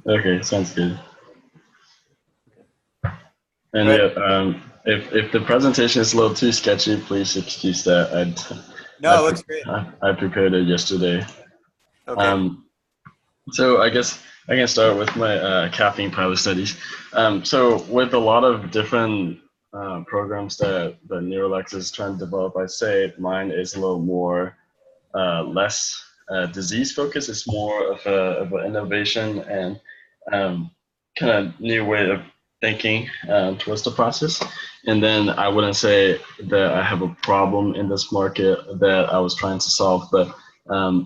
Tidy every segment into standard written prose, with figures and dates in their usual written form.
Okay, sounds good. And Great. yeah, if the presentation is a little too sketchy, please excuse that. No, it looks great. I prepared it yesterday. Okay. Um, so I guess I can start with my caffeine pilot studies. So with a lot of different programs that NeuroLex is trying to develop, I'd say mine is a little more less disease focused. It's more of an innovation and kind of new way of thinking towards the process. And then I wouldn't say that I have a problem in this market that I was trying to solve, but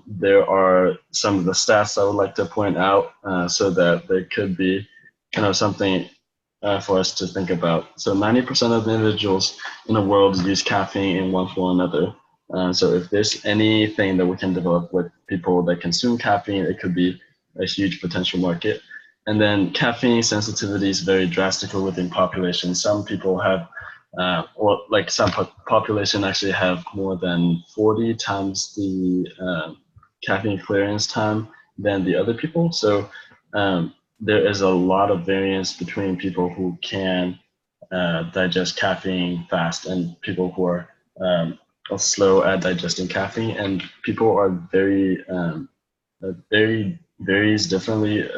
there are some of the stats I would like to point out so that there could be kind of something for us to think about. So 90% of the individuals in the world use caffeine in one form or another. So if there's anything that we can develop with people that consume caffeine, it could be a huge potential market. And then caffeine sensitivity is very drastic within population. Some people have, or like some population actually have more than 40 times the caffeine clearance time than the other people. So there is a lot of variance between people who can digest caffeine fast and people who are slow at digesting caffeine, and people are very varies differently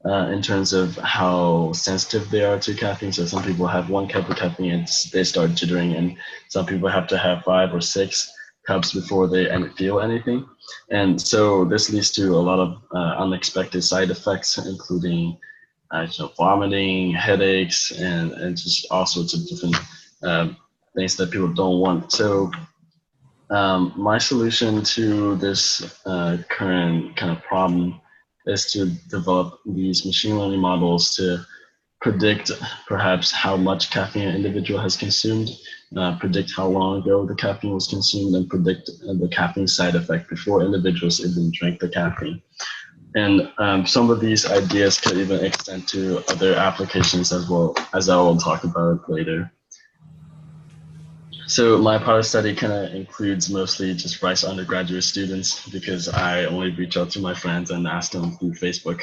in terms of how sensitive they are to caffeine. So some people have one cup of caffeine and they start jittering, and some people have to have 5 or 6 cups before they feel anything. And so this leads to a lot of unexpected side effects, including vomiting, headaches, and just all sorts of different things that people don't want. So my solution to this current kind of problem is to develop these machine learning models to predict perhaps how much caffeine an individual has consumed, predict how long ago the caffeine was consumed, and predict the caffeine side effect before individuals even drink the caffeine. And some of these ideas could even extend to other applications as well, as I will talk about later. So my pilot study kind of includes mostly just Rice undergraduate students because I only reach out to my friends and ask them through Facebook.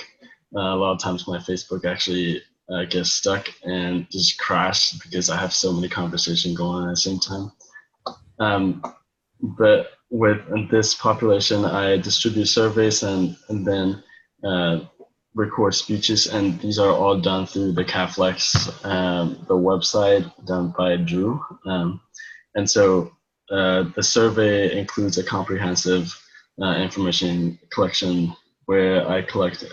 A lot of times my Facebook actually gets stuck and just crash because I have so many conversations going on at the same time. But with this population, I distribute surveys and then record speeches, and these are all done through the CaffLex, the website done by Drew. And so the survey includes a comprehensive information collection where I collect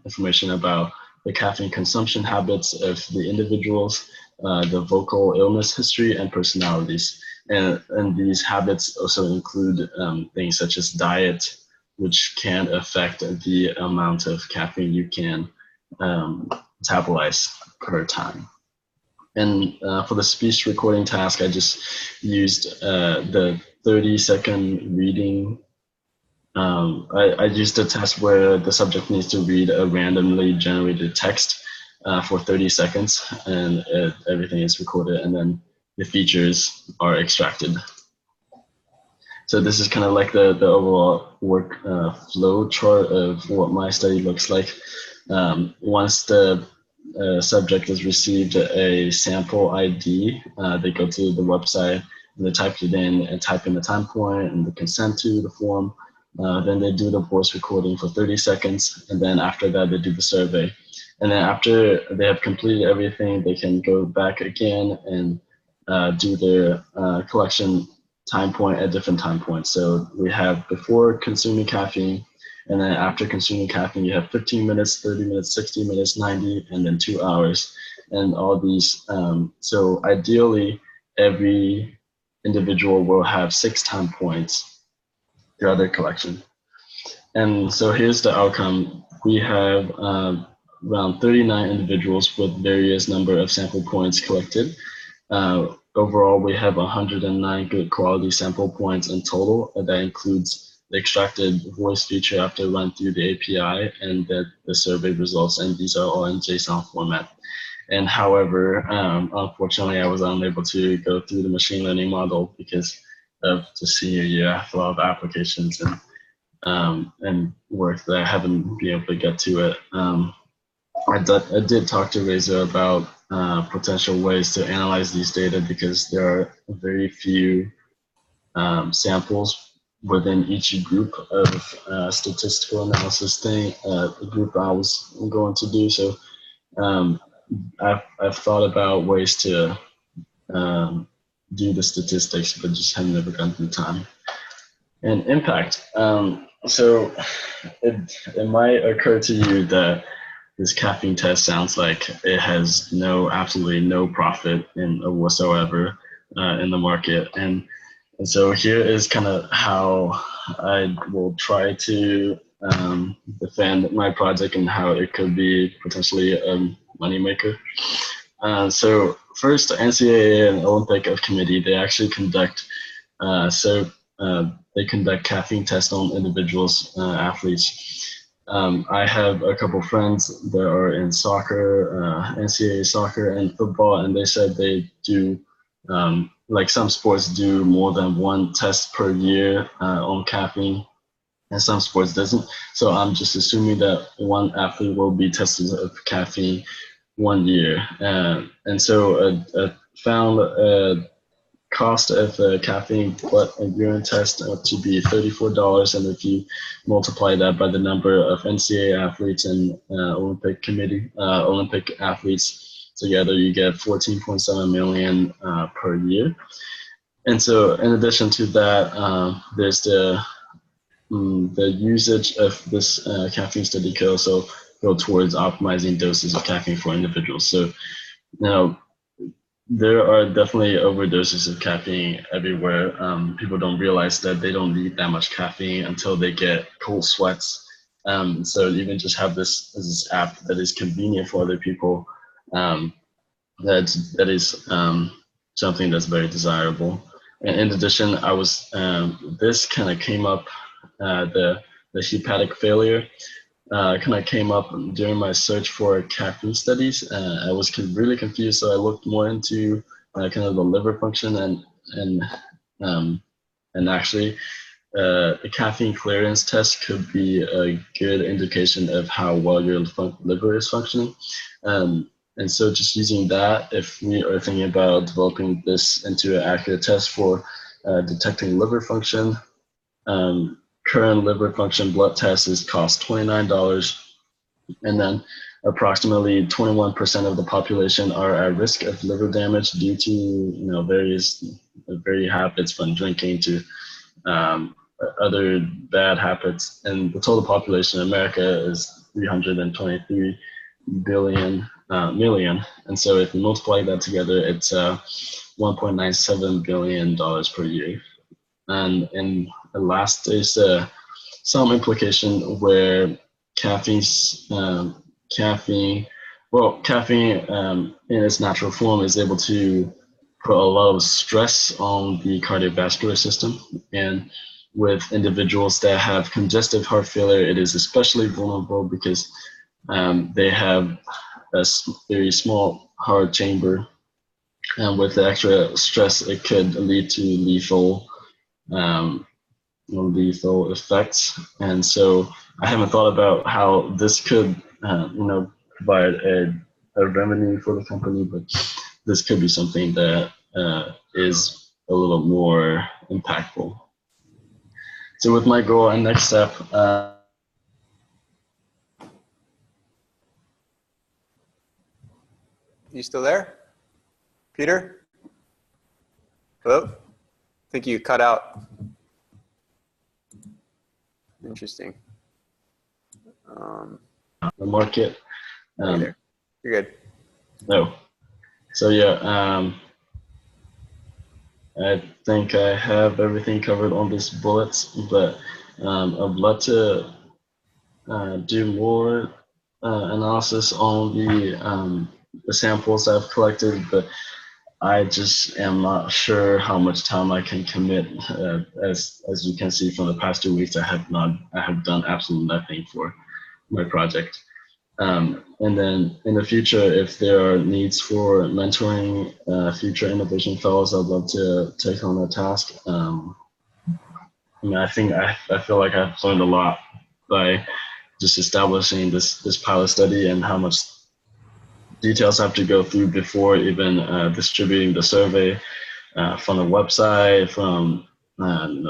information about the caffeine consumption habits of the individuals, the vocal illness history, and personalities. And these habits also include things such as diet, which can affect the amount of caffeine you can metabolize per time. And for the speech recording task, I just used the 30-second reading. I used a test where the subject needs to read a randomly generated text for 30 seconds, and everything is recorded, and then the features are extracted. So this is kind of like the overall work flow chart of what my study looks like. Once the subject has received a sample ID, they go to the website and they type it in and type in the time point and the consent to the form. Then they do the voice recording for 30 seconds. And then after that, they do the survey. And then after they have completed everything, they can go back again and do their collection time point at different time points. So we have before consuming caffeine, and then after consuming caffeine, you have 15 minutes, 30 minutes, 60 minutes, 90, and then 2 hours. And all these, so ideally, every individual will have 6 time points throughout their collection. And so here's the outcome. We have around 39 individuals with various number of sample points collected. Overall, we have 109 good quality sample points in total. That includes the extracted voice feature after run through the API and the survey results, and these are all in JSON format. And however, unfortunately, I was unable to go through the machine learning model because of the senior year. I have a lot of applications, and and work that I haven't been able to get to it. I did talk to Reza about potential ways to analyze these data because there are very few samples within each group of statistical analysis thing, the group I was going to do. So I've thought about ways to do the statistics, but just have never gotten the time. And impact. So it might occur to you that this caffeine test sounds like it has absolutely no profit whatsoever in the market. And so here is kind of how I will try to defend my project and how it could be potentially a moneymaker. So first, the NCAA and Olympic Committee, they actually conduct they conduct caffeine tests on individuals, athletes. I have a couple friends that are in soccer, NCAA soccer and football, and they said they do, like some sports do more than one test per year on caffeine, and some sports doesn't. So I'm just assuming that one athlete will be tested of caffeine 1 year. And so I found cost of caffeine blood and urine test to be $34, and if you multiply that by the number of NCAA athletes and Olympic athletes together, you get 14.7 million per year. And so, in addition to that, there's the usage of this caffeine study could also go towards optimizing doses of caffeine for individuals. So now, there are definitely overdoses of caffeine everywhere. People don't realize that they don't need that much caffeine until they get cold sweats. So even just have this app that is convenient for other people, that is something that's very desirable. And in addition, this kind of came up, the hepatic failure kind of came up during my search for caffeine studies. I was really confused, so I looked more into kind of the liver function and actually the caffeine clearance test could be a good indication of how well your liver is functioning. And so just using that, if we are thinking about developing this into an accurate test for detecting liver function, current liver function blood tests cost $29, and then approximately 21% of the population are at risk of liver damage due to various habits, from drinking to other bad habits. And the total population in America is 323 million. And so if you multiply that together, it's $1.97 billion per year. And last, there's some implication where caffeine in its natural form is able to put a lot of stress on the cardiovascular system. And with individuals that have congestive heart failure, it is especially vulnerable because they have a very small heart chamber. And with the extra stress, it could lead to lethal effects. And so I haven't thought about how this could provide a revenue for the company, but this could be something that is a little more impactful. So with my goal and next step, you still there, Peter? Hello? I think you cut out. Interesting. The market. You're good. No. So yeah, I think I have everything covered on these bullets, but I'd love to do more analysis on the samples I've collected, but I just am not sure how much time I can commit. As you can see from the past 2 weeks, I have done absolutely nothing for my project. And then in the future, if there are needs for mentoring future innovation fellows, I'd love to take on that task. I mean, I feel like I've learned a lot by just establishing this pilot study and how much details have to go through before even distributing the survey from the website, from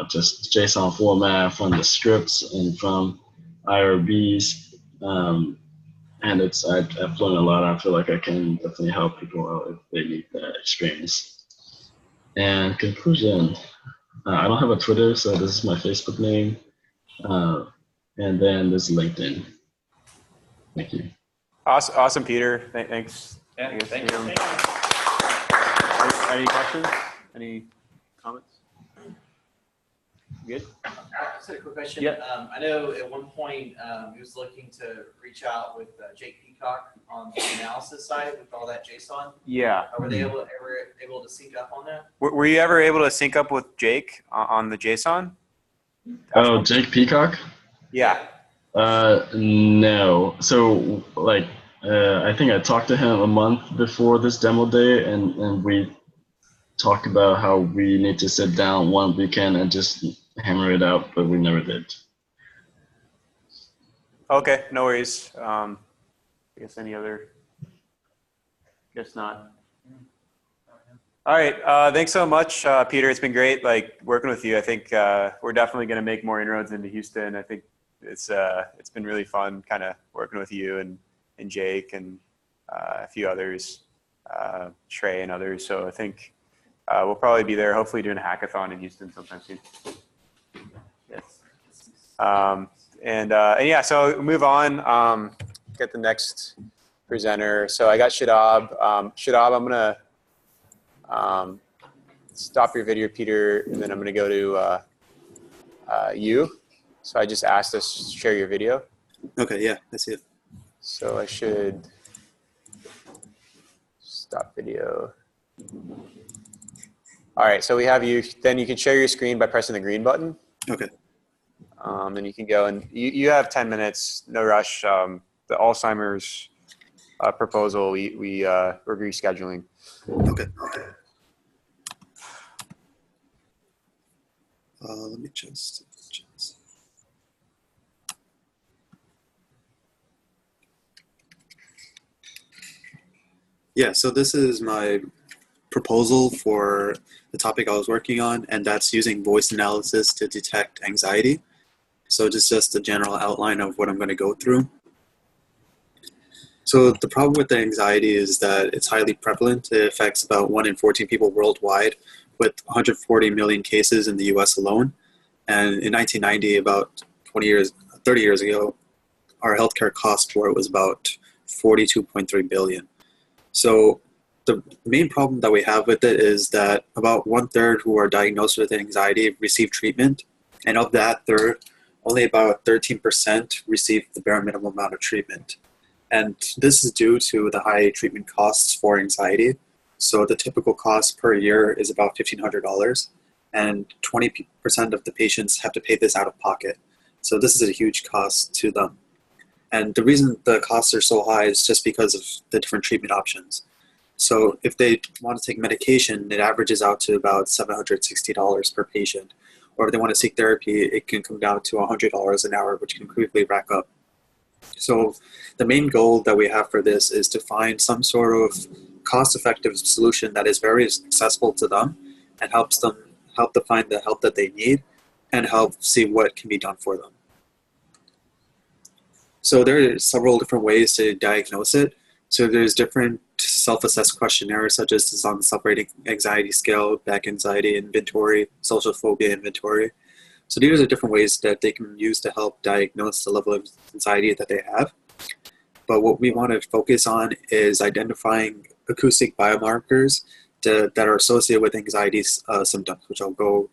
just JSON format, from the scripts, and from IRBs. And I've learned a lot. I feel like I can definitely help people out if they need that experience. And conclusion, I don't have a Twitter, so this is my Facebook name. And then this is LinkedIn. Thank you. Awesome, Peter. Thanks. Yeah, thank you. Any questions? Any comments? Good? I just had a quick question. Yeah. I know at one point he was looking to reach out with Jake Peacock on the analysis side with all that JSON. Yeah. Were they ever able to sync up on that? Were you ever able to sync up with Jake on the JSON? Oh, Jake Peacock? Yeah. No. So I think I talked to him a month before this demo day, and we talked about how we need to sit down one weekend and just hammer it out, but we never did. Okay, no worries. I guess any other? Guess not. All right. Thanks so much, Peter. It's been great, working with you. I think we're definitely going to make more inroads into Houston. I think it's been really fun, kind of working with you and Jake and a few others, Trey and others. So I think we'll probably be there, hopefully doing a hackathon in Houston sometime soon. Yes. And yeah, so move on. Get the next presenter. So I got Shadab. Shadab, I'm gonna stop your video, Peter, and then I'm gonna go to you. So I just asked us to share your video. Okay, yeah, I see it. So I should stop video. All right, so we have you. Then you can share your screen by pressing the green button. Okay. And you can go, and you have 10 minutes, no rush. The Alzheimer's proposal, we're rescheduling. Okay. Let me just. Yeah, so this is my proposal for the topic I was working on, and that's using voice analysis to detect anxiety. So just a general outline of what I'm going to go through. So the problem with the anxiety is that it's highly prevalent. It affects about 1 in 14 people worldwide, with 140 million cases in the US alone. And in 1990, about 30 years ago, our healthcare cost for it was about 42.3 billion. So the main problem that we have with it is that about 1/3 who are diagnosed with anxiety receive treatment. And of that third, only about 13% receive the bare minimum amount of treatment. And this is due to the high treatment costs for anxiety. So the typical cost per year is about $1,500, and 20% of the patients have to pay this out of pocket. So this is a huge cost to them. And the reason the costs are so high is just because of the different treatment options. So if they want to take medication, it averages out to about $760 per patient. Or if they want to seek therapy, it can come down to $100 an hour, which can quickly rack up. So the main goal that we have for this is to find some sort of cost-effective solution that is very accessible to them and help them find the help that they need and help see what can be done for them. So there are several different ways to diagnose it. So there's different self-assessed questionnaires, such as the self-rating anxiety scale, back anxiety inventory, social phobia inventory. So these are different ways that they can use to help diagnose the level of anxiety that they have. But what we want to focus on is identifying acoustic biomarkers that are associated with anxiety symptoms, which I'll go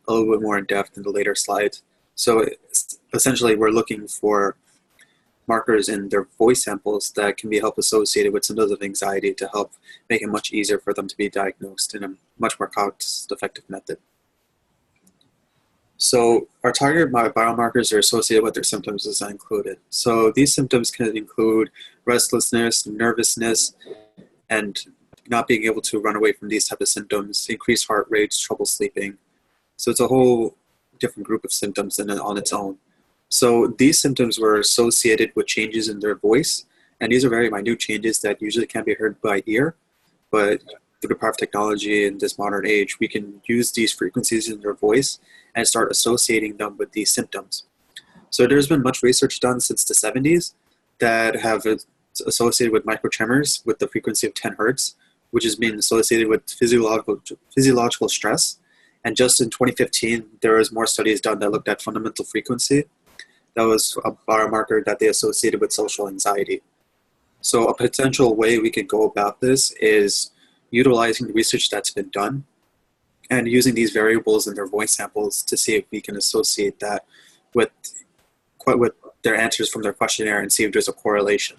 a little bit more in depth in the later slides. So essentially, we're looking for markers in their voice samples that can be help associated with symptoms of anxiety to help make it much easier for them to be diagnosed in a much more cost-effective method. So our target biomarkers are associated with their symptoms as included. So these symptoms can include restlessness, nervousness, and not being able to run away from these type of symptoms, increased heart rates, trouble sleeping. So it's a whole different group of symptoms on its own. So these symptoms were associated with changes in their voice, and these are very minute changes that usually can't be heard by ear, but through the power of technology in this modern age, we can use these frequencies in their voice and start associating them with these symptoms. So there's been much research done since the 70s that have associated with microtremors with the frequency of 10 hertz, which has been associated with physiological stress. And just in 2015, there was more studies done that looked at fundamental frequency. That was a biomarker that they associated with social anxiety. So a potential way we could go about this is utilizing the research that's been done and using these variables in their voice samples to see if we can associate that with their answers from their questionnaire and see if there's a correlation.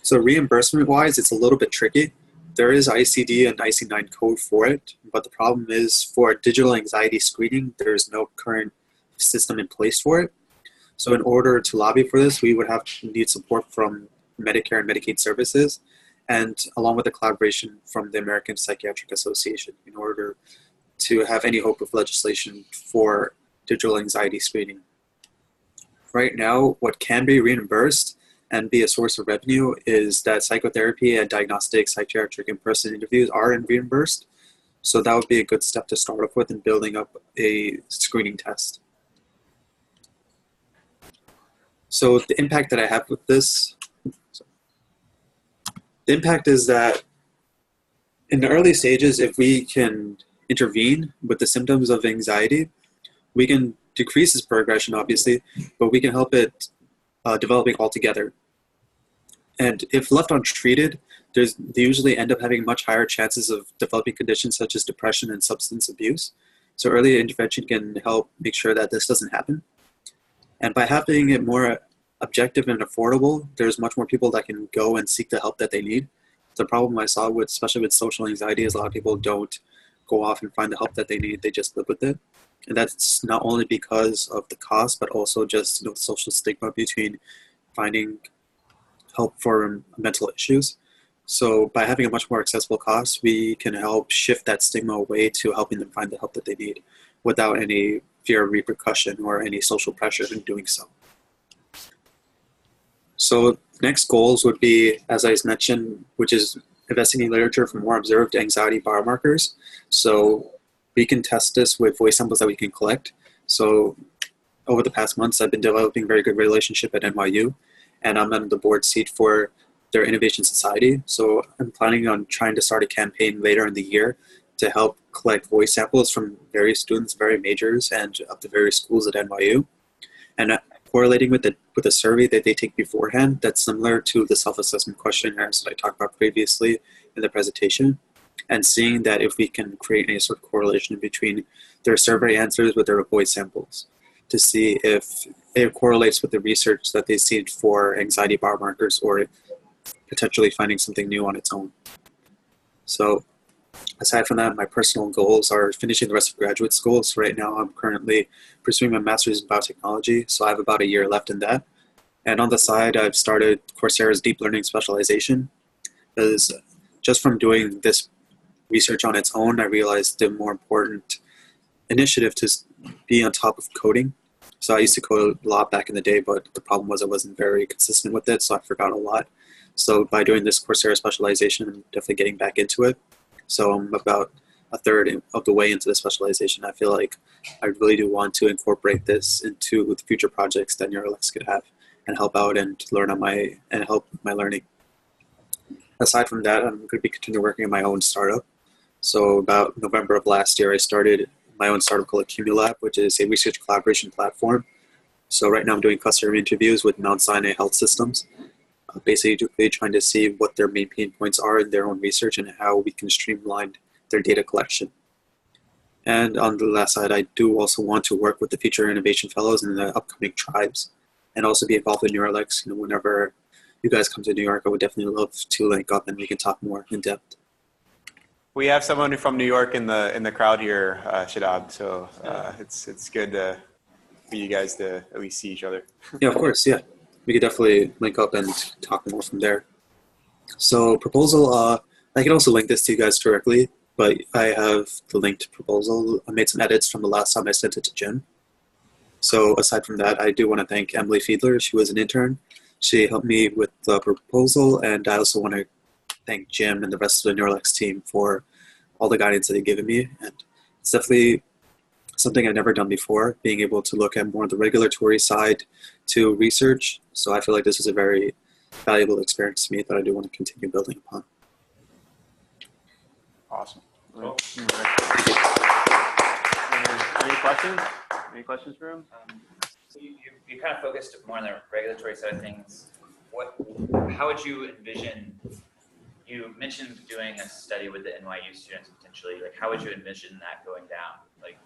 So reimbursement-wise, it's a little bit tricky. There is ICD and IC9 code for it, but the problem is for digital anxiety screening, there's no current system in place for it. So in order to lobby for this, we would need support from Medicare and Medicaid services, and along with the collaboration from the American Psychiatric Association in order to have any hope of legislation for digital anxiety screening. Right now, what can be reimbursed and be a source of revenue is that psychotherapy and diagnostic psychiatric in-person interviews are reimbursed. So that would be a good step to start off with in building up a screening test. So the impact that I have with this, the impact is that in the early stages, if we can intervene with the symptoms of anxiety, we can decrease its progression, obviously, but we can help it developing altogether. And if left untreated, they usually end up having much higher chances of developing conditions such as depression and substance abuse. So early intervention can help make sure that this doesn't happen. And by having it more objective and affordable, there's much more people that can go and seek the help that they need. The problem I saw with, especially with social anxiety, is a lot of people don't go off and find the help that they need. They just live with it. And that's not only because of the cost, but also just the social stigma between finding help for mental issues. So by having a much more accessible cost, we can help shift that stigma away to helping them find the help that they need without any fear of repercussion or any social pressure in doing so. So next goals would be, as I mentioned, which is investigating literature for more observed anxiety biomarkers. So we can test this with voice samples that we can collect. So over the past months, I've been developing a very good relationship at NYU, and I'm on the board seat for their Innovation Society. So I'm planning on trying to start a campaign later in the year to help collect voice samples from various students, various majors, and of the various schools at NYU. And correlating with the survey that they take beforehand, that's similar to the self-assessment questionnaires that I talked about previously in the presentation, and seeing that if we can create any sort of correlation between their survey answers with their voice samples to see if it correlates with the research that they see for anxiety biomarkers or potentially finding something new on its own. So aside from that, my personal goals are finishing the rest of graduate school. So right now I'm currently pursuing my master's in biotechnology. So I have about a year left in that. And on the side, I've started Coursera's deep learning specialization. Because just from doing this research on its own, I realized the more important initiative to be on top of coding. So I used to code a lot back in the day, but the problem was I wasn't very consistent with it, so I forgot a lot. So by doing this Coursera specialization, I'm definitely getting back into it. So I'm about a third of the way into the specialization. I feel like I really do want to incorporate this into the future projects that NeuroLex could have and help out and learn on help my learning. Aside from that, I'm going to be continuing working on my own startup. So about November of last year, I started my own startup called Accumulab, which is a research collaboration platform. So right now I'm doing customer interviews with Mount Sinai Health Systems, basically trying to see what their main pain points are in their own research and how we can streamline their data collection. And on the last side, I do also want to work with the future innovation fellows in the upcoming tribes and also be involved in NeuroLex. Whenever you guys come to New York, I would definitely love to link up and we can talk more in depth. We have someone from New York in the crowd here, Shadab. So it's good for you guys to at least see each other. Yeah, of course. Yeah, we could definitely link up and talk more from there. So proposal, I can also link this to you guys directly. but I have the linked proposal. I made some edits from the last time I sent it to Jim. So aside from that, I do want to thank Emily Fiedler. She was an intern. She helped me with the proposal, and I also want to thank Jim and the rest of the NeuroLex team for all the guidance that they've given me. And it's definitely something I've never done before, being able to look at more of the regulatory side to research. So I feel like this is a very valuable experience to me that I do want to continue building upon. Awesome. Cool. Any questions? Any questions for him? You kind of focused more on the regulatory side of things. How would you envision, you mentioned doing a study with the NYU students potentially, like how would you envision that going down? Like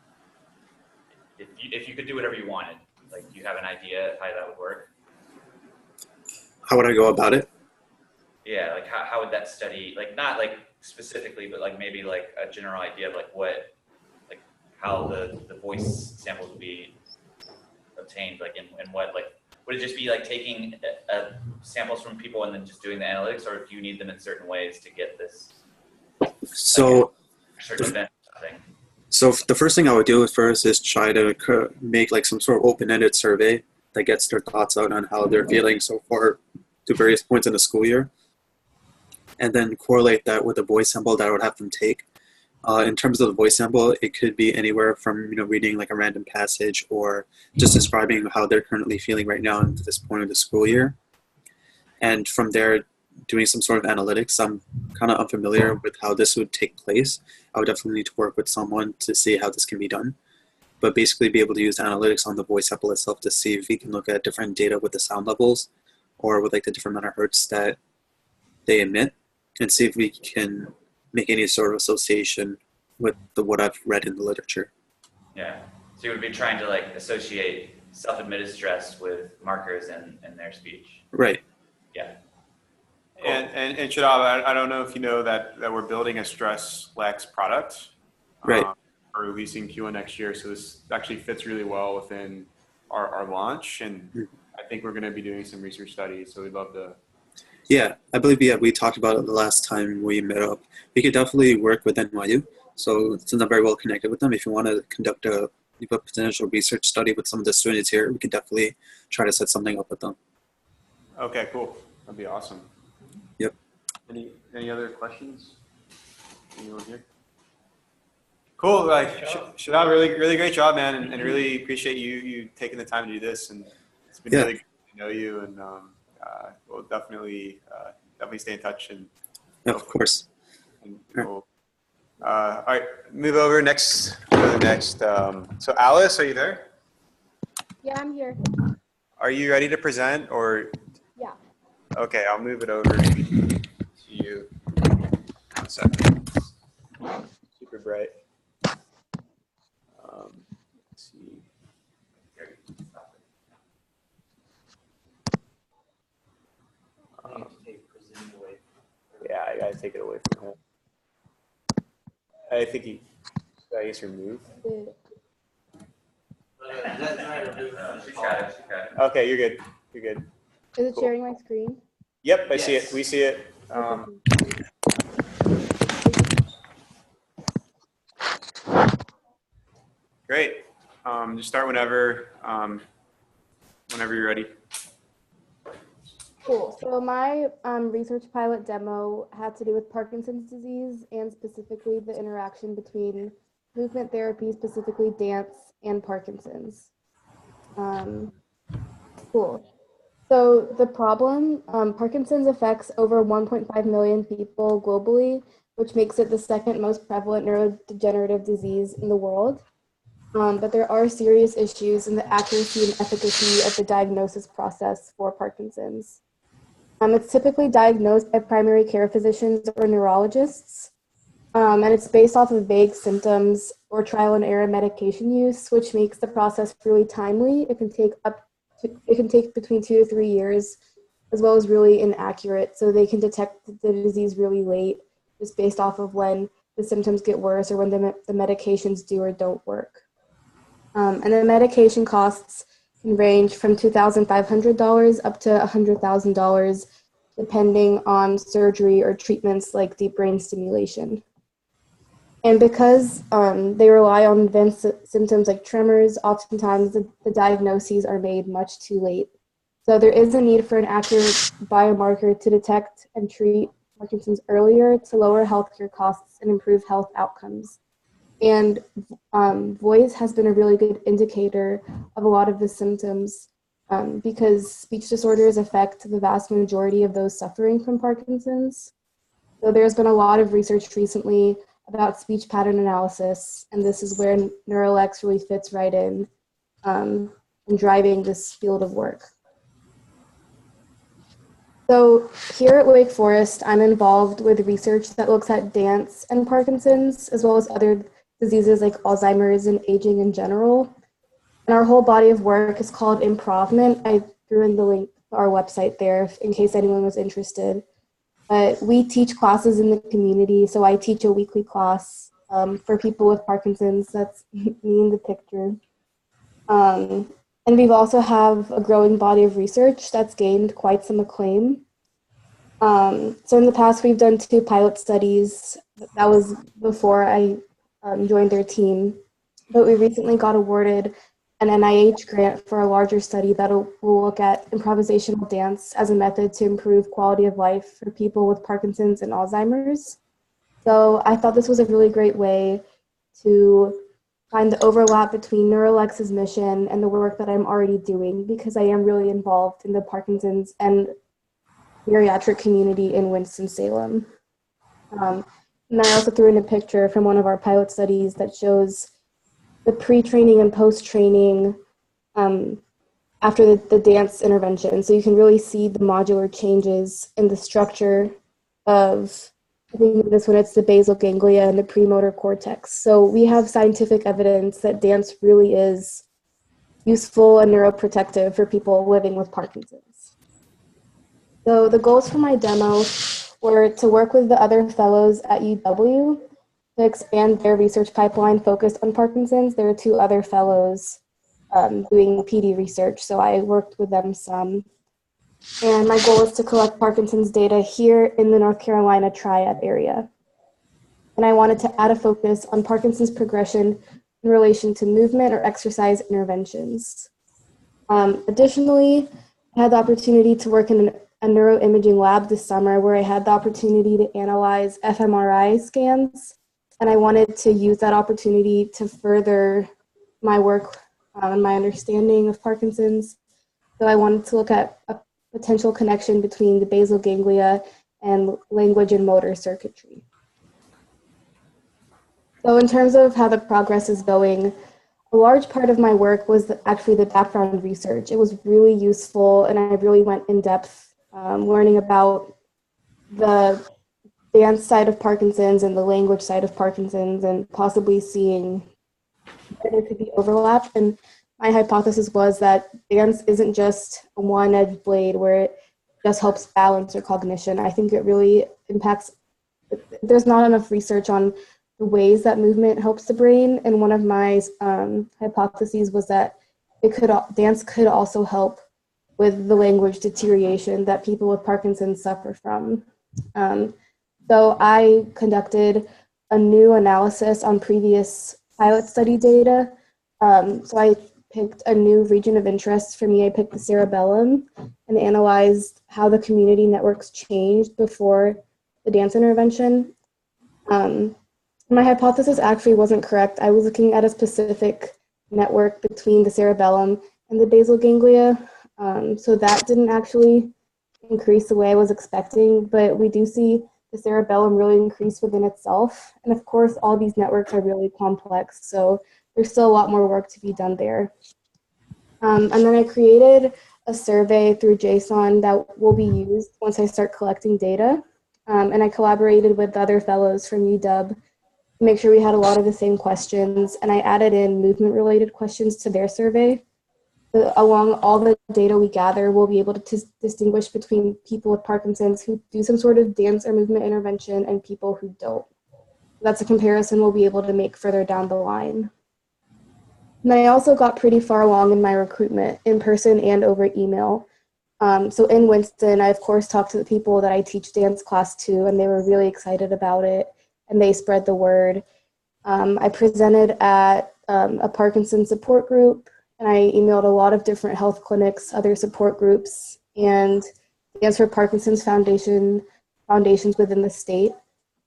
if you could do whatever you wanted, like do you have an idea of how that would work? How would I go about it? Yeah, like how would that study, like not like specifically, but like maybe like a general idea of like what, like how the voice samples would be obtained, like in what, like would it just be like taking samples from people and then just doing the analytics, or do you need them in certain ways to get this? So, like, certain event thing? So the first thing I would do first is try to make like some sort of open-ended survey that gets their thoughts out on how they're feeling so far to various points in the school year, and then correlate that with a voice sample that I would have them take. In terms of the voice sample, it could be anywhere from reading like a random passage or just describing how they're currently feeling right now at this point of the school year, and from there doing some sort of analytics. I'm kind of unfamiliar with how this would take place. I would definitely need to work with someone to see how this can be done, but basically be able to use analytics on the voice sample itself to see if we can look at different data with the sound levels or with like the different amount of hertz that they emit, and see if we can make any sort of association with what I've read in the literature. Yeah, so you would be trying to like associate self-admitted stress with markers in their speech. Right. Yeah. And Shadab, I don't know if you know that we're building a StressLex product. Right. We're releasing Q1 next year, so this actually fits really well within our launch, and I think we're going to be doing some research studies, so we'd love to. Yeah, I believe we talked about it the last time we met up. We could definitely work with NYU. So since I'm very well connected with them, if you want to conduct a potential research study with some of the students here, we could definitely try to set something up with them. Okay, cool. That'd be awesome. Yep. Any other questions? Anyone here? Cool. Like, Shadab, really great job, man, and really appreciate you taking the time to do this. And it's been really good to know you, and we'll definitely stay in touch. And of course. And we'll, all right, move over next. So Alice, are you there? Yeah, I'm here. Are you ready to present, or? Yeah. Okay, I'll move it over to you. 1 second. Super bright. Let's see. Yeah, I gotta take it away from him. I think I guess remove. Okay, you're good. You're good. Is it sharing my screen? Yep, I see it. We see it. Great. Just start whenever you're ready. Cool. So my research pilot demo had to do with Parkinson's disease, and specifically the interaction between movement therapy, specifically dance, and Parkinson's. Cool. So the problem, Parkinson's affects over 1.5 million people globally, which makes it the second most prevalent neurodegenerative disease in the world. But there are serious issues in the accuracy and efficacy of the diagnosis process for Parkinson's. It's typically diagnosed by primary care physicians or neurologists, and it's based off of vague symptoms or trial and error medication use, which makes the process really timely. It can take between 2 to 3 years, as well as really inaccurate. So they can detect the disease really late, just based off of when the symptoms get worse or when the medications do or don't work. And the medication costs can range from $2,500 up to $100,000, depending on surgery or treatments like deep brain stimulation. And because they rely on advanced symptoms like tremors, oftentimes the diagnoses are made much too late. So there is a need for an accurate biomarker to detect and treat Parkinson's earlier to lower healthcare costs and improve health outcomes. And voice has been a really good indicator of a lot of the symptoms because speech disorders affect the vast majority of those suffering from Parkinson's. So there's been a lot of research recently about speech pattern analysis, and this is where NeuroLex really fits right in driving this field of work. So here at Wake Forest, I'm involved with research that looks at dance and Parkinson's, as well as other diseases like Alzheimer's and aging in general. And our whole body of work is called Improvement. I threw in the link to our website there in case anyone was interested. But we teach classes in the community. So I teach a weekly class for people with Parkinson's. That's me in the picture. And we've also have a growing body of research that's gained quite some acclaim. So in the past, we've done 2 pilot studies. That was before I joined their team. But we recently got awarded an NIH grant for a larger study that will look at improvisational dance as a method to improve quality of life for people with Parkinson's and Alzheimer's. So I thought this was a really great way to find the overlap between NeuroLex's mission and the work that I'm already doing, because I am really involved in the Parkinson's and geriatric community in Winston-Salem. And I also threw in a picture from one of our pilot studies that shows the pre-training and post-training after the dance intervention. So you can really see the modular changes in the structure of, I think this one, it's the basal ganglia and the premotor cortex. So we have scientific evidence that dance really is useful and neuroprotective for people living with Parkinson's. So the goals for my demo were to work with the other fellows at UW to expand their research pipeline focused on Parkinson's. There are 2 other fellows doing PD research, so I worked with them some. And my goal is to collect Parkinson's data here in the North Carolina Triad area. And I wanted to add a focus on Parkinson's progression in relation to movement or exercise interventions. Additionally, I had the opportunity to work in a neuroimaging lab this summer where I had the opportunity to analyze fMRI scans. And I wanted to use that opportunity to further my work and my understanding of Parkinson's. So I wanted to look at a potential connection between the basal ganglia and language and motor circuitry. So in terms of how the progress is going, a large part of my work was actually the background research. It was really useful, and I really went in depth learning about the dance side of Parkinson's and the language side of Parkinson's, and possibly seeing that there could be overlap. And my hypothesis was that dance isn't just a one-edged blade where it just helps balance or cognition. I think it really impacts, there's not enough research on the ways that movement helps the brain. And one of my hypotheses was that dance could also help with the language deterioration that people with Parkinson's suffer from. So I conducted a new analysis on previous pilot study data. So I picked a new region of interest. For me, I picked the cerebellum and analyzed how the community networks changed before the dance intervention. My hypothesis actually wasn't correct. I was looking at a specific network between the cerebellum and the basal ganglia. So that didn't actually increase the way I was expecting, but we do see the cerebellum really increase within itself. And of course, all these networks are really complex, so there's still a lot more work to be done there. And then I created a survey through JSON that will be used once I start collecting data. And I collaborated with other fellows from UW to make sure we had a lot of the same questions, and I added in movement-related questions to their survey. Along all the data we gather, we'll be able to distinguish between people with Parkinson's who do some sort of dance or movement intervention and people who don't. That's a comparison we'll be able to make further down the line. And I also got pretty far along in my recruitment, in person and over email. So in Winston, I of course talked to the people that I teach dance class to, and they were really excited about it, and they spread the word. I presented at a Parkinson support group, and I emailed a lot of different health clinics, other support groups, and Dance for Parkinson's foundations within the state.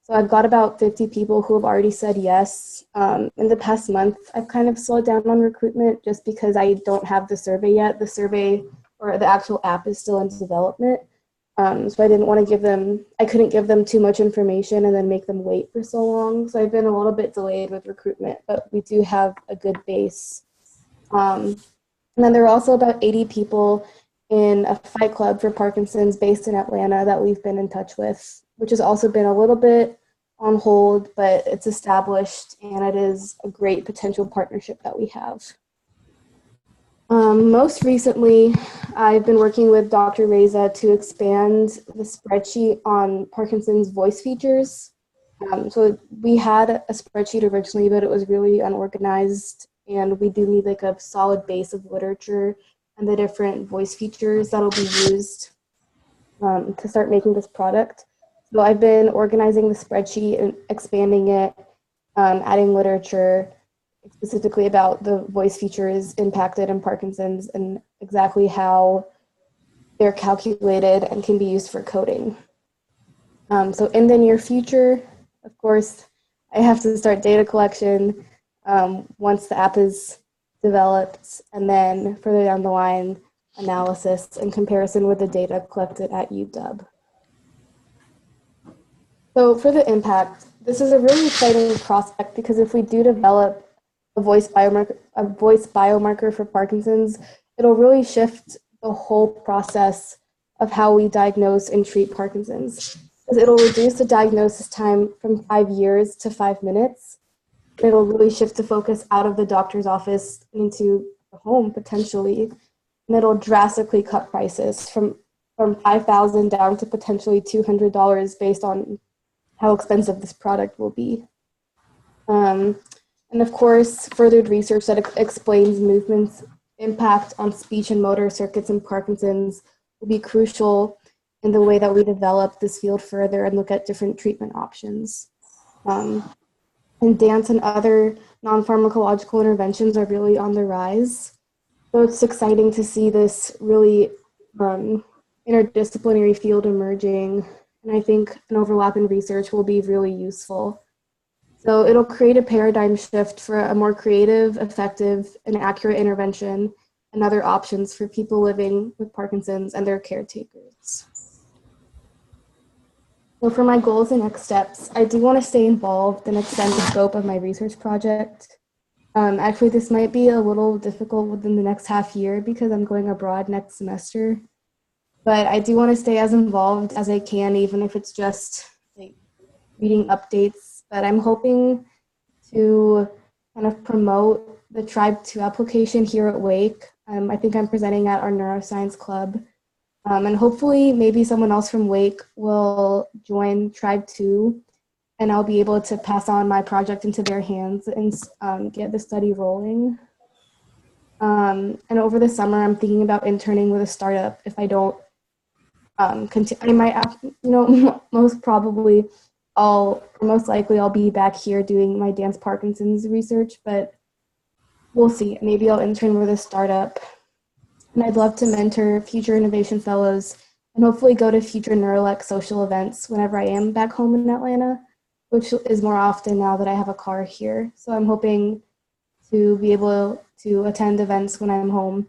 So I've got about 50 people who have already said yes. In the past month, I've kind of slowed down on recruitment just because I don't have the survey yet. The survey or the actual app is still in development. So I couldn't give them too much information and then make them wait for so long. So I've been a little bit delayed with recruitment, but we do have a good base. And then there are also about 80 people in a fight club for Parkinson's based in Atlanta that we've been in touch with, which has also been a little bit on hold, but it's established and it is a great potential partnership that we have. Most recently, I've been working with Dr. Reza to expand the spreadsheet on Parkinson's voice features. So we had a spreadsheet originally, but it was really unorganized, and we do need like a solid base of literature and the different voice features that'll be used to start making this product. So I've been organizing the spreadsheet and expanding it, adding literature, specifically about the voice features impacted in Parkinson's and exactly how they're calculated and can be used for coding. So in the near future, of course, I have to start data collection once the app is developed, and then further down the line, analysis in comparison with the data collected at UW. So for the impact, this is a really exciting prospect because if we do develop a voice biomarker for Parkinson's, it'll really shift the whole process of how we diagnose and treat Parkinson's. Because it'll reduce the diagnosis time from 5 years to 5 minutes. It'll really shift the focus out of the doctor's office and into the home potentially, and it'll drastically cut prices from $5,000 down to potentially $200 based on how expensive this product will be. And of course, furthered research that explains movement's impact on speech and motor circuits in Parkinson's will be crucial in the way that we develop this field further and look at different treatment options. And dance and other non-pharmacological interventions are really on the rise. So it's exciting to see this really interdisciplinary field emerging. And I think an overlap in research will be really useful. So it'll create a paradigm shift for a more creative, effective, and accurate intervention and other options for people living with Parkinson's and their caretakers. So for my goals and next steps, I do want to stay involved and extend the scope of my research project. Actually, this might be a little difficult within the next half year because I'm going abroad next semester. But I do want to stay as involved as I can, even if it's just like reading updates. But I'm hoping to kind of promote the Tribe 2 application here at Wake. I think I'm presenting at our neuroscience club. And hopefully maybe someone else from Wake will join Tribe 2 and I'll be able to pass on my project into their hands and get the study rolling. And over the summer, I'm thinking about interning with a startup if I don't continue. I might, most likely I'll be back here doing my dance Parkinson's research, but we'll see. Maybe I'll intern with a startup. And I'd love to mentor future innovation fellows and hopefully go to future NeuroLex social events whenever I am back home in Atlanta, which is more often now that I have a car here. So I'm hoping to be able to attend events when I'm home.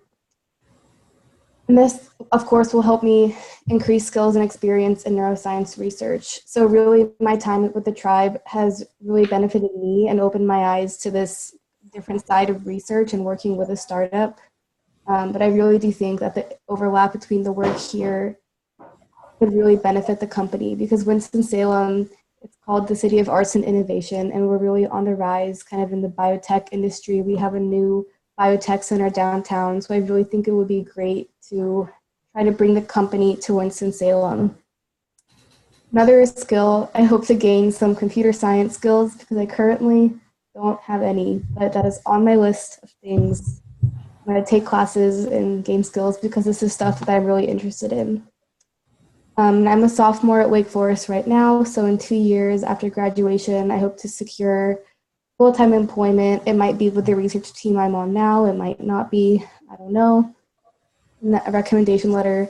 And this, of course, will help me increase skills and experience in neuroscience research. So really, my time with the tribe has really benefited me and opened my eyes to this different side of research and working with a startup. But I really do think that the overlap between the work here could really benefit the company because Winston-Salem, it's called the City of Arts and Innovation, and we're really on the rise kind of in the biotech industry. We have a new biotech center downtown, so I really think it would be great to try to bring the company to Winston-Salem. Another skill, I hope to gain some computer science skills because I currently don't have any, but that is on my list of things. I'm going to take classes and gain skills because this is stuff that I'm really interested in. I'm a sophomore at Wake Forest right now, so in 2 years after graduation, I hope to secure full-time employment. It might be with the research team I'm on now. It might not be. I don't know. And a recommendation letter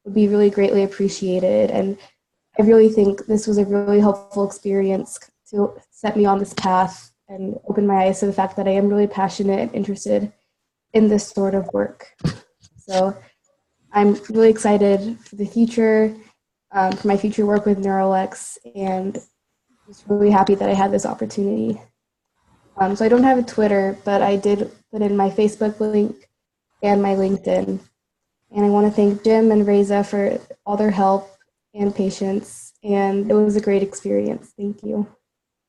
would be really greatly appreciated. And I really think this was a really helpful experience to set me on this path and open my eyes to the fact that I am really passionate and interested in this sort of work. So I'm really excited for the future, for my future work with NeuroLex, and just really happy that I had this opportunity. So I don't have a Twitter, but I did put in my Facebook link and my LinkedIn. And I want to thank Jim and Reza for all their help and patience. And it was a great experience. Thank you.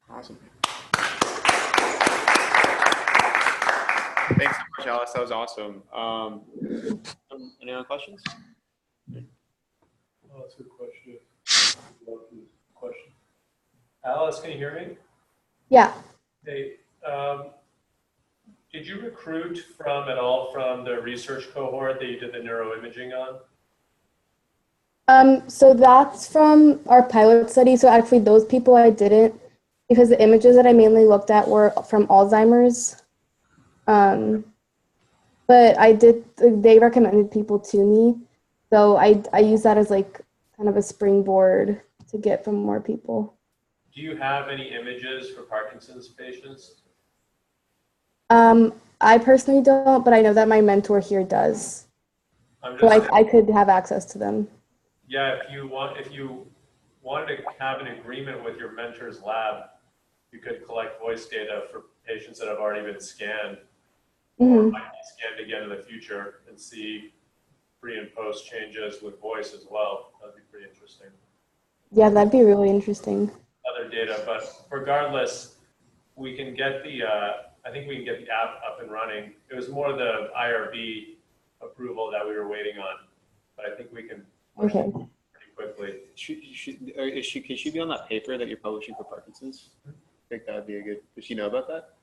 Awesome. Thanks so much, Alice. That was awesome. Any other questions? Oh, that's a good question. Alice, can you hear me? Yeah. Hey, did you recruit at all from the research cohort that you did the neuroimaging on? So that's from our pilot study. So actually those people I didn't, because the images that I mainly looked at were from Alzheimer's. But they recommended people to me. So I use that as like kind of a springboard to get from more people. Do you have any images for Parkinson's patients? I personally don't, but I know that my mentor here does. So I could have access to them. Yeah, if you wanted to have an agreement with your mentor's lab, you could collect voice data for patients that have already been scanned, or might be scanned again in the future, and see pre and post changes with voice as well. That'd be pretty interesting. Yeah, that'd be really interesting. Other data, but regardless, we can get I think we can get the app up and running. It was more the IRB approval that we were waiting on, but I think we can push it pretty quickly. Could she be on that paper that you're publishing for Parkinson's? I think that would be a good. Does she know about that?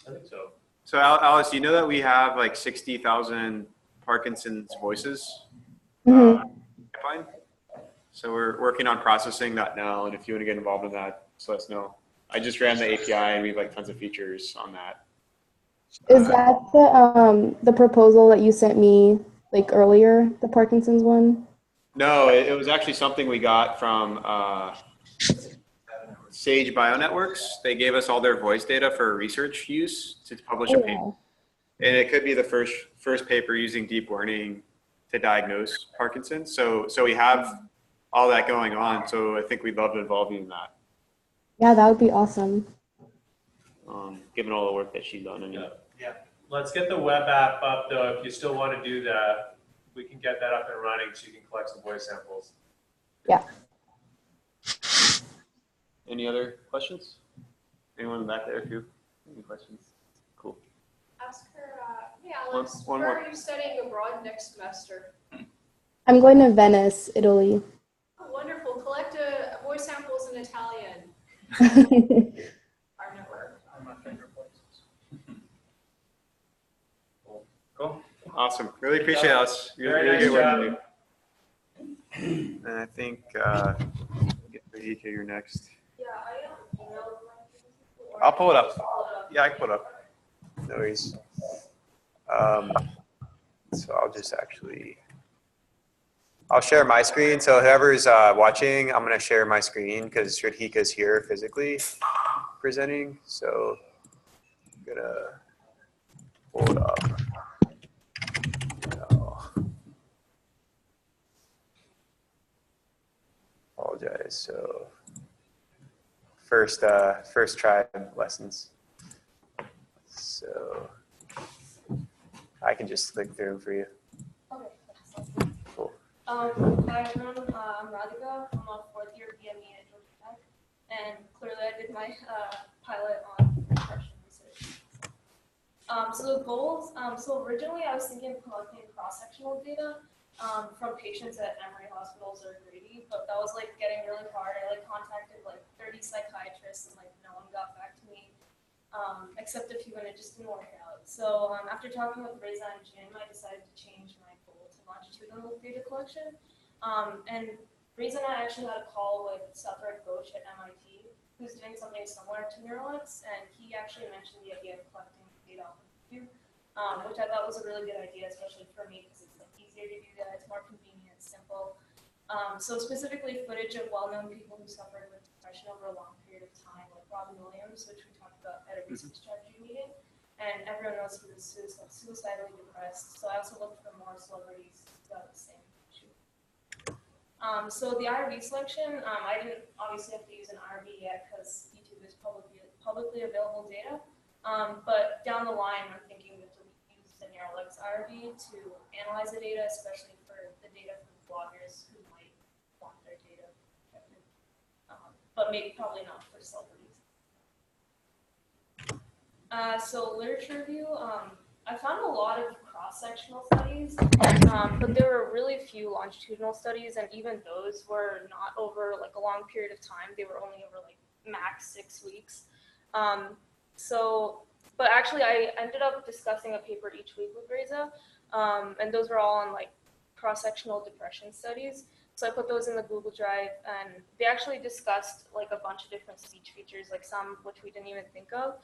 I think so. So Alice, you know that we have like 60,000 Parkinson's voices pipeline? So we're working on processing that now, and if you want to get involved in that, just let us know. I just ran the API, and we have like tons of features on that. Is that the proposal that you sent me like earlier, the Parkinson's one? No, it was actually something we got from Sage Bionetworks. They gave us all their voice data for research use to publish a paper. And it could be the first paper using deep learning to diagnose Parkinson's. So we have all that going on. So I think we'd love to involve you in that. Yeah, that would be awesome. Given all the work that she's done. Yeah. Let's get the web app up though. If you still want to do that, we can get that up and running so you can collect some voice samples. Yeah. Any other questions? Anyone back there too? Any questions? Cool. Ask her, hey Alex, One where more. are you studying abroad next semester? I'm going to Venice, Italy. Oh, wonderful. Collect voice samples in Italian. Our network. My favorite places. Cool. Awesome. Really appreciate us. Really nice good work job. to do. And I think get Radhika, you're next. Yeah, I emailed my people. I'll pull it up. Yeah, I can pull it up. No worries. So I'll share my screen. So whoever's watching, I'm going to share my screen because Radhika's here physically presenting. So I'm going to pull it up. No. Apologize. So first try lessons. So I can just click through them for you. Okay. Cool. Hi everyone, I'm Radhika. I'm a fourth year BME at Georgia Tech, and clearly I did my pilot on depression research. So the goals, so originally I was thinking of collecting cross-sectional data from patients at Emory hospitals or Grady, but that was like getting really hard. I contacted 30 psychiatrists and no one got back to me, except a few, and it just didn't work out. So after talking with Reza and Jim, I decided to change my goal to longitudinal data collection. And Reza and I actually had a call with Southrick Ghosh at MIT, who's doing something similar to NeuroLex, and he actually mentioned the idea of collecting data off of YouTube, which I thought was a really good idea, especially for me because it's like easier to do that, it's more convenient, simple. So specifically footage of well-known people who suffered with depression over a long period of time, like Robin Williams, which we talked about at a research strategy meeting, and everyone knows he was suicidally depressed. So I also looked for more celebrities who had the same issue. So the IRB selection, I didn't obviously have to use an IRB yet because YouTube is publicly available data. But down the line, I'm thinking that we'll use the NeuroLex IRB to analyze the data, especially for the data from bloggers who might want their data protected. But maybe probably not for celebrities. So literature review, I found a lot of cross-sectional studies, but there were really few longitudinal studies, and even those were not over like a long period of time. They were only over like max 6 weeks. But actually I ended up discussing a paper each week with Reza, and those were all on like cross-sectional depression studies. So I put those in the Google Drive, and they actually discussed like a bunch of different speech features, like some which we didn't even think of.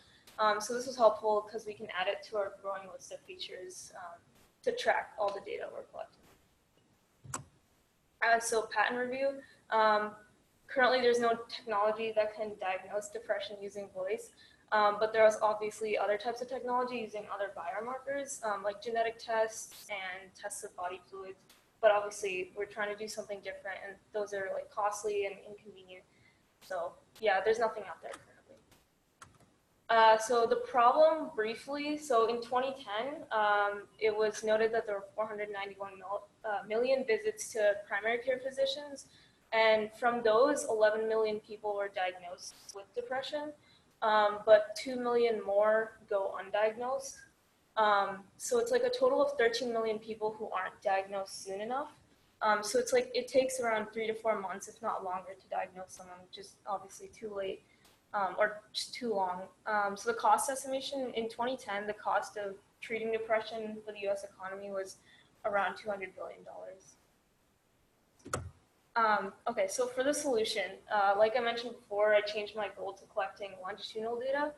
So this was helpful because we can add it to our growing list of features to track all the data we're collecting. So patent review. Currently, there's no technology that can diagnose depression using voice, but there is obviously other types of technology using other biomarkers, like genetic tests and tests of body fluids. But obviously, we're trying to do something different, and those are like costly and inconvenient. So yeah, there's nothing out there currently. So the problem, briefly, so in 2010, it was noted that there were 491 million visits to primary care physicians, and from those, 11 million people were diagnosed with depression, but 2 million more go undiagnosed. So it's like a total of 13 million people who aren't diagnosed soon enough. So it's like it takes around 3 to 4 months, if not longer, to diagnose someone, which is obviously too late. Or just too long. So the cost estimation in 2010, the cost of treating depression for the US economy was around $200 billion. Okay, so for the solution, like I mentioned before, I changed my goal to collecting longitudinal data.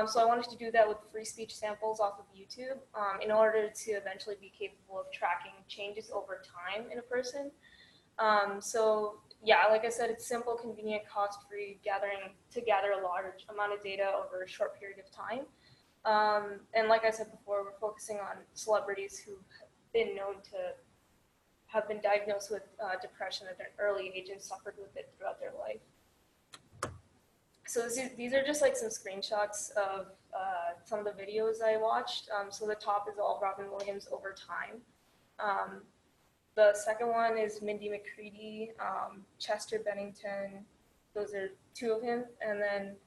So I wanted to do that with free speech samples off of YouTube in order to eventually be capable of tracking changes over time in a person. So yeah, like I said, it's simple, convenient, cost-free, to gather a large amount of data over a short period of time. And like I said before, we're focusing on celebrities who've been known to have been diagnosed with depression at an early age and suffered with it throughout their life. So these are just like some screenshots of some of the videos I watched. So the top is all Robin Williams over time. The second one is Mindy McCready, Chester Bennington. Those are 2 of him. And then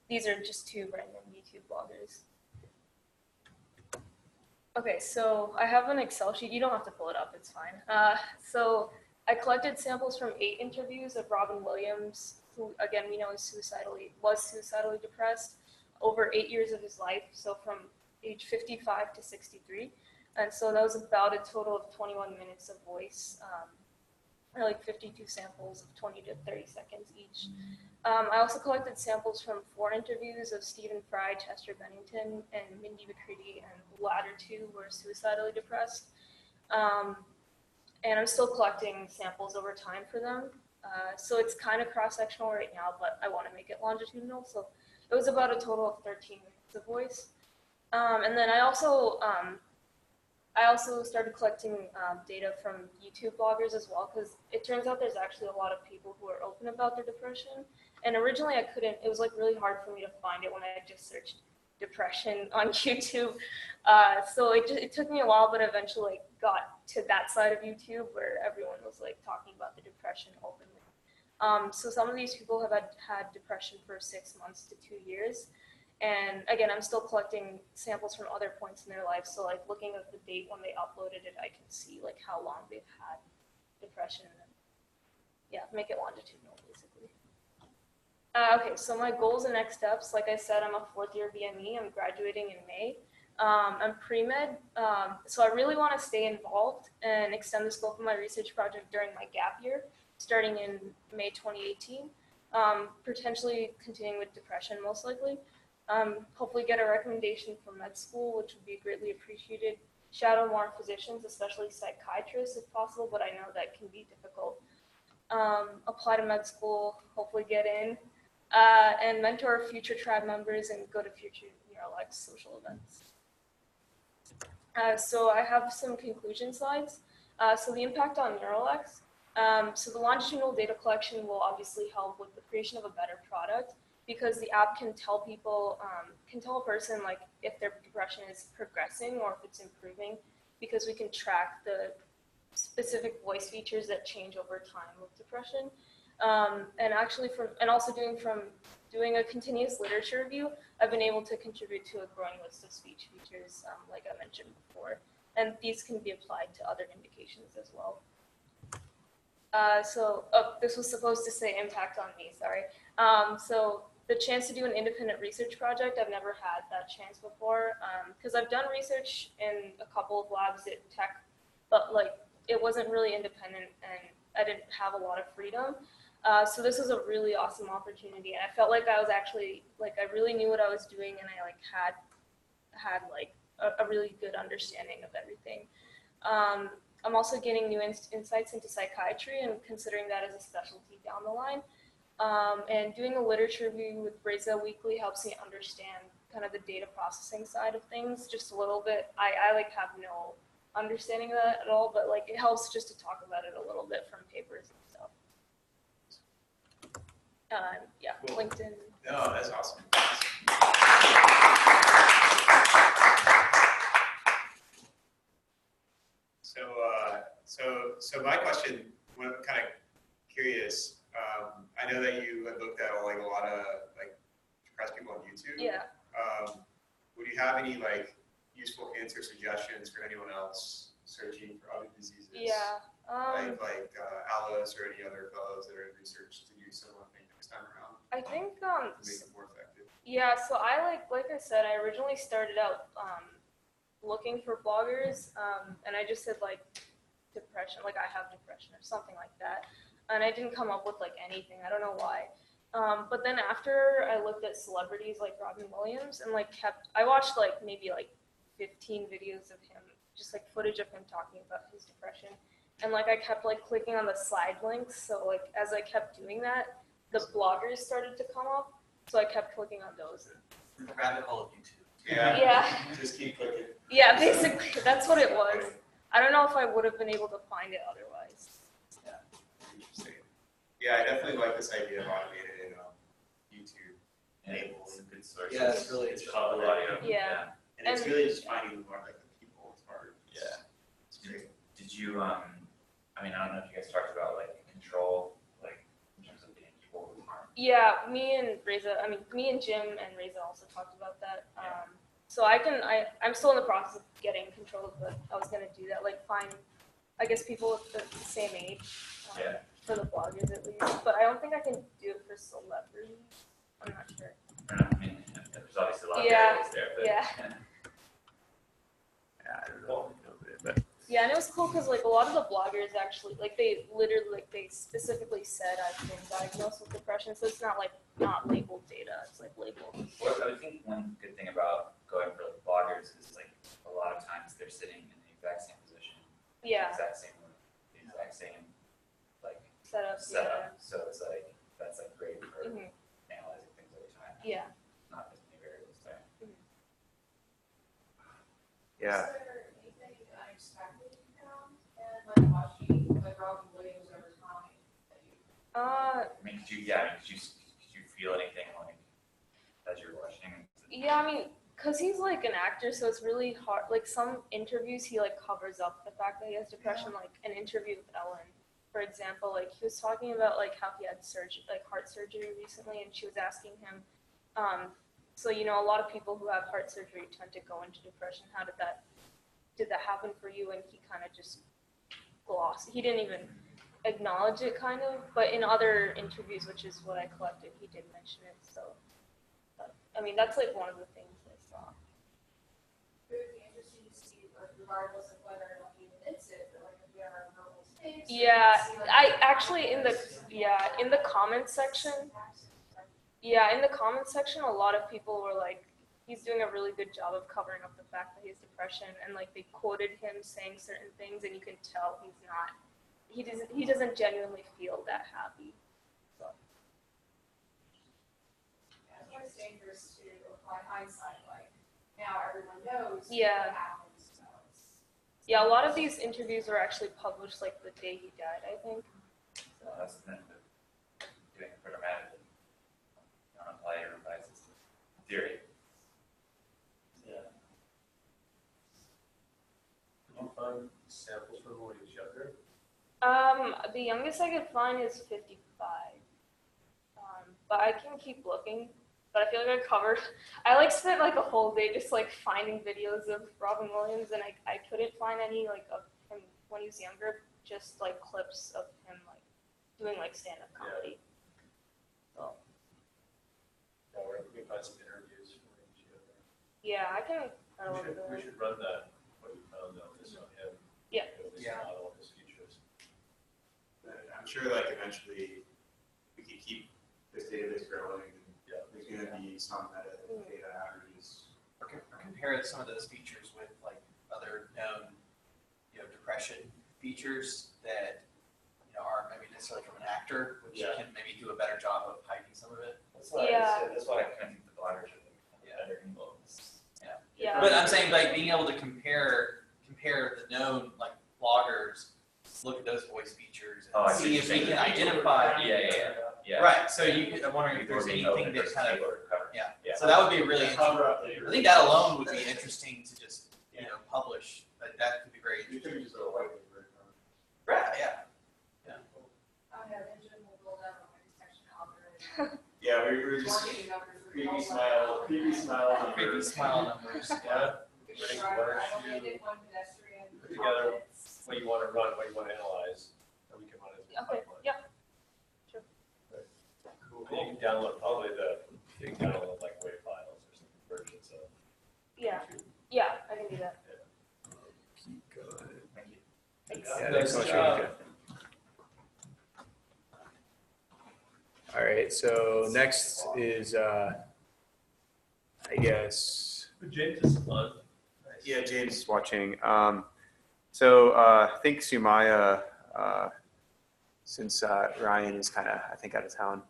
these are just 2 random YouTube bloggers. Okay, so I have an Excel sheet. You don't have to pull it up, it's fine. So I collected samples from 8 interviews of Robin Williams, who again we know was suicidally depressed over 8 years of his life. So from age 55 to 63. And so that was about a total of 21 minutes of voice, or like 52 samples of 20 to 30 seconds each. I also collected samples from 4 interviews of Stephen Fry, Chester Bennington, and Mindy McCready, and the latter 2 were suicidally depressed. And I'm still collecting samples over time for them. So it's kind of cross-sectional right now, but I want to make it longitudinal. So it was about a total of 13 minutes of voice. And then I also started collecting data from YouTube bloggers as well, because it turns out there's actually a lot of people who are open about their depression. And originally I couldn't, it was like really hard for me to find it when I just searched depression on YouTube. So it took me a while, but eventually got to that side of YouTube where everyone was like talking about the depression openly. So some of these people have had depression for 6 months to 2 years. And again, I'm still collecting samples from other points in their life. So like looking at the date when they uploaded it, I can see like how long they've had depression. And yeah, make it longitudinal basically. Okay, so my goals and next steps, like I said, I'm a 4th year BME. I'm graduating in May. I'm pre-med, so I really want to stay involved and extend the scope of my research project during my gap year, starting in May 2018. potentially continuing with depression most likely. Hopefully get a recommendation from med school, which would be greatly appreciated. Shadow more physicians, especially psychiatrists if possible, but I know that can be difficult. Apply to med school, hopefully get in, and mentor future tribe members and go to future NeuroLex social events. So I have some conclusion slides. So the impact on NeuroLex. So the longitudinal data collection will obviously help with the creation of a better product because the app can tell people, can tell a person like if their depression is progressing or if it's improving, because we can track the specific voice features that change over time with depression. And actually also doing a continuous literature review, I've been able to contribute to a growing list of speech features, like I mentioned before. And these can be applied to other indications as well. This was supposed to say impact on me, sorry. So the chance to do an independent research project, I've never had that chance before, because I've done research in a couple of labs at Tech, but like it wasn't really independent and I didn't have a lot of freedom. So this was a really awesome opportunity, and I felt like I was actually, like I really knew what I was doing, and I like had like a really good understanding of everything. I'm also getting new insights into psychiatry and considering that as a specialty down the line. And doing a literature review with Reza weekly helps me understand kind of the data processing side of things just a little bit. I like have no understanding of that at all, but like it helps just to talk about it a little bit from papers and stuff. Yeah, cool. LinkedIn. No, that's awesome. So my question, I'm kind of curious. I know that you had looked at like a lot of like depressed people on YouTube. Yeah. Would you have any like useful hints or suggestions for anyone else searching for other diseases? Yeah. Like Alice or any other fellows that are in research to do similar thing next time around. I think to make it more effective. Yeah. So I like I said, I originally started out looking for bloggers, and I just said like depression, like I have depression or something like that. And I didn't come up with like anything. I don't know why. But then after I looked at celebrities like Robin Williams and like I watched like maybe like 15 videos of him, just like footage of him talking about his depression. And like I kept like clicking on the slide links. So like as I kept doing that, the bloggers started to come up. So I kept clicking on those. The rabbit hole of YouTube. Yeah. Yeah. Just keep clicking. Yeah, basically that's what it was. I don't know if I would have been able to find it otherwise. Yeah. Interesting. Yeah, I definitely like this idea of automated YouTube enables. Good source. Yeah, it's really it's called audio. Yeah. And it's really just finding more like the people. It's hard. Yeah. It's great. Did you I mean, I don't know if you guys talked about like control, like in terms of getting people who harm. Yeah, me and Jim and Reza also talked about that. So I'm still in the process of getting control, but I was gonna do that, like find, I guess, people with the same age, for the bloggers at least. But I don't think I can do it for celebrities. I'm not sure. I mean, there's obviously a lot of Yeah, variables there, but yeah. I don't know but Yeah, and it was cool because like a lot of the bloggers actually, like they literally, like they specifically said I've been diagnosed with depression, so it's not like not labeled data, it's like labeled. Well, I think one good thing about going for like bloggers is like a lot of times they're sitting in the exact same position, Yeah. the exact same like Setup. So it's like that's like great for Mhm. analyzing things over time. Yeah. Not as many variables there. Yeah. Is there anything unexpected you found and like watching like Robin Williams over time that you I mean, did you feel anything like as you're watching? Yeah, I mean, cause he's like an actor, so it's really hard. Like some interviews, he like covers up the fact that he has depression. Like an interview with Ellen, for example, like he was talking about like how he had heart surgery recently, and she was asking him, so you know, a lot of people who have heart surgery tend to go into depression. Did that happen for you? And he kind of just glossed. He didn't even acknowledge it, kind of. But in other interviews, which is what I collected, he did mention it. So. I mean, that's like one of the things I saw. it would be interesting to see, like, regardless of whether or not he admits it, but like if we have our verbal Yeah, I actually in the comments section. Yeah, in the comments section, a lot of people were like, he's doing a really good job of covering up the fact that he has depression, and like they quoted him saying certain things, and you can tell he's not. He doesn't genuinely feel that happy. So. Yeah, it's dangerous to apply hindsight. Like now, everyone knows. Yeah. What happens. So Yeah, a lot of these interviews were actually published like the day he died, I think. So that's the benefit of doing it programmatically. You don't apply your biases to theory. Yeah. Can you find samples from when he was younger? The youngest I could find is 55. But I can keep looking. But I feel like I like spent like a whole day just like finding videos of Robin Williams, and I couldn't find any like of him when he was younger, just like clips of him like doing like stand-up comedy. So. Or we can find some interviews from when he was younger. Yeah, I can. We should run that, what you found out, this on him. Yeah. This model of his features. I'm sure like eventually we could keep this database growing. Yeah. There's going to be some data averages. Or compare some of those features with like other known, depression features that, aren't maybe necessarily from an actor, which can maybe do a better job of hiding some of it. That's why I kind of think the bloggers are better influence. Yeah. But I'm saying like being able to compare the known like bloggers, look at those voice featers, and see if we can identify. Yeah. Right. So I'm wondering if there's anything that kind of So that would be really interesting. I think that alone would be interesting to just publish. That could be very interesting. Right. Yeah. I have engine will build out a detection algorithm. Yeah, we were just creepy smile numbers. Yeah. I did one pedestrian. Put together what you want to run, what you want to analyze, and we can run it. Okay. Yeah. Sure. Cool. And you can download like WAV files or some versions of. Yeah. Yeah, I can do that. Keep going. Thank you. Thanks. Yeah, thanks so much, Radhika. All right, so next is, I guess. James is fun. Yeah, James. Just watching. I think Sumaiya, since Ryan is kind of, I think, out of town.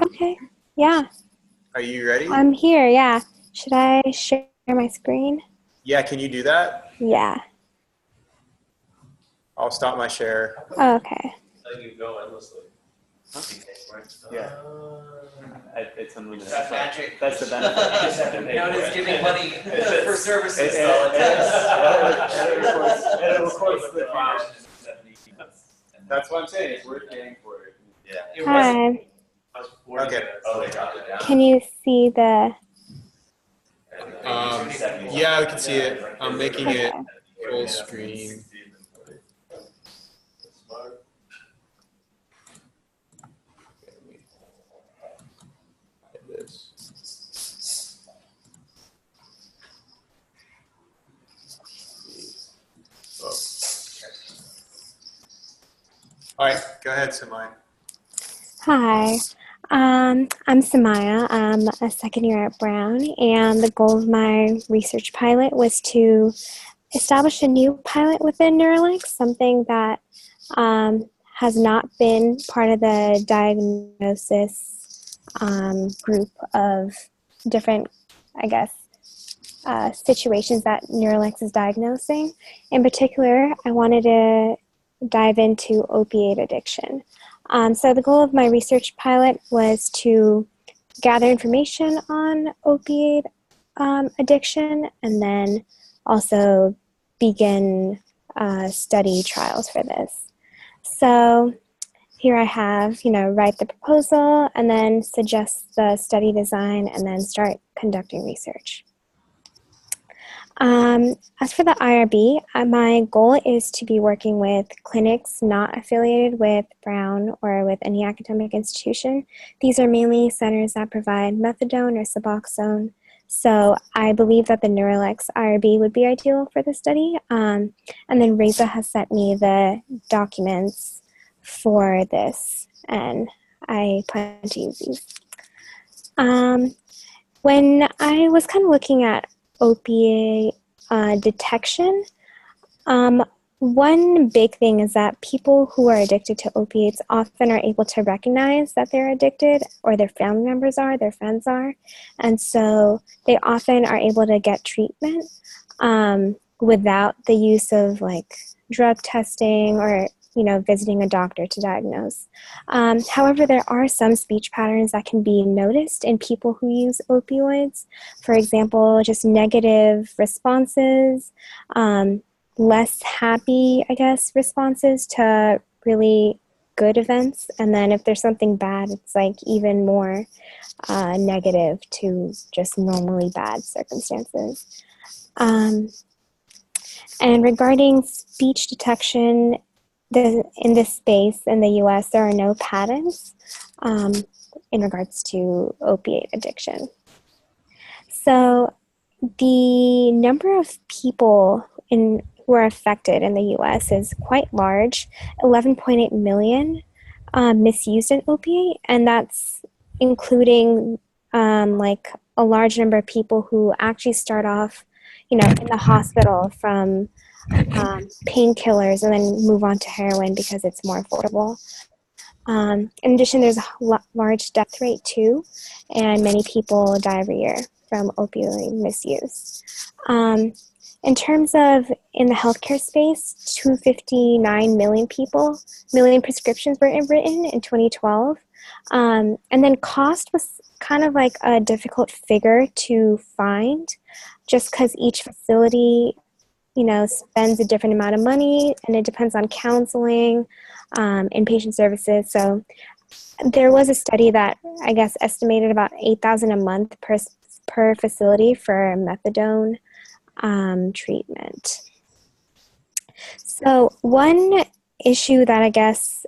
Okay, yeah. Are you ready? I'm here, yeah. Should I share my screen? Yeah, can you do that? Yeah. I'll stop my share. Oh, okay. I think you go endlessly. Yeah. It's unlimited. That's magic. That's the benefit. Known as giving money for services. It records the file. That's what I'm saying. It's worth paying for it. Yeah. Hi. Okay. Oh, they dropped it down. Can you see the? Yeah, we can see it. I'm making it full screen. All right, go ahead, Sumaiya. Hi. I'm Sumaiya. I'm a second year at Brown, and the goal of my research pilot was to establish a new pilot within NeuroLex, something that has not been part of the diagnosis group of different, I guess, situations that NeuroLex is diagnosing. In particular, I wanted to dive into opioid addiction. So the goal of my research pilot was to gather information on opioid addiction and then also begin study trials for this. So here I have, write the proposal and then suggest the study design and then start conducting research. As for the IRB, my goal is to be working with clinics not affiliated with Brown or with any academic institution. These are mainly centers that provide methadone or Suboxone So I believe that the NeuroLex IRB would be ideal for the study. And then Reza has sent me the documents for this, and I plan to use these. When I was kind of looking at opiate detection, one big thing is that people who are addicted to opiates often are able to recognize that they're addicted, or their family members are, their friends are. And so they often are able to get treatment without the use of like drug testing or, you know, visiting a doctor to diagnose. However, there are some speech patterns that can be noticed in people who use opioids. For example, just negative responses, less happy, I guess, responses to really good events. And then if there's something bad, it's like even more negative to just normally bad circumstances. And regarding speech detection, in this space in the US, there are no patents in regards to opiate addiction. So the number of people who are affected in the US is quite large, 11.8 million misused an opiate, and that's including like a large number of people who actually start off, you know, in the hospital from painkillers and then move on to heroin because it's more affordable. In addition, there's a large death rate too, and many people die every year from opioid misuse. In terms of in the healthcare space, 259 million prescriptions were written in 2012. And then cost was kind of like a difficult figure to find just because each facility, you know, spends a different amount of money, and it depends on counseling, inpatient services. So there was a study that I guess estimated about $8,000 a month per facility for methadone treatment. So one issue that I guess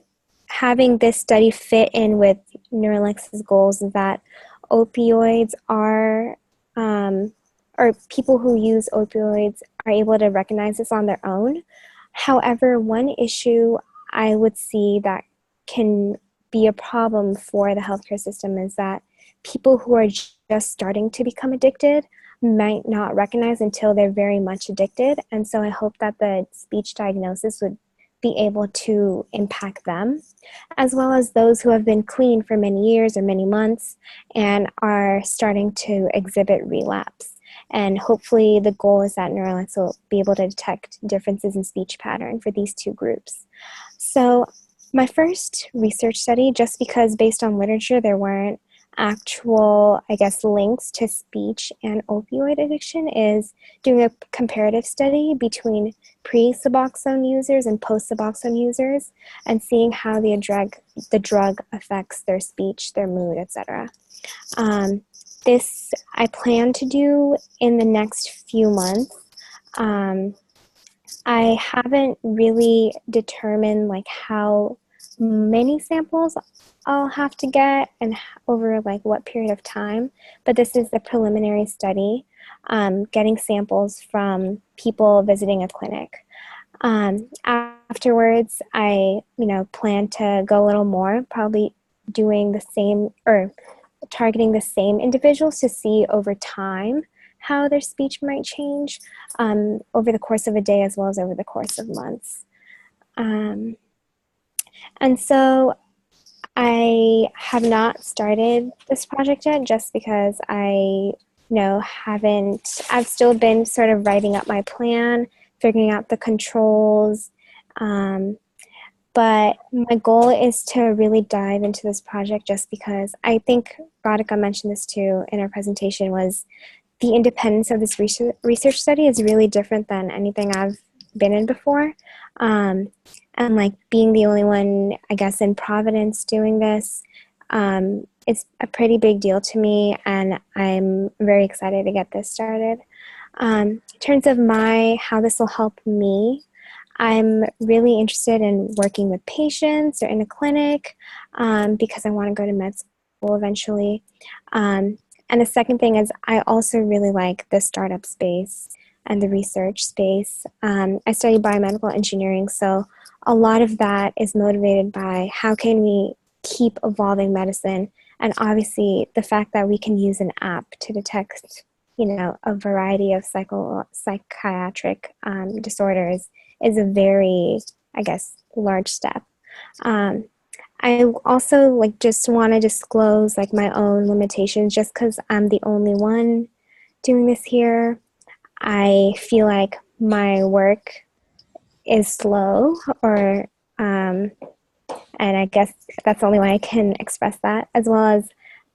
having this study fit in with NeuroLex's goals is that opioids are, or people who use opioids are able to recognize this on their own. However, one issue I would see that can be a problem for the healthcare system is that people who are just starting to become addicted might not recognize until they're very much addicted. And so I hope that the speech diagnosis would be able to impact them, as well as those who have been clean for many years or many months and are starting to exhibit relapse. And hopefully the goal is that NeuroLex will be able to detect differences in speech pattern for these two groups. So my first research study, just because based on literature there weren't actual, I guess, links to speech and opioid addiction, is doing a comparative study between pre-Suboxone users and post-Suboxone users and seeing how the drug affects their speech, their mood, etc. This I plan to do in the next few months. I haven't really determined like how many samples I'll have to get and over like what period of time, but this is a preliminary study, getting samples from people visiting a clinic. Afterwards, I plan to go a little more, probably doing the same or targeting the same individuals to see over time how their speech might change over the course of a day as well as over the course of months. And so I have not started this project yet just because I've still been sort of writing up my plan, figuring out the controls. But my goal is to really dive into this project just because I think Radhika mentioned this too in her presentation, was the independence of this research study is really different than anything I've been in before. And like being the only one, I guess, in Providence doing this, it's a pretty big deal to me, and I'm very excited to get this started. In terms of how this will help me, I'm really interested in working with patients or in a clinic because I want to go to med school eventually. And And the second thing is I also really like the startup space and the research space. I study biomedical engineering, so a lot of that is motivated by how can we keep evolving medicine, and obviously the fact that we can use an app to detect, a variety of psychiatric disorders is a very, I guess, large step. I also just want to disclose my own limitations. Just because I'm the only one doing this here, I feel like my work is slow, or and I guess that's the only way I can express that, as well as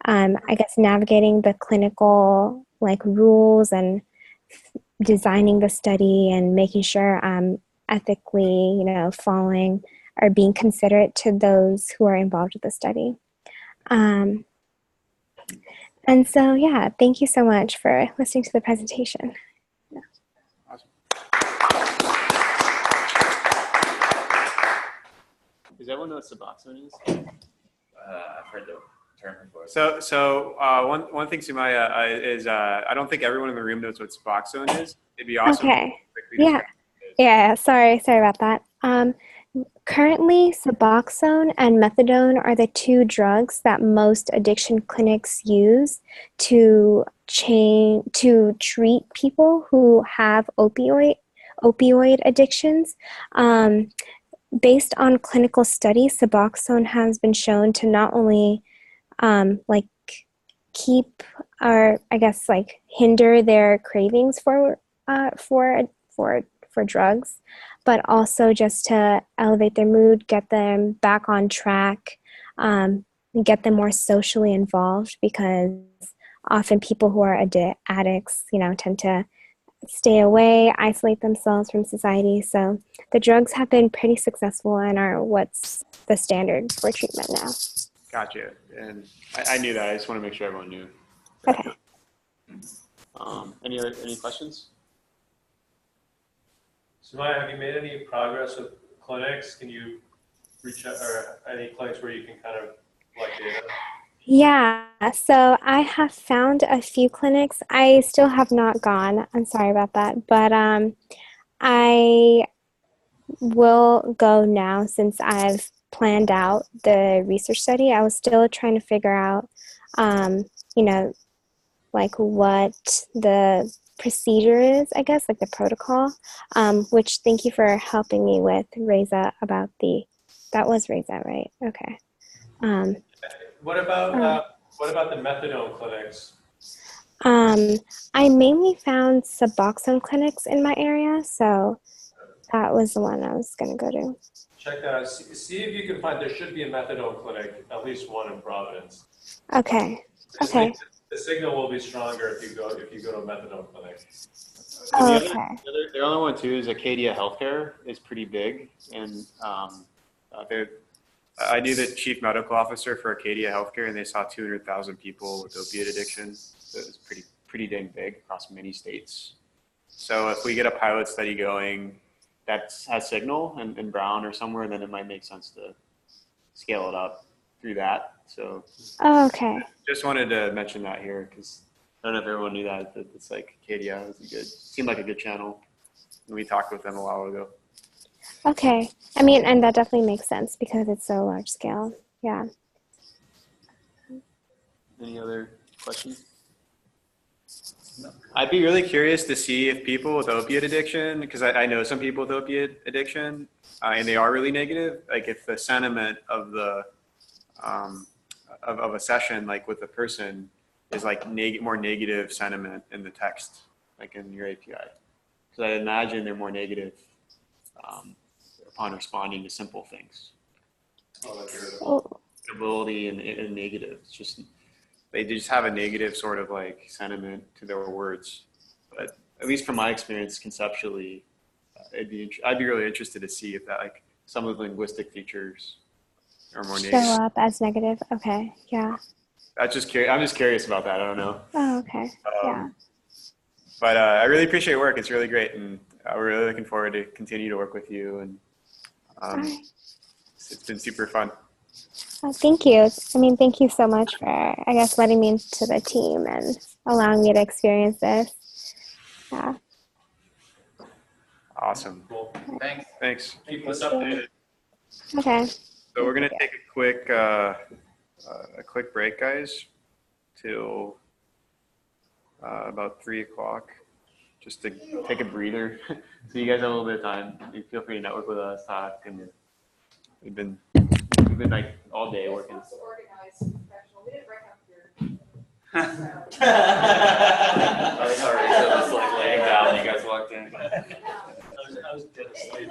I guess navigating the clinical rules and designing the study and making sure I'm ethically following or being considerate to those who are involved with the study. And so, yeah, thank you so much for listening to the presentation. Yeah. Awesome. Does everyone know what Suboxone is? I've heard the term before. So one thing, Sumaiya, is I don't think everyone in the room knows what Suboxone is. It'd be awesome. Okay. Yeah. Sorry about that. Currently, Suboxone and methadone are the two drugs that most addiction clinics use to treat people who have opioid addictions. Based on clinical studies, Suboxone has been shown to not only keep or hinder their cravings for drugs, but also just to elevate their mood, get them back on track, and get them more socially involved, because often people who are addicts, tend to stay away, isolate themselves from society. So the drugs have been pretty successful and are what's the standard for treatment now. Gotcha. And I knew that. I just want to make sure everyone knew. Okay. Any questions? Sumaiya, have you made any progress with clinics? Can you reach out, or any clinics where you can kind of collect data? Yeah, so I have found a few clinics. I still have not gone. I'm sorry about that, but I will go now since I've planned out the research study. I was still trying to figure out, what the procedure is, I guess, the protocol, which thank you for helping me with, Reza, about that was Reza, right? Okay. What about the methadone clinics? I mainly found Suboxone clinics in my area, so that was the one I was going to go to. Check that out. See if you can find, there should be a methadone clinic, at least one in Providence. Okay. Okay. The signal will be stronger if you go to a methadone clinic. The other one too is Acadia Healthcare is pretty big, and I knew the chief medical officer for Acadia Healthcare, and they saw 200,000 people with opiate addiction. So it was pretty dang big across many states. So if we get a pilot study going that has signal in Brown or somewhere, then it might make sense to scale it up through that. So okay. Just wanted to mention that here, because I don't know if everyone knew that it's Acadia seemed like a good channel. And we talked with them a while ago. Okay. I mean, and that definitely makes sense because it's so large scale. Yeah. Any other questions? No. I'd be really curious to see if people with opiate addiction, because I know some people with opiate addiction, and they are really negative, if the sentiment of the of a session with the person is more negative sentiment in the text, in your API. Because I imagine they're more negative upon responding to simple things. Irritability and negative. It's just they just have a negative sort of sentiment to their words. But at least from my experience, conceptually, I'd be really interested to see if that some of the linguistic features are more negative. Show up as negative. Okay. Yeah. I'm just curious about that. I don't know. Oh, okay. Yeah. But I really appreciate your work. It's really great, and we're really looking forward to continue to work with you. And it's been super fun. Thank you. I mean, thank you so much for, I guess, letting me into the team and allowing me to experience this. Yeah. Awesome. Cool. Thanks. Thanks. Keep us updated. Okay. So we're gonna take a quick break, guys, till about 3 o'clock, just to take a breather. So you guys have a little bit of time. You feel free to network with us, talk, and we've been like all day working. It's supposed to organize professional. We didn't break up here. Oh, sorry, so it was like laying down, you guys walked in. I was dead asleep.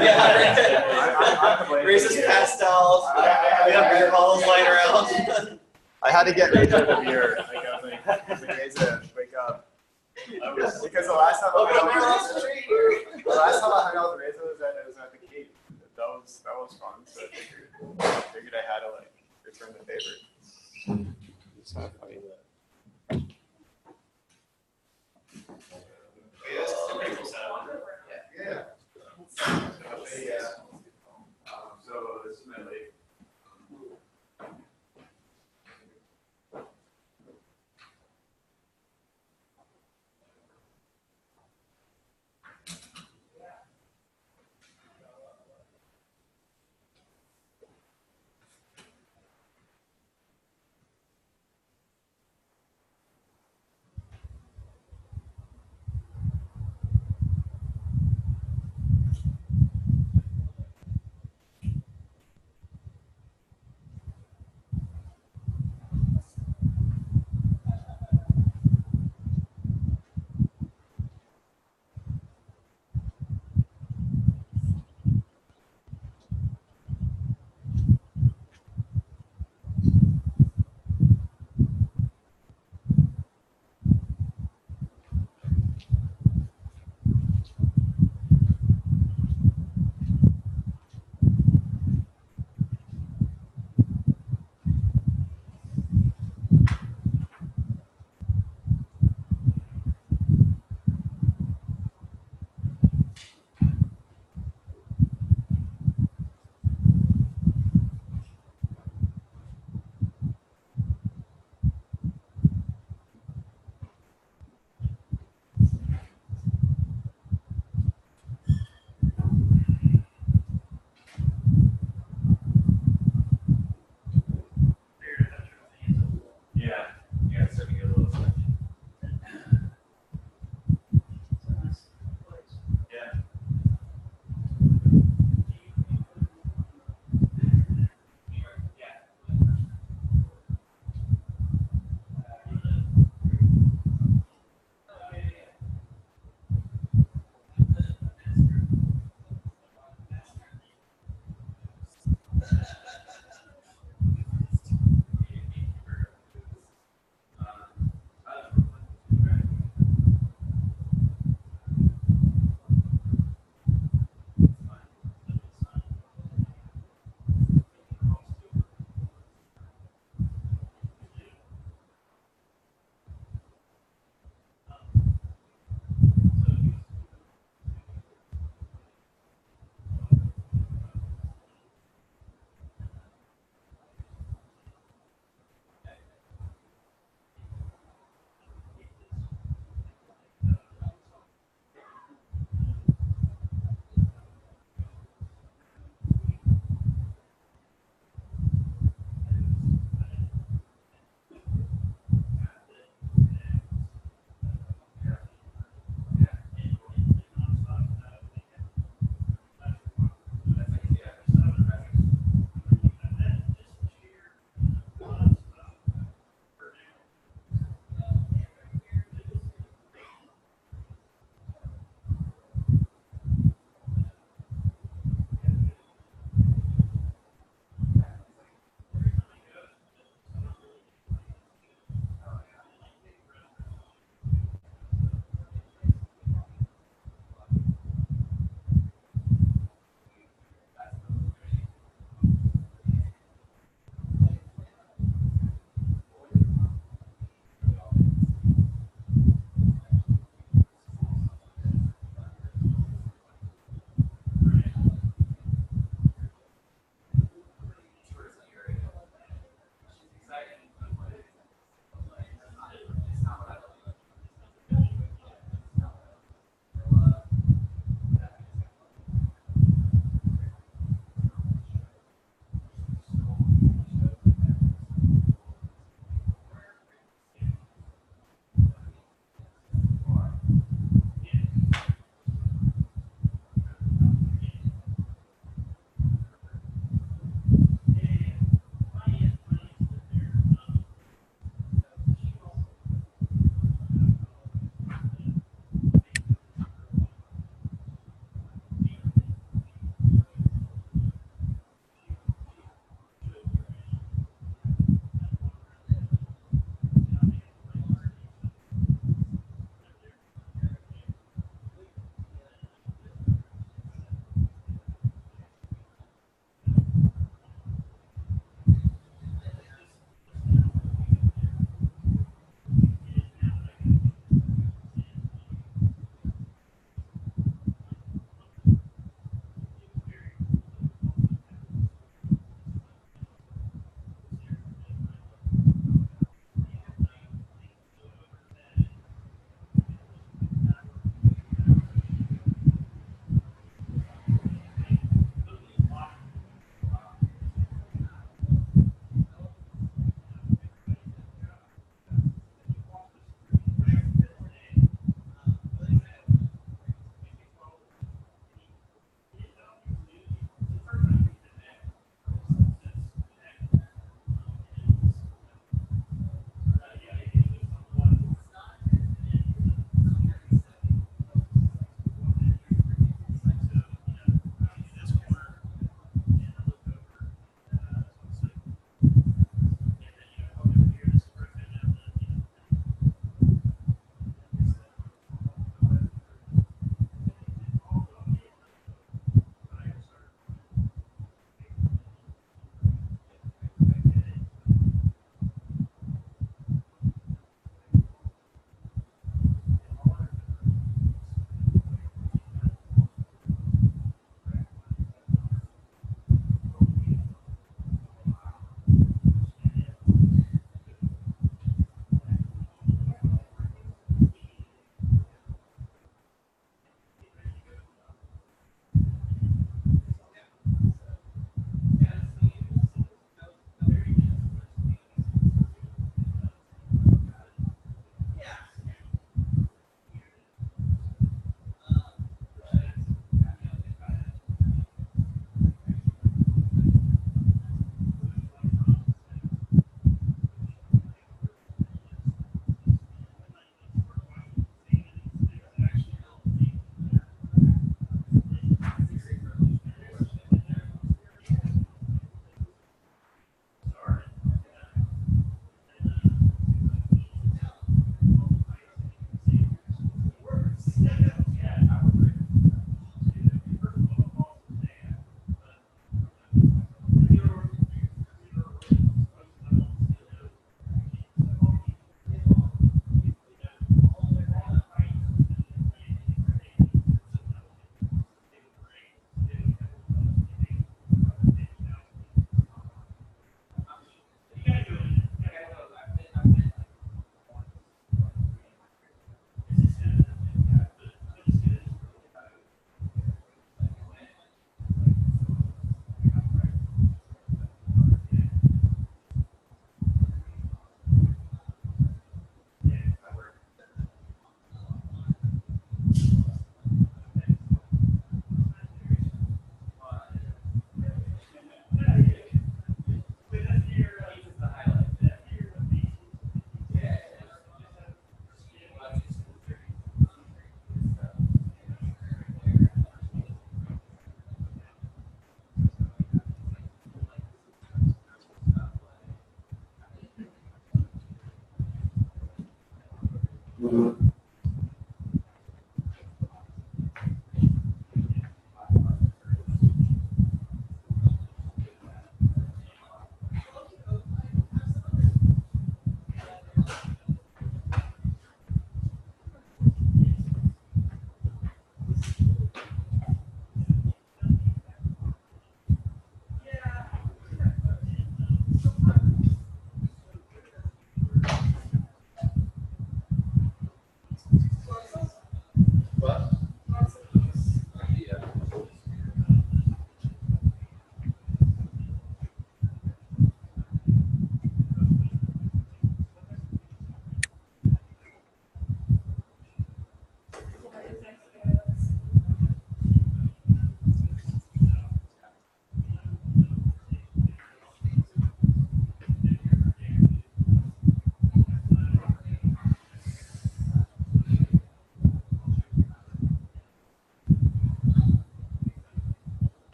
Yeah, Reese's pastels. We have beer bottles lying around. I had to get Reza the beer. I was like, Reza, wake up. Because the last time I hung out with Reza was at the Cape. That was fun. So I figured I had to like return the favor. It's not funny. Yeah. So this is my late.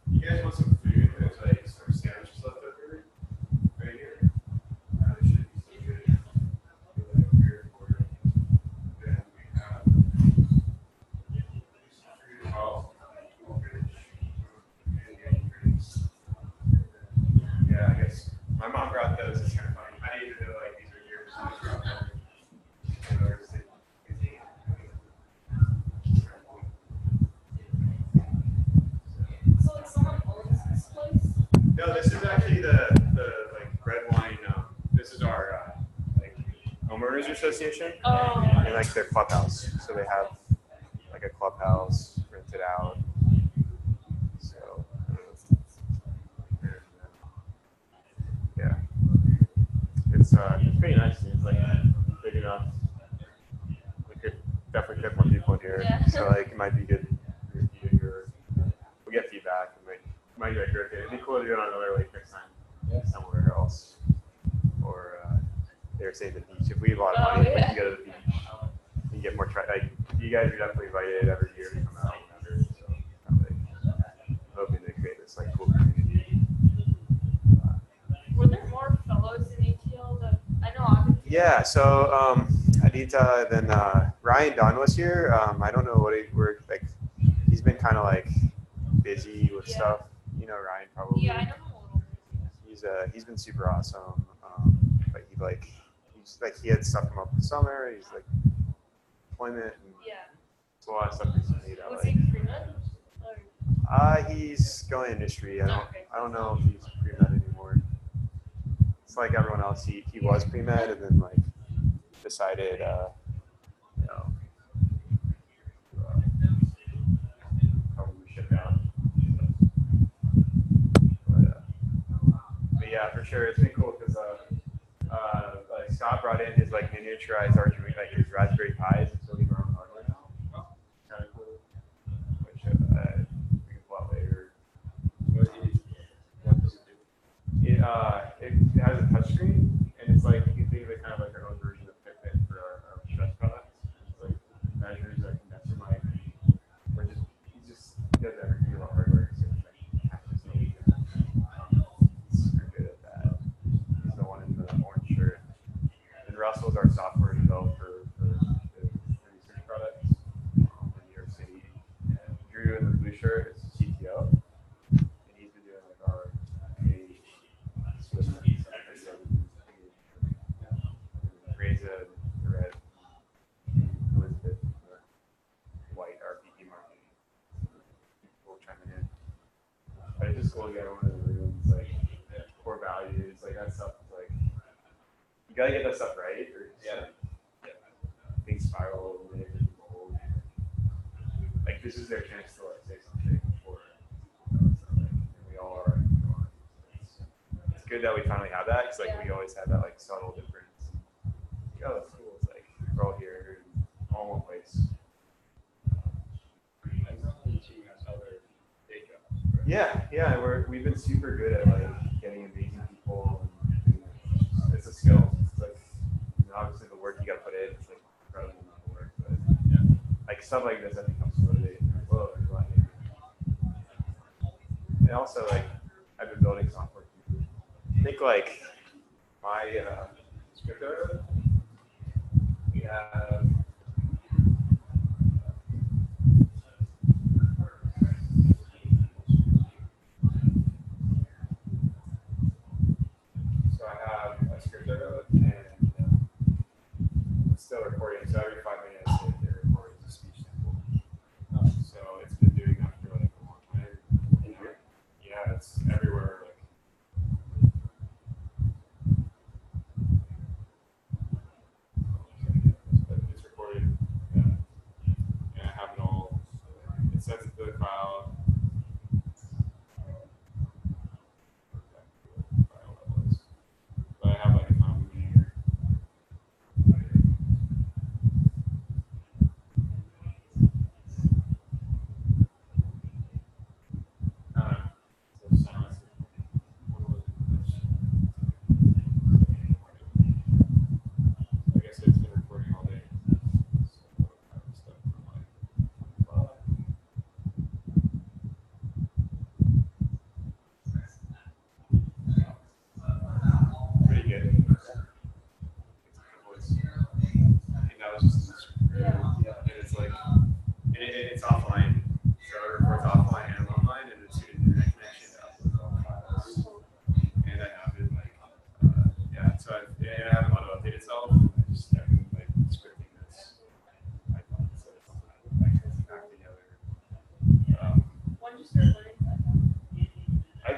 You guys want some food? There's like some sandwiches left over right here. There should be some good. Like beer for then we have yeah, I guess my mom brought those. It's kind of funny. I didn't even know like these are yours. So like someone owns this place? No, this is actually the like red wine. This is our like homeowners association. Oh. And like their clubhouse. So they have like a clubhouse rented out. So yeah, it's pretty nice. It's like big enough. We could definitely fit more people in here. Yeah. So like it might be good. We get feedback. We might be like, okay, it'd be cool to do it on another lake next time, somewhere else. Or they were saying the beach. If we have a lot of money, we can go to the beach. You get more like you guys are definitely invited every year to come out. Whenever, so like, hoping to create this like cool community. Were there more fellows in ATL that I know? Yeah. So Adita, then Ryan Dunn was here. I don't know what we're like. He's been kind of like busy with stuff. You know Ryan probably. Yeah, I know him a little. He's been super awesome. But he had stuff come up this summer. He's like employment and it's a lot of stuff recently that Was like. he pre-med? He's going industry. I don't know if he's pre-med anymore. It's like everyone else. He was pre-med and then like decided probably shut down. But yeah, for sure, it's been cool because like Scott brought in his like miniaturized RGB, like his Raspberry Pis, and so we run hardware now. Kind of cool. Which we can pull out later. What does it do? It has a touchscreen, and it's like you can think of it kind of like our own version of Fitbit for our stress products. It's like measures our condenser mic. He does everything about hardware. So it's like super good at that. He's the one in the orange shirt. And Russell's our software developer for the research products in New York City. And Drew in the blue shirt is CTO. And he's been doing like our Swiss stuff. Reza, the red, Elizabeth, the white RPP marketing. People chiming in. But it's just cool to get everyone in the rooms, like core values, like that stuff. Like you gotta get that stuff right, or things spiral and they get old. Like this is their chance to like say something before we all are. It's good that we finally have that because like we always have that like subtle difference. Like, oh, that's cool. It's like we're all here, all in one place. Yeah, we've been super good at like getting amazing people. And it's a skill. It's like obviously the work you got to put in. It's like incredible amount of work, but like stuff like this, I think helps motivate. Whoa, there's a lot here. And also like I've been building software. I think like my scripter. We have. So I have a scripter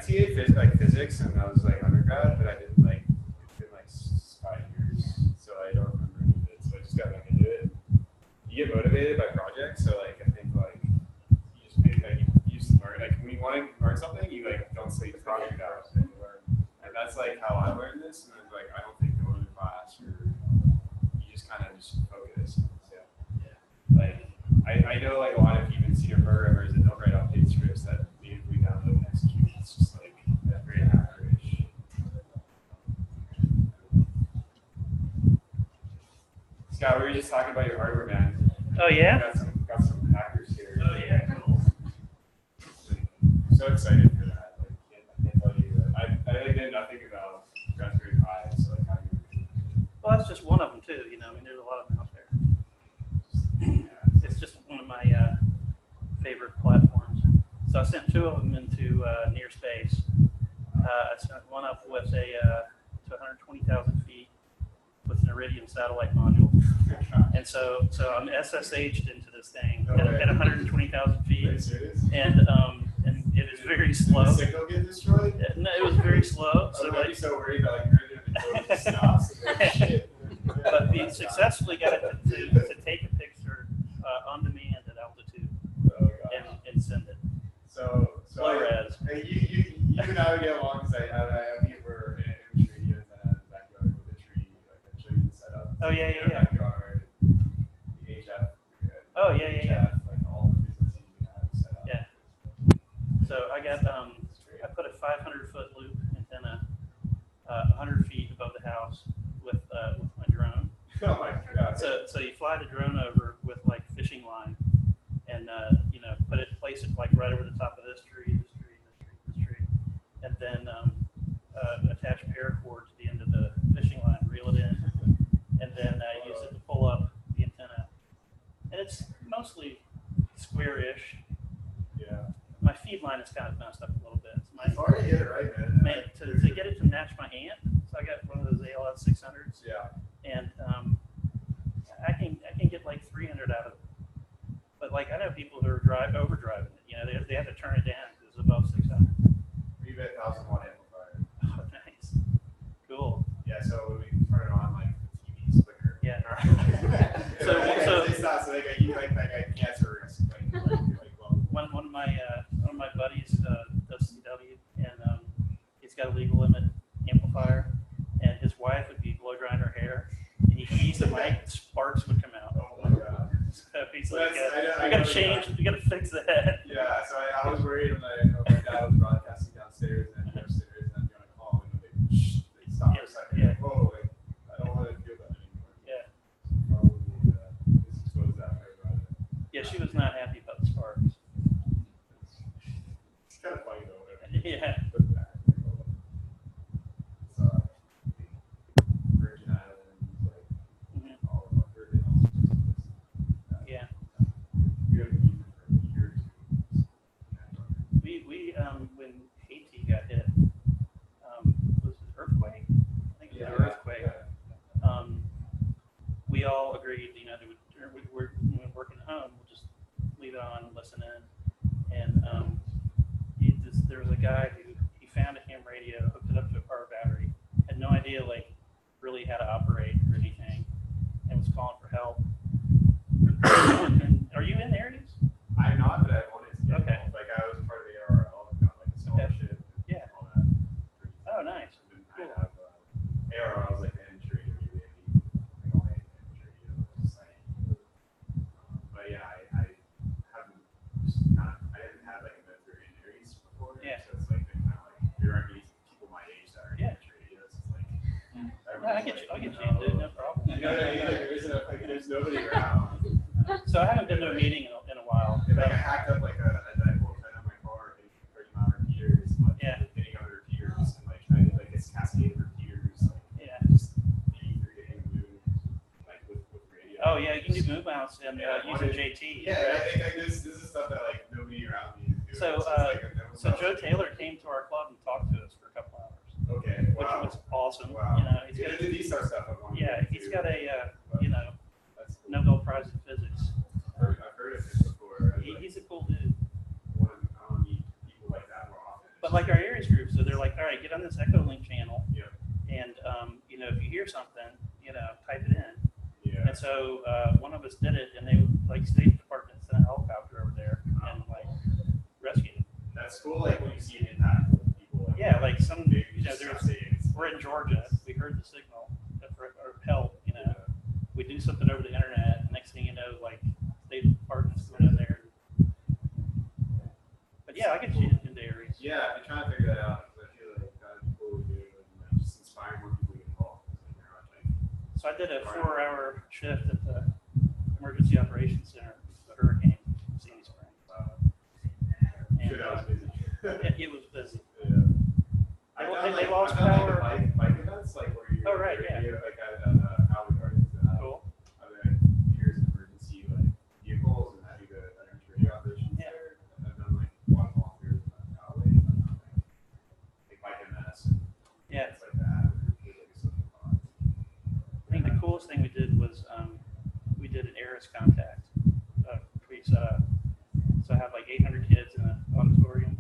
TA physics, and I was like undergrad, but I didn't like, it's been like 5 years, so I don't remember any of it. So I just got back into it. You get motivated by projects, so like I think like you just maybe like you just learn, like when you want to learn something, you like don't sleep the project out and you learn. And that's like how I learned this. And it's like I don't think going to class or you just kind of just focus. So like I know like a lot of even senior programmers that don't write update scripts that we download and execute. It's just like that very average. Scott, we were just talking about your hardware, man. Oh yeah. Got some hackers here. Oh yeah. I'm so excited for that. Like, I can't tell you. I really did nothing about Raspberry Pi, so like how you. Well, that's just one of them too. You know, I mean, there's a lot of them out there. It's just one of my favorite platforms. So I sent 2 of them into near space. I sent one up with a to 120,000 feet with an Iridium satellite module, and so I'm SSH'd into this thing at 120,000 feet, and it is very slow. Did the signal get destroyed? No, it was very slow. So like, I'd be so worried about like Iridium and stops. Shit. But we successfully got it to take a picture on demand at altitude and send it. So low res. Hey, you and I would get along because I mean we're in imagery and then backyard with a tree. Like I showed you the setup. Oh yeah. Backyard, the HF. Oh yeah. Like all the businesses we have set up. Yeah. So I got I put a 500-foot loop antenna 100 feet above the house with my drone. Oh my God. So you fly the drone over with like fishing line, and you know, place it like right over the top of this tree, and then attach paracord to the end of the fishing line, reel it in, and then use it to pull up the antenna. And it's mostly square-ish. Yeah. My feed line is kind of messed up a little bit. It's hard to hit it right, man. To get it to match my amp, so I got one of those ALS 600s. Yeah. And I can get like 300 out of it. But like I know people who are overdriving it. You know, they have to turn it down because it's above 600. We've at 1001 amplifier. Oh, nice. Cool. Yeah. So when we turn it on, like the TV's flicker. Yeah. so it's not so like you like cancer risk. One of my buddies does CW, and he's got a legal limit amplifier, and his wife would be blow drying her hair, and he keys the mic, sparks would come out. Oh my God. So he's like, we gotta change, we gotta fix that. Yeah, so I was worried when my dad was broadcasting downstairs and upstairs, and I'm gonna call and they stop for a second. Yeah. Whoa, like, I don't want to feel that anymore. Yeah. Probably just expose that for everybody. Yeah, she was not happy about the sparks. It's kind of funny though. Yeah. Virgin Islands, like all of our Virgin Islands. Yeah. We haven't used it for a year or two. We when Haiti got hit, was it earthquake? I think it was an earthquake. Yeah. We all agreed, you know, we're working at home, we'll just leave it on and listen in. And there was a guy who he found a ham radio, hooked it up to a car battery, had no idea like really how to operate or anything, and was calling for help. Are you in Aries? I'm not, but I wanted to get Okay. involved. Like I was part of the ARL, got like a scholarship. Yeah. And all that. Oh, nice. And Cool. I have ARL was like the industry review, like all the industry site. But yeah, I haven't just not. I didn't have like a mentor in Aries before. Yeah. So it's like been kind of like there aren't many people my age that are in radios. It's like I'll get you in, dude, no problem. You know what I mean? Like there isn't there's nobody around. So I haven't been to a meeting in a while. If like I hacked up like a dipole antenna on my car, hitting 30 mile repeaters, like hitting other repeaters, and like I did like this cascade of repeaters, like just being getting moved, like with radio. Oh yeah, you can do move mounts and using JT. Yeah, right? I think like this is stuff that like nobody around me is doing. So Joe Taylor came to our club and talked to us for a couple hours. Okay, which was awesome. Wow. You know, he's got the D-Star stuff. He's got a you know, Nobel Prize in Physics. I've heard of him before. He's a cool dude. I want to meet people like that more often. But like our Aries group, so they're like, all right, get on this Echo Link channel, and you know, if you hear something, you know, type it in. Yeah. And so one of us did it, and they like State Department sent a helicopter over there and like rescued him. That's cool. Like when you see an impact with people. Like, yeah, like some, you you know, we're in Georgia. We heard the signal for help. You know, we do something over the internet. Next thing you know, like State Department's going in there. But yeah, I get you into Aries. Yeah, I've been trying to figure that out. I feel like that is cool to do, and just inspiring more people to get involved. So I did a 4-hour shift at the Emergency Operations Center for the hurricane, Sandy Springs. And, Sure, that was busy. It was busy. Yeah. They lost power. Bike events, like where you. Oh, right, yeah. Like at Howard Gardens. Cool. Here's emergency like vehicles and having the emergency radio operations there. And I've done like a lot of volunteers in that alley. Like bike events and things like that. I think the coolest thing we did was we did an ARIS contact. We set up. So I have like 800 kids in an auditorium,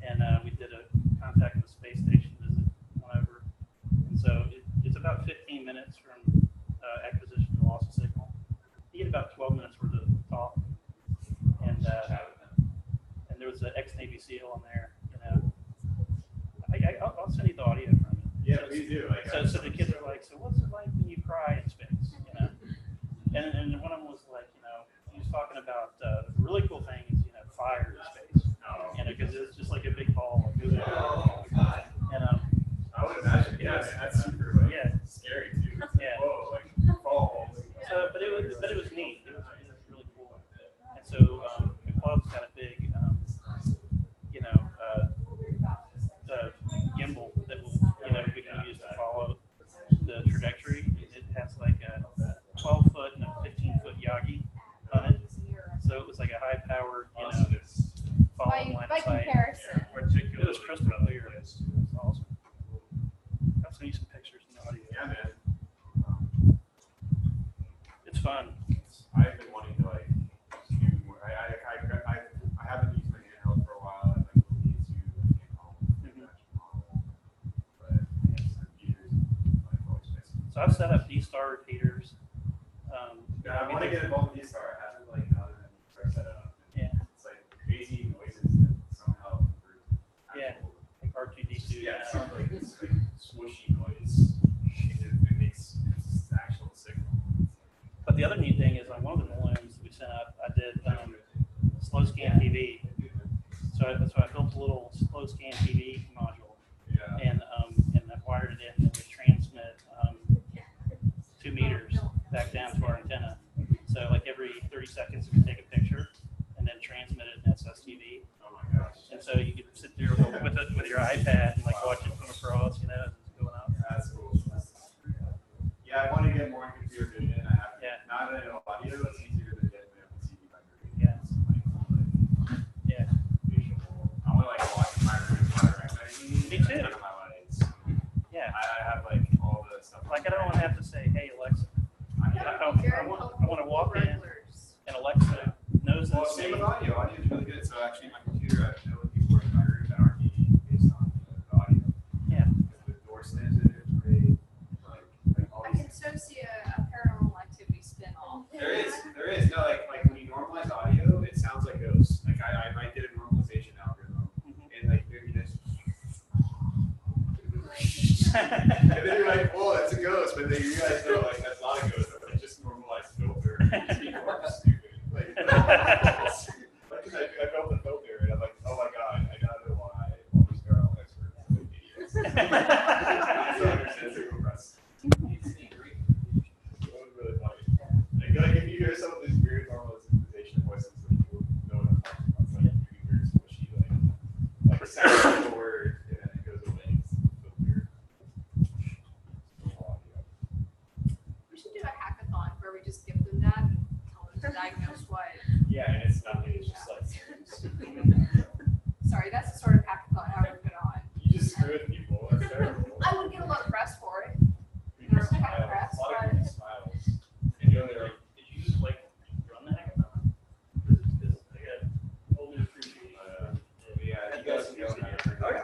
and we did a contact with the space station visit went over. And so it's about 15 minutes from acquisition to loss of signal. You get about 12 minutes worth of talk, and there was an ex-Navy SEAL on there. You know, I'll send you the audio from it. Yeah, please do. Like, so the kids are like, so what's it like when you cry in space? You know, and one of them was like, you know, he was talking about the really cool thing is, you know, fire in space. You know, because it's just like a big ball of moving. And I would imagine. Yeah, that's super. Like, scary too. Yeah. Whoa, like fall. So, but it was neat. It was really cool. And so the club's got a big, you know, the gimbal that will, you know, we can use to follow the trajectory. It has like a 12-foot and a 15-foot Yagi on it. So it was like a high-powered, you know, following line of sight. Comparison. It was crystal clear. It was awesome. I'll send you some pictures and audio. Yeah, man. It's fun. I've been wanting to like do more. I haven't used my handheld for a while. I'd like to need to get home. But computers, like always missing. So I've set up D-Star repeaters. Yeah, I want to get involved in D-Star. I haven't like done it and set it up. Yeah. It's like crazy noises that somehow improve. Yeah. Like R2D2. Yeah, it sounds like this like swooshy noise. It makes it's actual signal. But the other neat thing is, like, one of the balloons we sent up, I did slow scan TV. So I built a little slow scan TV module, and I wired it in, and we transmit 2 meters back down to our antenna. So like every 30 seconds, we take a picture and then transmit it in SSTV. Oh my gosh! And so you can sit there with your iPad and like watch it come across, you know, as it's going up. That's cool. Yeah, I want to get more in computer vision. I have not in audio. It's easier to get in the CD library. Yeah. I want to like watch my room. Me too. Yeah. I have like all the stuff. Like I don't want to have to say, "Hey Alexa." I want to walk in, and Alexa knows that. Well, same with audio. Audio is really good. So actually, my computer, I know people work in my room that aren't needing based on the audio. Yeah. The door stands in it. It's great. Like all I these. can so see a paranormal activity spin-off. There is. No, like when you normalize audio, it sounds like ghosts. Like I did a normalization algorithm, and like maybe this. And then you're like, "Whoa, that's a ghost," but then you guys know like that's not a ghost. That's just normalized filter. People are stupid. Like, I built a filter, and I'm like, "Oh my god, I gotta know why all these girl experts are like idiots." So understands the press. It was really funny. Like if you hear some of these weird normalization voices, like you know what I'm talking about. It's like really weird, squishy, like sound of a word, and then it goes away. It's weird. We should do a hackathon where we just give them that and tell them to diagnose what. Yeah, and it's nothing. It's just like. Sorry, that's the sort of hackathon I would put on. You just screw with people. That's terrible. I would get a lot of press for it. People smile. A lot of people smiles. And you're like, Did you like run the hackathon? Because I got whole new appreciation. yeah, you guys can go.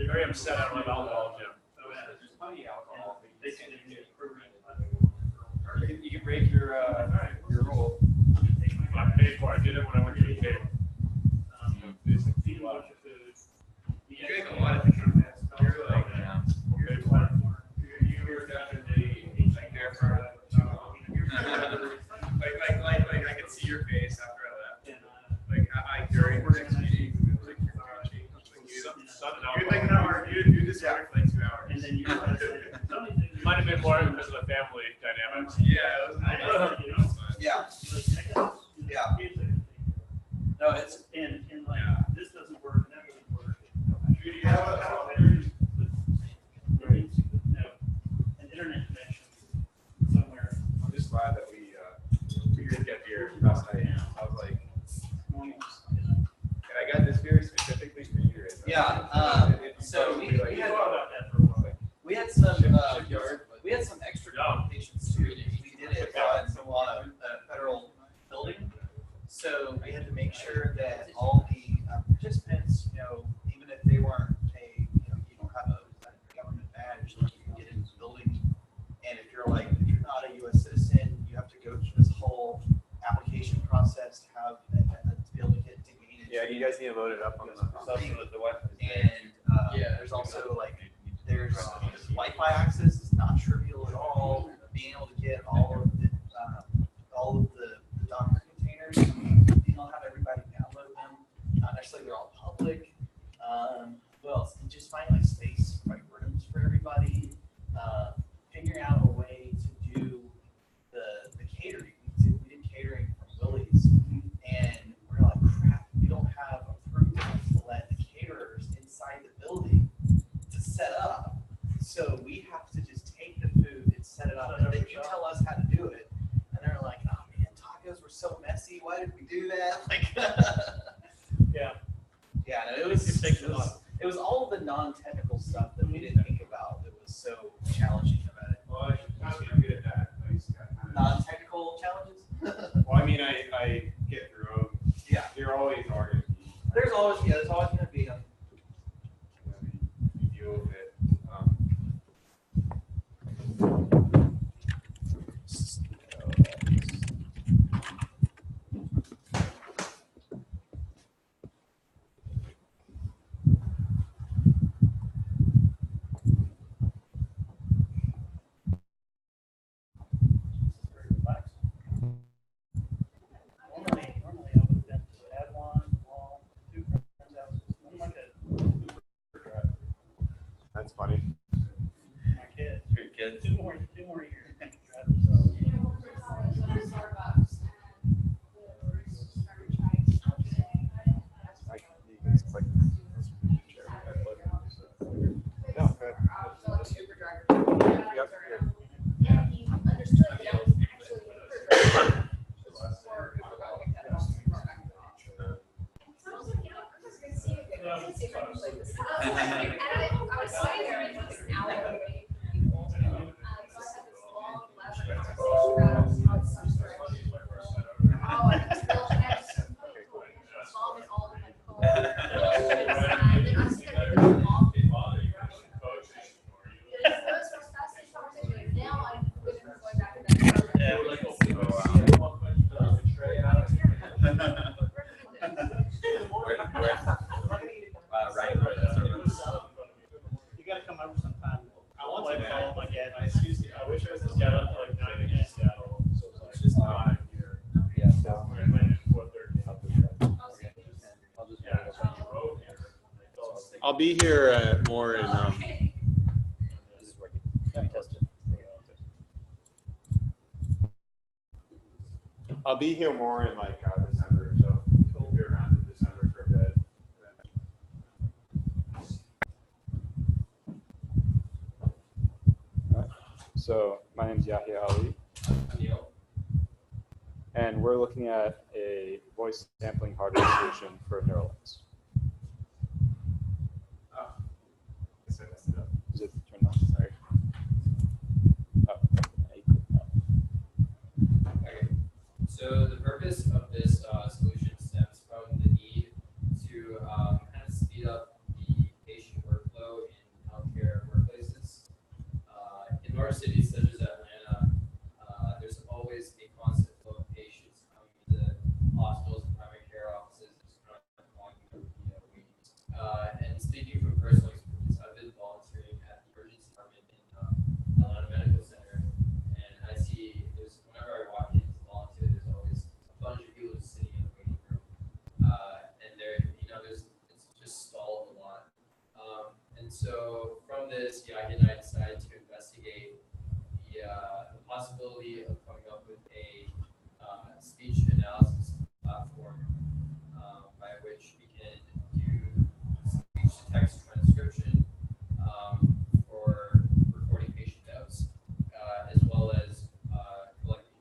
very upset I don't have alcohol, Jim. There's plenty of alcohol. They can improve You can break your rule. I paid for it. I did it when I went to the table. Feed a bunch of food. You drink a lot of things. You're like, You were down in the there for like I could see your face after I left. Like I during the next meeting, it was like you're like an hour. You just worked for like 2 hours. And then you realize that might have been more because of the family dynamics. Yeah, it was fun. Yeah. Yeah. No, it's and like this doesn't work, and that doesn't work. An internet connection somewhere. I'm just glad that we did get beer last night. I was like, and I got this beer specifically for you. yeah. So we had some extra complications too. We did it on a federal building, so we had to make sure that all the participants, even if they weren't you don't have a government badge, like you can get into the building. And if you're not a U.S. citizen, you have to go through this whole application process to be able to gain it. Yeah, you guys need to load it up on the web. And there's also there's Wi-Fi access is not trivial at all. Being able to get all of the Docker containers, you don't have everybody download them. Not necessarily they're all public. What else? And just finding space, rooms for everybody. Figuring out a way to do the catering. We did catering from Willie's, and we're like, crap, we don't have approval to let the caterers inside the building to set up. So we have to just take the food and set it up, and then you tell us how to do it. And they're like, oh man, tacos were so messy. Why did we do that? Yeah. Yeah, no, it was all of the non-technical stuff that we didn't think about that was so challenging about it. Well, I should be good at that. Non-technical challenges? Well, I mean, I get through them. Yeah. There always are going to be. There's always going to be them. You deal with it. Normally I would have been to Avalon, Wall, 2 friends' houses. I'm like a Uber driver. That's funny. My kids. Your kids. 2 more years. Driving, so. No, good. Yep. You gotta come over sometime. I want to call my dad. Excuse me. I wish I was in Seattle until like 9 in Seattle. So it's just not here. Yeah. So I went at 4:30. I'll be here more in. This is working. Let me test it. I'll be here more in December, so we'll be around in December for a bit. So my name is Yahia Ali, Neel. and we're looking at a voice sampling hardware solution for NeuroLex. Oh. Is it turned on? Sorry. Oh. Okay. So the purpose of this solution stems from the need to kind of speed up the patient workflow so from this, Yahia and I decided to investigate the possibility of coming up with a speech analysis platform by which we can do speech-to-text transcription for recording patient notes, as well as collecting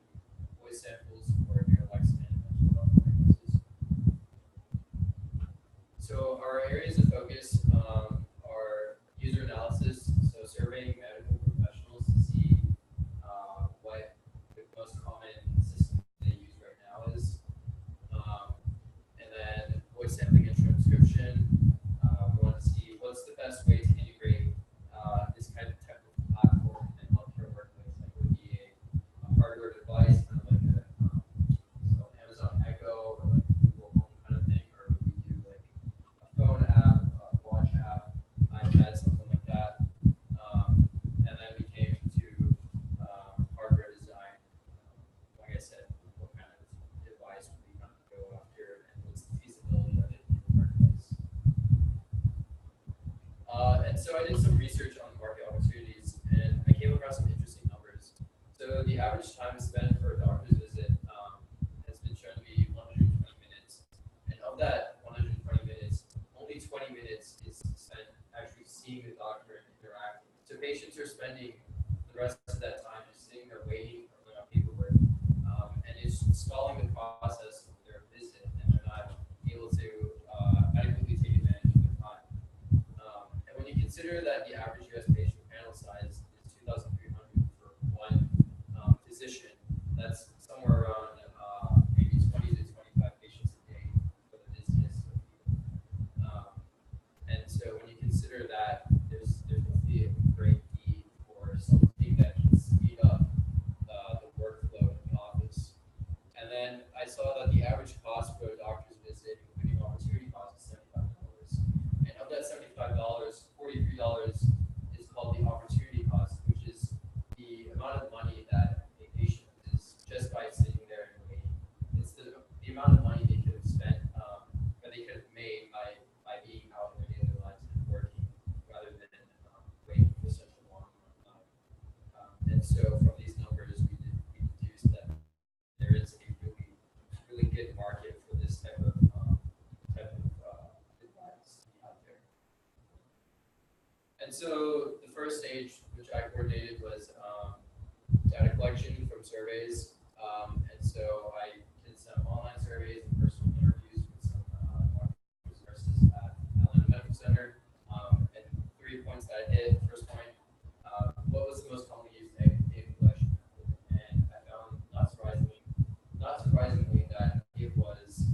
voice samples for NeuroLex and mental health diagnosis. So our areas of focus are user analysis, so surveying medical professionals to see what the most common system they use right now is, and then voice sampling and transcription. We want to see what's the best way to integrate this kind of technical platform in healthcare workplace. Like would it be a hardware device, kind of like a so Amazon Echo or like Google Home kind of thing, or would we do like a phone app, a watch app, iPad, something like that. And then we came to hardware design. Like I said, what kind of device would we kind of go after, and what's the feasibility of it in the workplace? And so I did some research on market opportunities, and I came across some interesting numbers. So the average time spent for a doctor's visit has been shown to be 120 minutes, and of that 120 minutes, only 20 minutes is spent actually seeing the doctor and interacting. So patients are spending the rest of that time just sitting there waiting or filling out paperwork, and it's stalling the process of their visit, and they're not able to adequately take advantage of their time. And when you consider that the average U.S. patient panel size is 2,300 for one physician, that's somewhere around maybe 20 to 25 patients a day for the busiest of people. And so when you consider that, there's definitely a great need for something that can speed up the workflow in the office. And then I saw that the average cost for a doctor's visit, including opportunity cost, is $75. And of that $75, $43 is called the opportunity cost, which is the amount of money that a patient is just by sitting there and waiting. It's the amount of money they could have spent, or they could have made by being out in their daily lives and working, rather than waiting for such a long time. And so from these numbers, we deduced that there is a really good market for this type of device out there. And so the first stage, which I coordinated, was data collection from surveys. And so I did some online surveys and personal interviews with some doctors, nurses at Atawala Medical Center. And 3 points that I hit. First point, what was the most commonly used data collection method? And I found, not surprisingly, that it was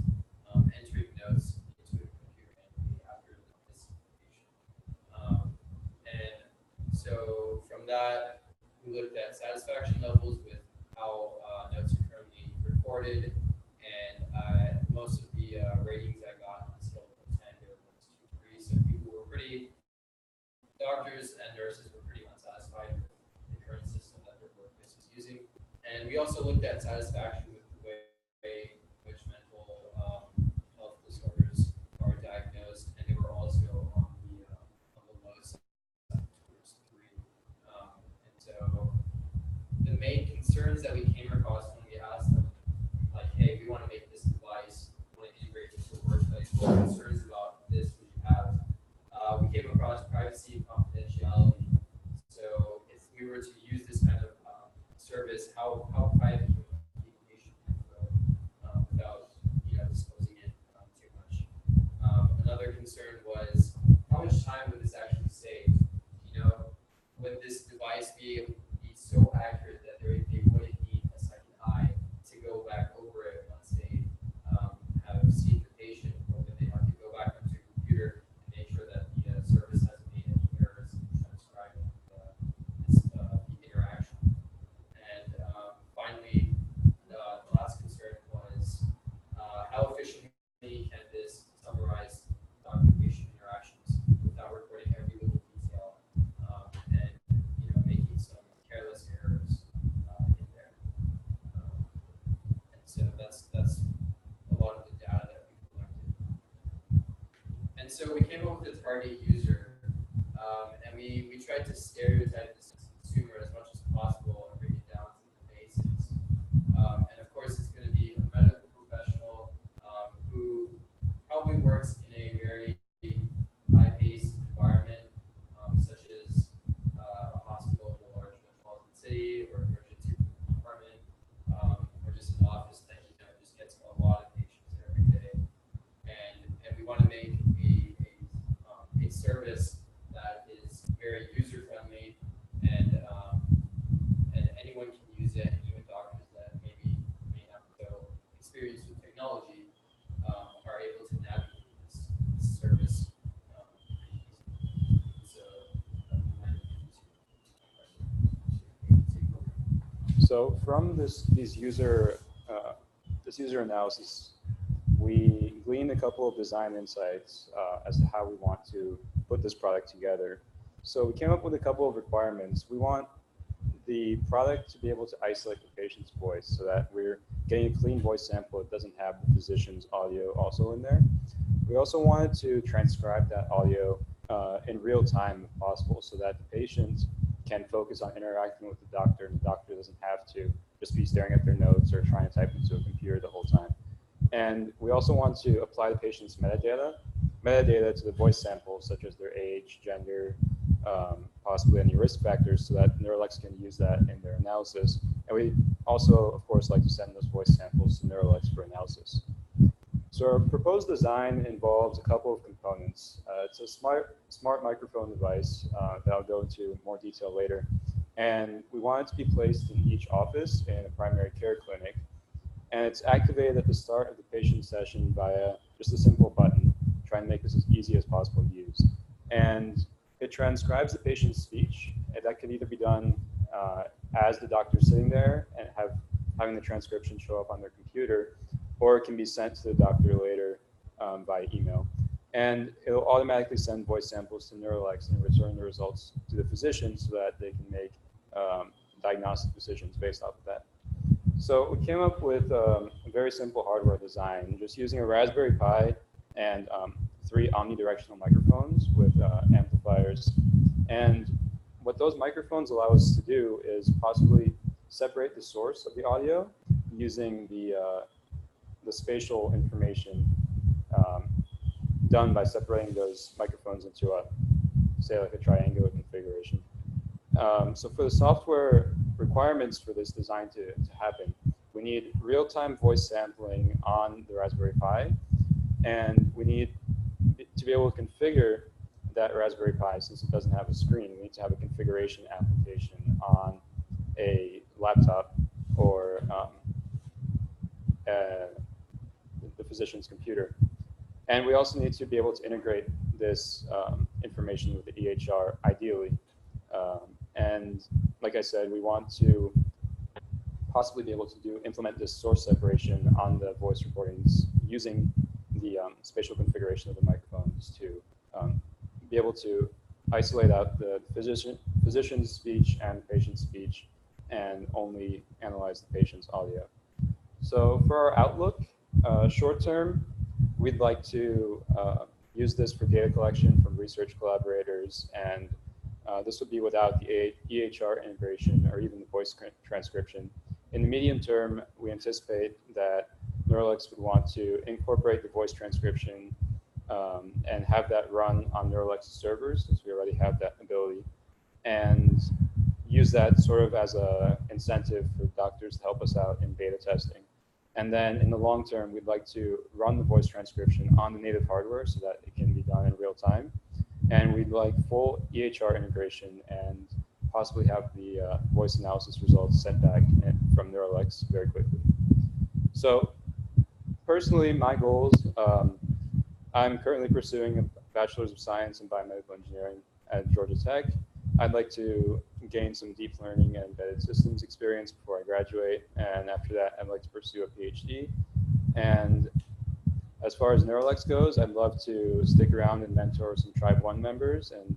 entering notes into a computer manually after the participation. And so from that, we looked at satisfaction levels with how notes are currently recorded, and most of the ratings I got on a scale of 10 to 1 to 3. So people were doctors and nurses were pretty unsatisfied with the current system that their workplace was using. And we also looked at satisfaction with the way in which mental health disorders are diagnosed, and they were also on the low side towards 3. And so the main concerns that we came across when we asked them, like, hey, we want to make this device, we want to integrate this to the workplace, what concerns about this would you have? We came across privacy and confidentiality. So if we were to use this kind of service, how private can we keep patient info without disclosing it too much? Another concern was how much time would this actually save? Would this device be so accurate that they wouldn't need a second eye to go back over it once they have seen the patient, or that they have to go back onto the computer and make sure that the service hasn't made any errors in transcribing the interaction. And finally, the last concern was how efficiently can this summarize documentation interactions without recording every little detail and making some careless errors in there. And so that's a lot of the data that we collected. And so we came up with a target user And we tried to stereotype this consumer as much as possible and bring it down to the basics. And of course, it's going to be a medical professional who probably works in a very high-paced environment, such as a hospital in a large metropolitan city or emergency department, or just an office that just gets a lot of patients every day. And we want to make a service that is very user-friendly and anyone can use it, even doctors that maybe may not have so experience with technology are able to navigate this service. So from this user analysis, we gleaned a couple of design insights as to how we want to put this product together. So we came up with a couple of requirements. We want the product to be able to isolate the patient's voice so that we're getting a clean voice sample that doesn't have the physician's audio also in there. We also wanted to transcribe that audio in real time if possible so that the patient can focus on interacting with the doctor and the doctor doesn't have to just be staring at their notes or trying to type into a computer the whole time. And we also want to apply the patient's metadata to the voice samples, such as their age, gender, possibly any risk factors, so that NeuroLex can use that in their analysis. And we also, of course, like to send those voice samples to NeuroLex for analysis. So our proposed design involves a couple of components. It's a smart microphone device that I'll go into more detail later. And we want it to be placed in each office in a primary care clinic. And it's activated at the start of the patient session via just a simple button, trying to make this as easy as possible to use. And it transcribes the patient's speech, and that can either be done as the doctor's sitting there and having the transcription show up on their computer, or it can be sent to the doctor later by email. And it'll automatically send voice samples to NeuroLex and return the results to the physician so that they can make diagnostic decisions based off of that. So we came up with a very simple hardware design, just using a Raspberry Pi and 3 omnidirectional microphones with amplifiers. And what those microphones allow us to do is possibly separate the source of the audio using the spatial information done by separating those microphones into say like a triangular configuration. So for the software requirements for this design to happen, we need real-time voice sampling on the Raspberry Pi, and we need to be able to configure that Raspberry Pi, since it doesn't have a screen. We need to have a configuration application on a laptop or the physician's computer. And we also need to be able to integrate this information with the EHR, ideally. And like I said, we want to possibly be able to implement this source separation on the voice recordings using the spatial configuration of the microphones to be able to isolate out the physician's speech and patient's speech and only analyze the patient's audio. So for our outlook, short term, we'd like to use this for data collection from research collaborators, and this would be without the EHR integration or even the voice transcription. In the medium term, we anticipate that NeuroLex would want to incorporate the voice transcription and have that run on NeuroLex servers, since we already have that ability, and use that sort of as an incentive for doctors to help us out in beta testing. And then in the long term, we'd like to run the voice transcription on the native hardware so that it can be done in real time. And we'd like full EHR integration and possibly have the voice analysis results sent back from NeuroLex very quickly. So personally, my goals, I'm currently pursuing a Bachelor's of Science in Biomedical Engineering at Georgia Tech. I'd like to gain some deep learning and embedded systems experience before I graduate. And after that, I'd like to pursue a PhD. And as far as NeuroLex goes, I'd love to stick around and mentor some Tribe 1 members and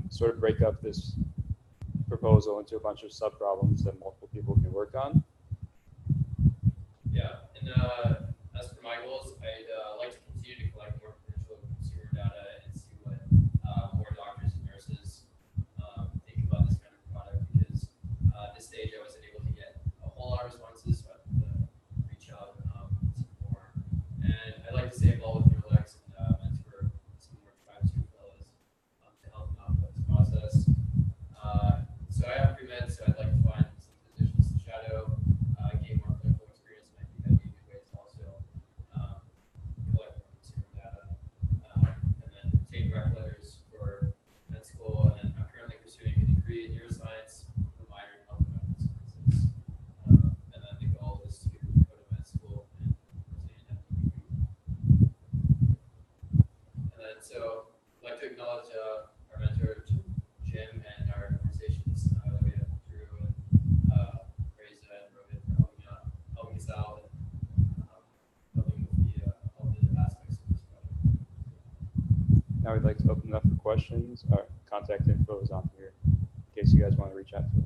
sort of break up this proposal into a bunch of sub-problems that multiple people can work on. Yeah, and as for my goals, I'd like to continue to collect more potential consumer data and see what more doctors and like to stay involved with NeuroLex and mentor some more Tribe 2 fellows to help them out with this process. So I have pre-med, so I'd like to find some physicians to shadow, gain more clinical experience, and I think that'd be a good way to also collect more consumer data, and then take rec letters for med school, and then I'm currently pursuing a degree in neuroscience with a minor in health and medical sciences. And then the goal is to go to med school and pursue an MD. And then so I'd like to acknowledge our mentor Jim and our conversations that we had Drew and Reza and Rohit for helping us out and helping with all the aspects of this project. Now we'd like to open it up for questions. Our contact info is on here in case you guys want to reach out to us.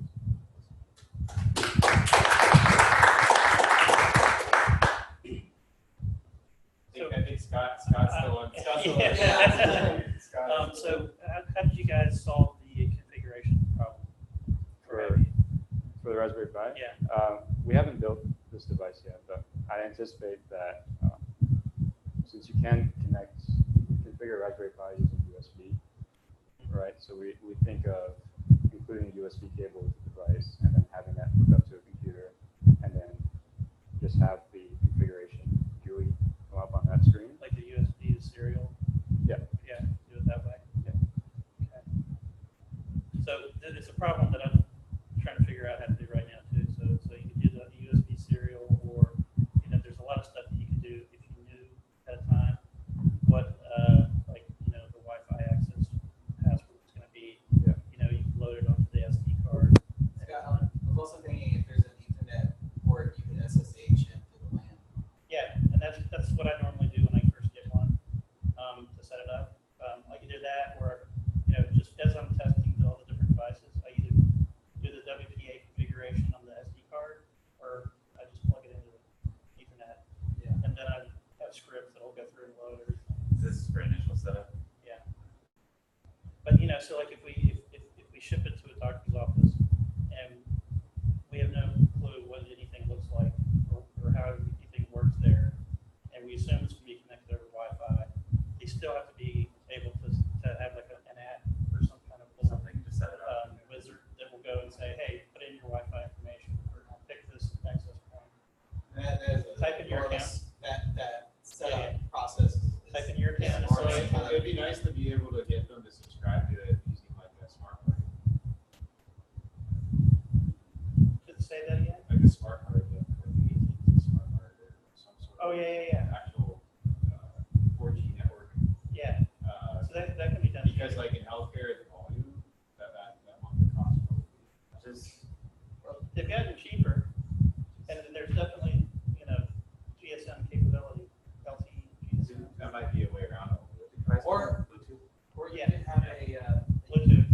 I think Scott's the one. Scott's the one. Yeah. Scott. So how did you guys solve the configuration problem? For the Raspberry Pi? Yeah. We haven't built this device yet, but I anticipate that since you can configure Raspberry Pi using USB, right? So we think of including a USB cable with the device and then having that hook up to a computer and then just have the configuration GUI come up on that screen. Like the USB serial? Yeah. Yeah, do it that way. Yeah. Okay. So it's a problem that I'm trying to figure out how to do right now too. So you can do the USB serial, or there's a lot of stuff that you can do if you knew at a time what like the Wi-Fi access password is going to be. Yeah. You can load it onto the SD card. Scott, I was also thinking if there's an Ethernet port, you can SSH into the LAN. Yeah, and that's what I normally do when I first get one to set it up. I can do that, or just as I'm testing all the different devices, I either do the WPA configuration on the SD card, or I just plug it into the Ethernet. Yeah. And then I have scripts that'll go through and load everything. This is for initial setup. Yeah. But so like if we ship it to a doctor's office and we have no clue what anything looks like or how anything works there, and we assume it's going to be connected over Wi-Fi, they still have to be able to have like an app or some kind of little Something to set it up. wizard that will go and say, hey, put in your Wi-Fi information or pick this access point. That is Type in your account. That setup Yeah. process. Type in your account. So it'd be nice to be able to get them to subscribe to it using like a smart card. Say that again? Like a smart card, like AT&T smart card or some sort Oh, of yeah. actual 4G network. Yeah. So that can be done. Because like in healthcare, the volume, that monthly cost probably. They've gotten cheaper, and then there's definitely, GSM capability, LTE, GSM. That might be a way around it. Or you can have a Bluetooth.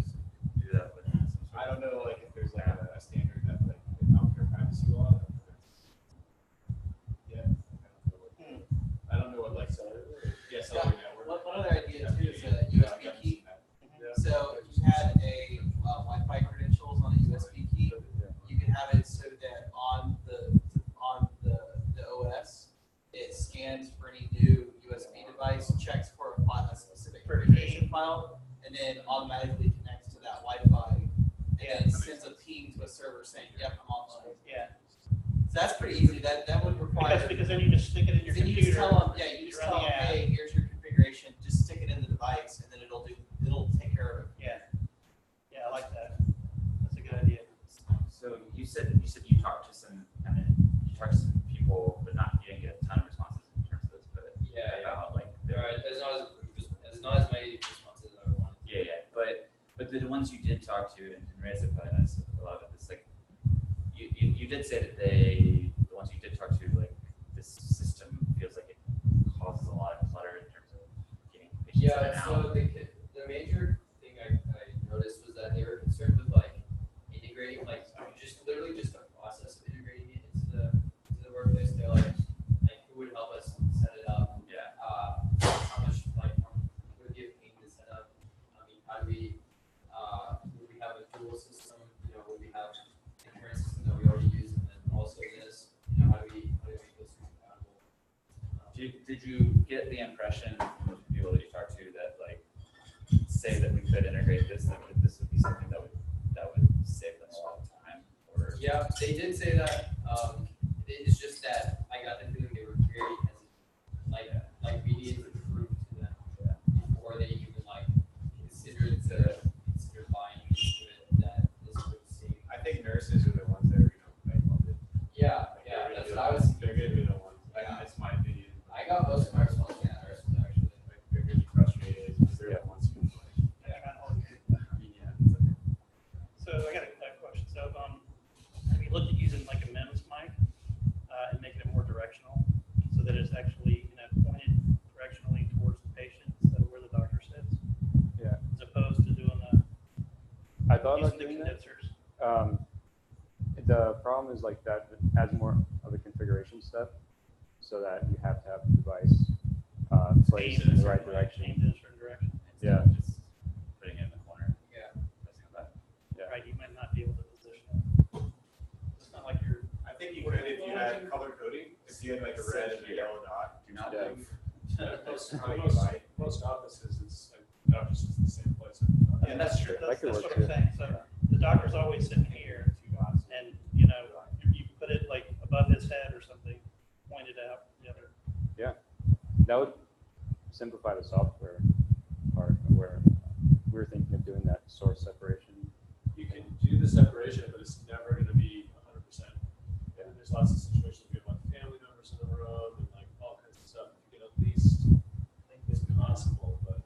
Do that with some sort I of- don't know, like if there's like a standard that like in healthcare privacy law. Yeah. I don't know what like cellular. Yeah, cellular network. one other idea too is a USB key. So if you had a Wi-Fi credentials on a USB key, you can have it so that on the OS, it scans for any new USB device, checks for a specific configuration file, and then automatically connects to that Wi-Fi, and then sends a ping to a server saying, "Yep, I'm online." Yeah. So that's pretty easy. That would require. Because then you just stick it in your Then computer. you just tell them, you just tell them, hey, here's your configuration. Just stick it in the device, and then it'll take care of it. Yeah, I like that. That's a good idea. So you said you talked to some people, but you didn't get a ton of responses in terms of this, but about like It's not as many responses as I wanted. yeah. But the ones you did talk to and Reza probably knows a lot of this, like you did say that the ones you did talk to, like this system feels like it causes a lot of clutter in terms of getting patients in and out. So the major thing I noticed was that they were concerned with like integrating, like literally just the process of integrating it into the workplace. They're like who would help us set it up? Yeah. How much would it be a pain to set up? I mean, how do we would we have a dual system? Would we have the current system that we already use, and then also this? How do we make those compatible? Did you get the impression from the people that you talked to that like say that we could integrate this, that this would be something that would save them a lot of time? Or Yeah, they did say that. It's just that I got the feeling they were very hesitant. Like we needed to prove to them before they even like considered buying into it that this would save. I think nurses are the ones that are love it. Yeah, that's what I was. They're gonna be the ones. That's my opinion. I got most of my response from nurses actually. They're gonna be frustrated because they're the ones who So I got a question. So have you looked at using like a MEMS mic and making it more directional so that it's actually pointed directionally towards the patient instead of where the doctor sits? Yeah. As opposed to doing I thought using about the doing that. condensers. The problem is like that it adds more of a configuration step, so that you have to have the device placed in the right direction. Aimed in a certain direction. Yeah. Just putting it in the corner. Yeah. Yeah. Right, you might not be able to position it. It's not like you're. I think you could if you had color coding. If you had like a red and a yellow dot. Do not Yeah. move. Most offices, it's not just the same place. Yeah, that's true. That That's could what work I'm too. saying. So the doctor's always sitting here, and you put it like above his head or something, pointed out the other. Yeah, that would simplify the software part where we were thinking of doing that source separation. You can do the separation, but it's never going to be 100%. Yeah. There's lots of situations where you have like family members in the room and like all kinds of stuff. You can at least think it's possible, but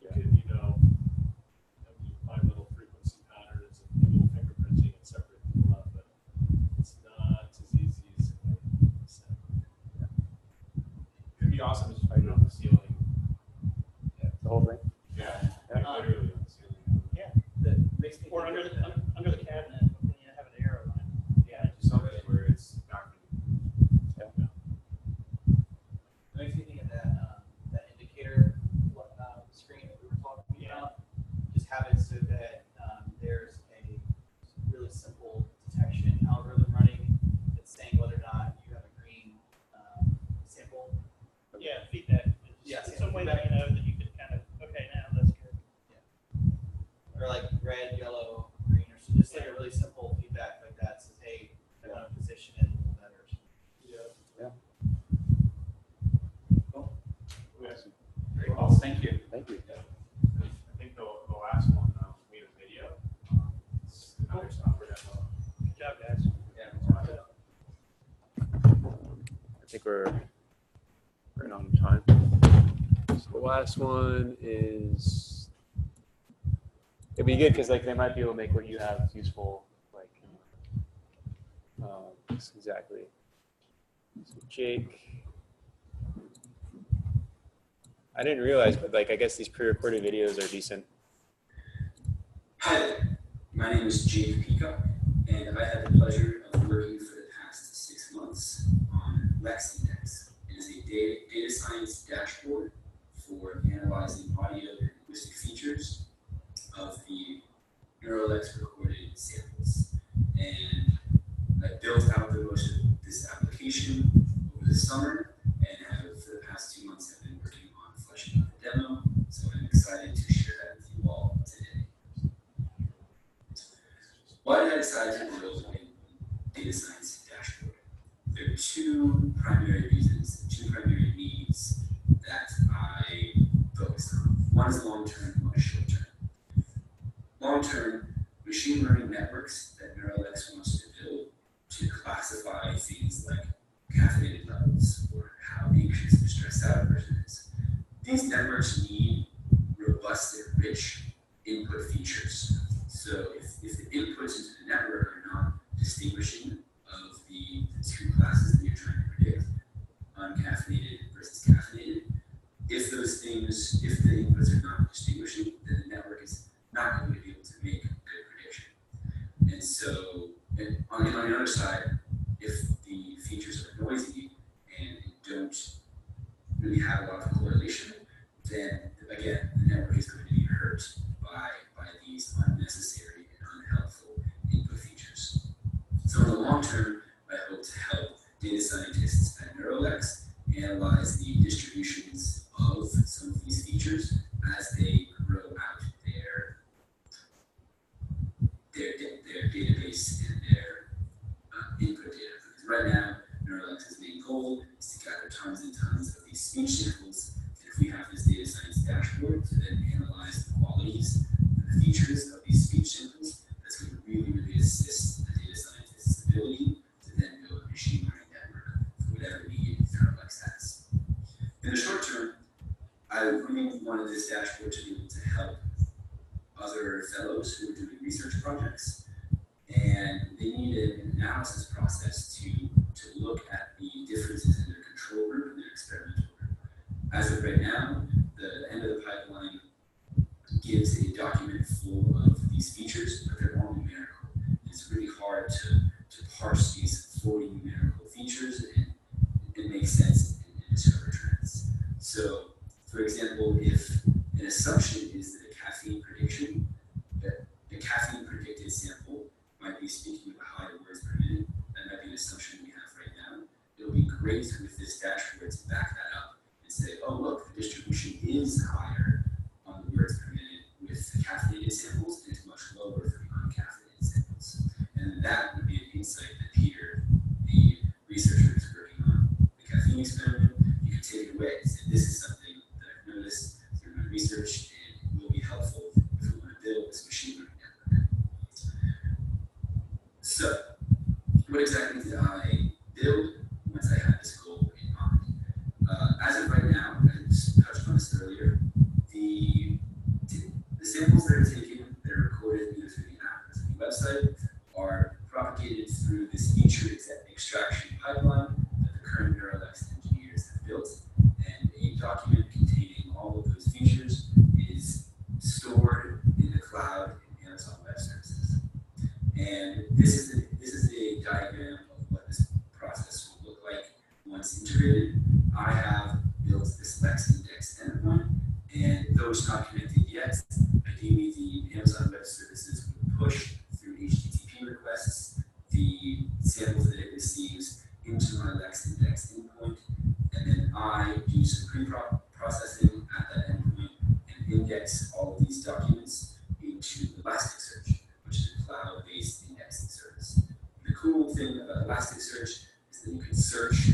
you could, you find little frequency patterns and little fingerprinting and separate people up, but it's not as easy as it might sound. Yeah. It'd be awesome to just put it on the ceiling. Yeah, the whole thing. Yeah, like literally on the ceiling. Yeah. That makes me Or think under the cabinet, and you have an arrow line. Yeah, just something where it's not going to. It makes me think of that indicator screen that we were talking about. Just have it so that there's a really simple detection algorithm running that's saying whether or not you have a green sample. Yeah, feedback. Yeah, Some way that feedback. that you could kind of, okay, now that's good. Or like red, yellow, green, or so just like a really simple feedback like that says, hey, I want to position it a little better. Yeah. Cool. Awesome. Very cool. Thank you. Thank you. I think the last one we had a video. It's another software demo. Good job, guys. I think we're right on time. So the last one is it'd be good because like they might be able to make what you have useful. Like exactly. So Jake, I didn't realize, but like I guess these pre-recorded videos are decent. Hi there, my name is Jake Peacock, and I had the pleasure of working for the past 6 months on Lex Index. It is a data science dashboard for analyzing audio and linguistic features of the NeuroLex recorded samples. And I built out this application over the summer, and have for the past 2 months have been working on fleshing out the demo. So I'm excited to share that with you all today. Why did I decide to build a data science dashboard? There are two primary reasons, two primary needs that I focused on. One is long-term, one is short-term. Long-term, machine learning networks that NeuroLex wants to build to classify things like caffeinated levels or how anxious or stressed out a person is. These networks need robust and rich input features. So if the inputs into the network are not distinguishing of the two classes that you're trying to predict, uncaffeinated versus caffeinated, if the inputs are not distinguishing, then the network is not going to be able to make a good prediction. And so, on the other side, if the features are noisy and don't really have a lot of correlation, then analyze the distributions of some of these features as they grow out their database and their input data. Because right now, NeuroLex's main goal is to gather tons and tons of these speech samples. And if we have this data science dashboard to then analyze the qualities and the features of these speech samples, that's going to really, really assist the data scientist's ability to then build a machine learning network for whatever need NeuroLex has. In the short term, I really wanted this dashboard to be able to help other fellows who are doing research projects, and they needed an analysis process to look at the differences in their control group and their experimental group. As of right now, the end of the pipeline gives a document full of these features, but they're all numerical. It's really hard to parse these 40 numerical features and it makes sense and discover trends. So, for example, if an assumption is that a caffeine prediction, that the caffeine predicted sample might be speaking about higher words per minute, that might be an assumption we have right now. It'll be great with this dashboard to back that up and say, oh look, the distribution is higher on the words per minute with the caffeinated samples, and it's much lower for the uncaffeinated samples. And that would be an insight that Peter, the researcher who's working on the caffeine experiment, you could take it away and say, this is something that I've noticed through my research and will be helpful if we want to build this machine learning network. So, what exactly did I build once I had this goal in mind? As of right now, I touched on this earlier, the samples that are taken, that are recorded either through the app or through the website, are propagated through this feature extraction pipeline that the current NeuroLex engineers have built, and a document containing all of those features is stored in the cloud in Amazon Web Services. And this is a diagram of what this process will look like once integrated. I have built this Lex Index endpoint, and though it's not connected yet, ideally the Amazon Web Services would push through HTTP requests the samples that it receives into my Lex Index endpoint, and then I do some pre-processing at that endpoint and index all of these documents into Elasticsearch, which is a cloud-based indexing service. The cool thing about Elasticsearch is that you can search,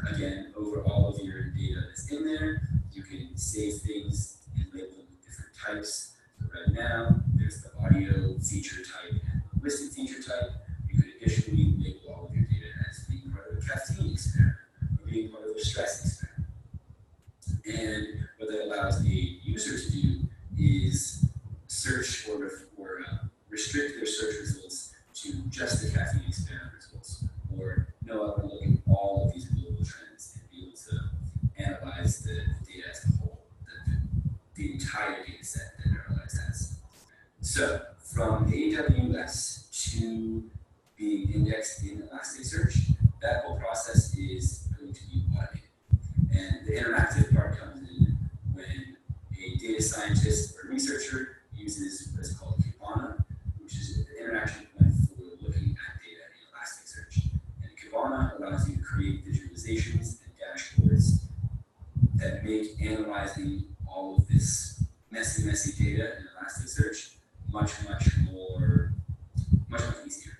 again, over all of your data that's in there. You can save things and label them with different types. So right now, there's the audio feature type and linguistic feature type. You could additionally label all of your data as being part of a caffeine experiment or being part of a stress experiment. And what that allows the user to do is search or restrict their search results to just the caffeine experiment results. Or no, I want to look at all of these global trends and be able to analyze the data as a whole, the entire data set that NeuroLex has. So from AWS to being indexed in Elasticsearch, that whole process is going to be automated. And the interactive part comes in when a data scientist or researcher uses what is called Kibana, which is the interaction point for looking at data in Elasticsearch. And Kibana allows you to create visualizations and dashboards that make analyzing all of this messy data in Elasticsearch much easier.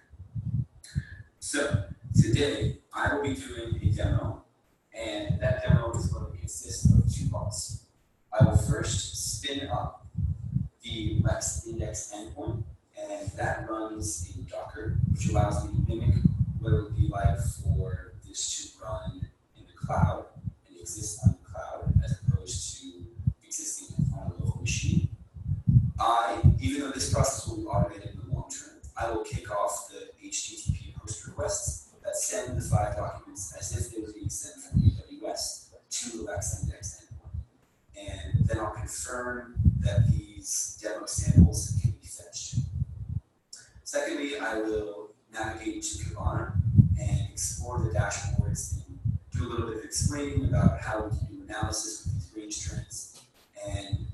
So today I will be doing a demo, and that demo is going to consist of two parts. I will first spin up the Lex Index endpoint, and that runs in Docker, which allows me to mimic what it would be like for this to run in the cloud and exist on the cloud as opposed to existing on a local machine. Even though this process will be automated in the long term, I will kick off the HTTP post requests that send the 5 documents as if they were being sent from AWS to the Lex Index endpoint. And then I'll confirm that these demo samples can be fetched. Secondly, I will navigate to Kibana and explore the dashboards and do a little bit of explaining about how we can do analysis with these range trends. And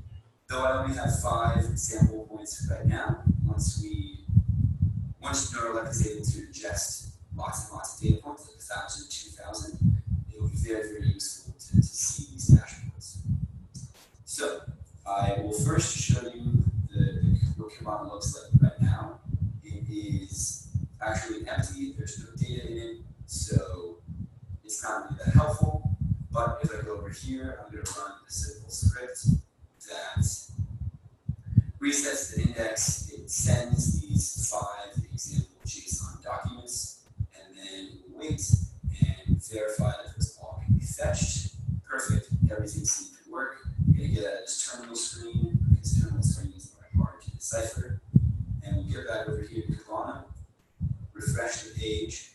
though I only have 5 sample points right now, once NeuroLex is able to ingest lots and lots of data points, like 1,000, 2,000, it it'll be very, very useful to see these dashboards. So I will first show you what Kibana looks like right now. It is actually empty. There's no data in it, so it's not really that helpful. But if I go over here, I'm going to run a simple script that resets the index. It sends these 5 example JSON documents, and then wait and verify that those all can be fetched. Perfect. Everything seems to work. I'm going to get out of this terminal screen because terminal screen is very hard to decipher. And we'll get back over here to Kibana, refresh the page,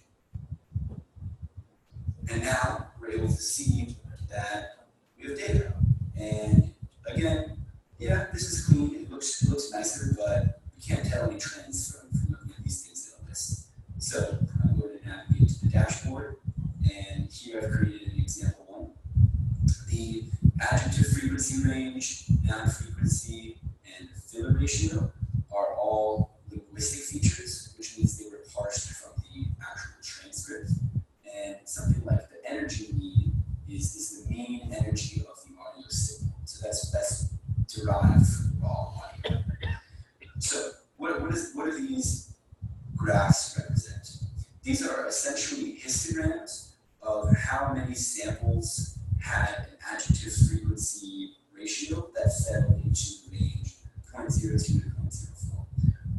and now we're able to see that we have data. And again, yeah, this is clean. It looks nicer, but you can't tell any trends from looking at these things in a list. So I'm going to navigate to the dashboard, and here I've created an example one. The adjective frequency range, noun frequency, and filler ratio are all linguistic features, which means they were parsed from the actual transcript. And something like the energy mean is the mean energy of the audio signal. So that's derived from raw audio. So what do these graphs represent? These are essentially histograms of how many samples had an adjective frequency ratio that fell into the range 0.02 to 0.04,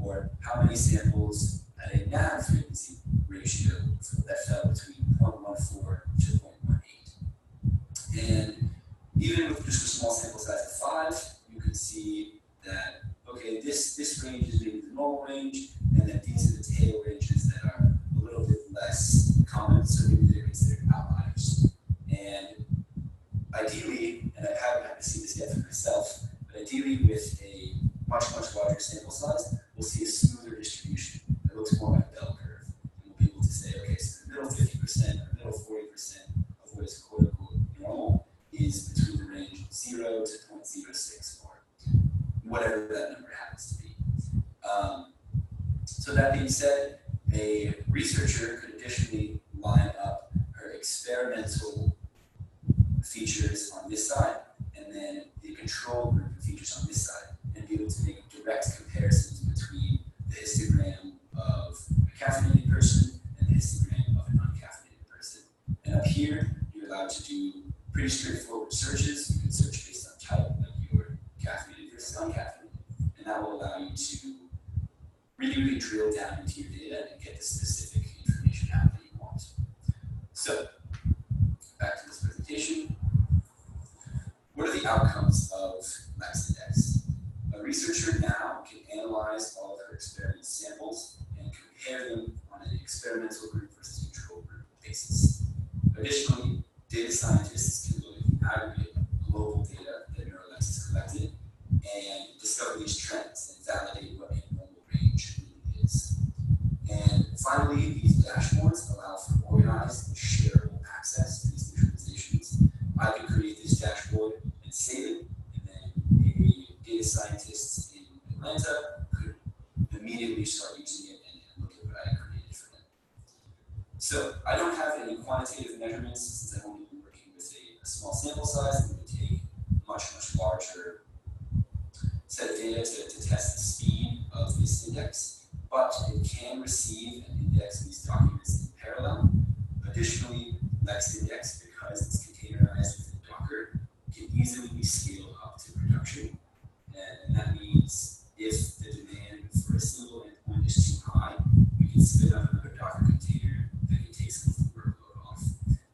or how many samples had a noun frequency ratio that fell between 0.14 to 0.18. And even with just a small sample size of 5, you can see that, okay, this range is maybe the normal range, and then these are the tail ranges that are a little bit less common, so maybe they're considered outliers. And ideally, and I haven't had to see this yet for myself, but ideally with a much, much larger sample size, we'll see a smoother distribution that looks more like a bell curve. And we'll be able to say, okay, so the middle 50% or middle 40% of what is quote unquote normal is between the range 0 to 0.06 or whatever that number happens to be. So that being said, a researcher could additionally line up her experimental features on this side and then the control group features on this side and be able to make direct comparisons between the histogram of a caffeinated person and the histogram of an uncaffeinated person. And up here, you're allowed to do pretty straightforward searches. You can search based on type, like your caffeinated versus uncaffeinated. And that will allow you to really drill down into your data and get the specific information out that you want. So, back to this presentation. What are the outcomes of LexIndex? A researcher now can analyze all of her experiment samples and compare them on an experimental group versus control group basis. Additionally, data scientists can look at the aggregate global data that NeuroLex has collected and discover these trends and validate what a normal range really is. And finally, these dashboards allow for organized and shareable access to these visualizations. I can create this dashboard and save it, and then a data scientist in Atlanta could immediately start using it and look at what I created for them. So I don't have any quantitative measurements since I've only been working with a small sample size. It would take a much, much larger set of data to test the speed of this index, but it can receive and index these documents in parallel. Additionally, LexIndex, because it's containerized within Docker, can easily be scaled up to production. And that means if the demand for a single endpoint is too high, we can spin up another Docker container that can take some of the workload off.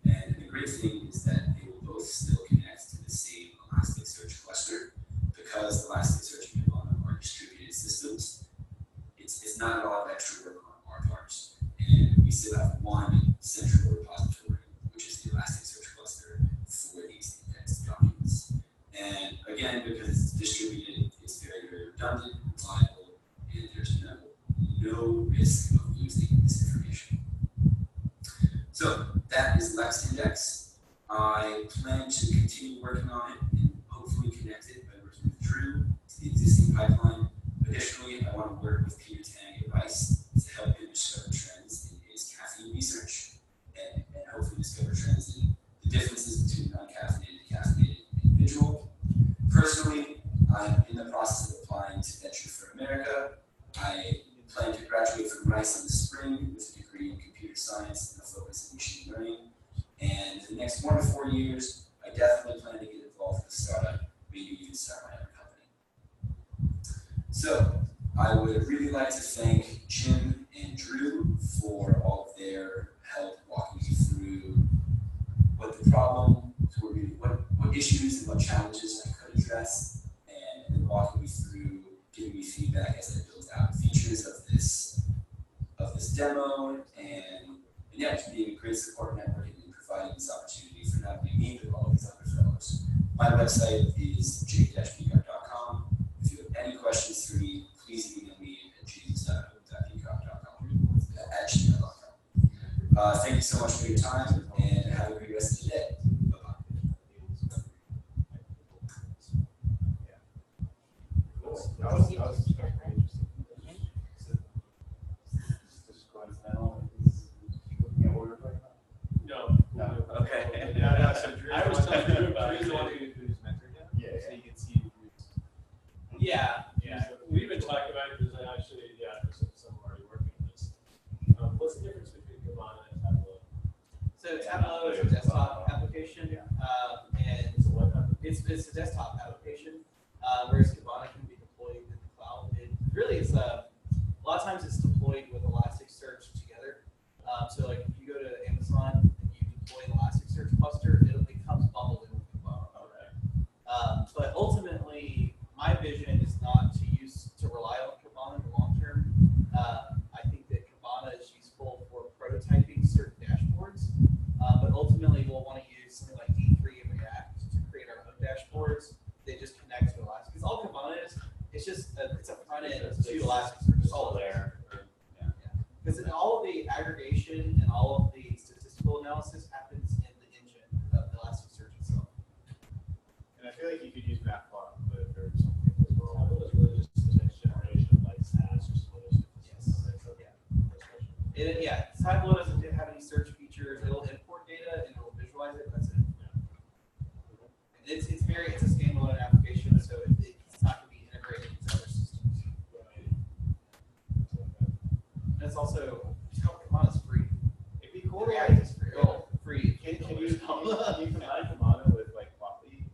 And the great thing is that they will both still connect to the same Elasticsearch cluster, because Elasticsearch and Romanav are distributed systems. It's not a lot of extra work on our parts. And we still have one central repository, which is the Elasticsearch cluster for these indexed documents. And again, because it's distributed, it's very, very redundant, reliable, and there's no risk of losing this information. So that is LexIndex. I plan to continue working on it and hopefully connect it by working with Drew to the existing pipeline. Additionally, I want to work with Peter Tang at Rice to help him discover trends in his caffeine research and hopefully discover trends in the America. I plan to graduate from Rice in the spring with a degree in computer science and a focus in machine learning. And in the next 1 to 4 years, I definitely plan to get involved with a startup, maybe even start my own company. So I would really like to thank Jim and Drew for all of their help walking me through what the problem, what issues and what challenges I could address, and walking me through, giving me feedback as I build out features of this demo, and yeah, just being a great support network and providing this opportunity for not only me but all of these other fellows. My website is j-peacock.com. If you have any questions for me, please email me at james.peacock.com at gmail.com. Thank you so much for your time, and have a great rest of the day. No. Okay. Yeah, so I was telling Drew about who's mentored him. Yeah. So you can see who's. Yeah. We even talked about it because actually, some already working on this. What's the difference between Kibana and Atawala? So Atawala is a desktop application, and it's a desktop application, whereas Kibana can be deployed in the cloud. It really is a lot of times it's deployed with Elasticsearch together. So like if you go to Amazon and you deploy an Elasticsearch cluster, it comes bundled in with Kibana. Okay. But ultimately, my vision is not to rely on Kibana in the long term. I think that Kibana is useful for prototyping certain dashboards, but ultimately we'll want to use something like D3 and React to create our own dashboards. They just connect to Elastic. Because all Kibana is, it's just it's a front end to Elasticsearch. It's all there. Because all of the aggregation and all of the statistical analysis happens in the engine of Elasticsearch itself. And I feel like you could use Matplotlib or something as well. Tableau is really just the next generation of like stats or some other statistics. Yes. Tableau doesn't have any search features. It'll import data and it'll visualize it. That's it. And it's a standalone application, so it's not going to be integrated into other systems. And it's also Kibana's free. It'd be cool. React is free. Oh, free. Can you combine Kibana with like Plotly?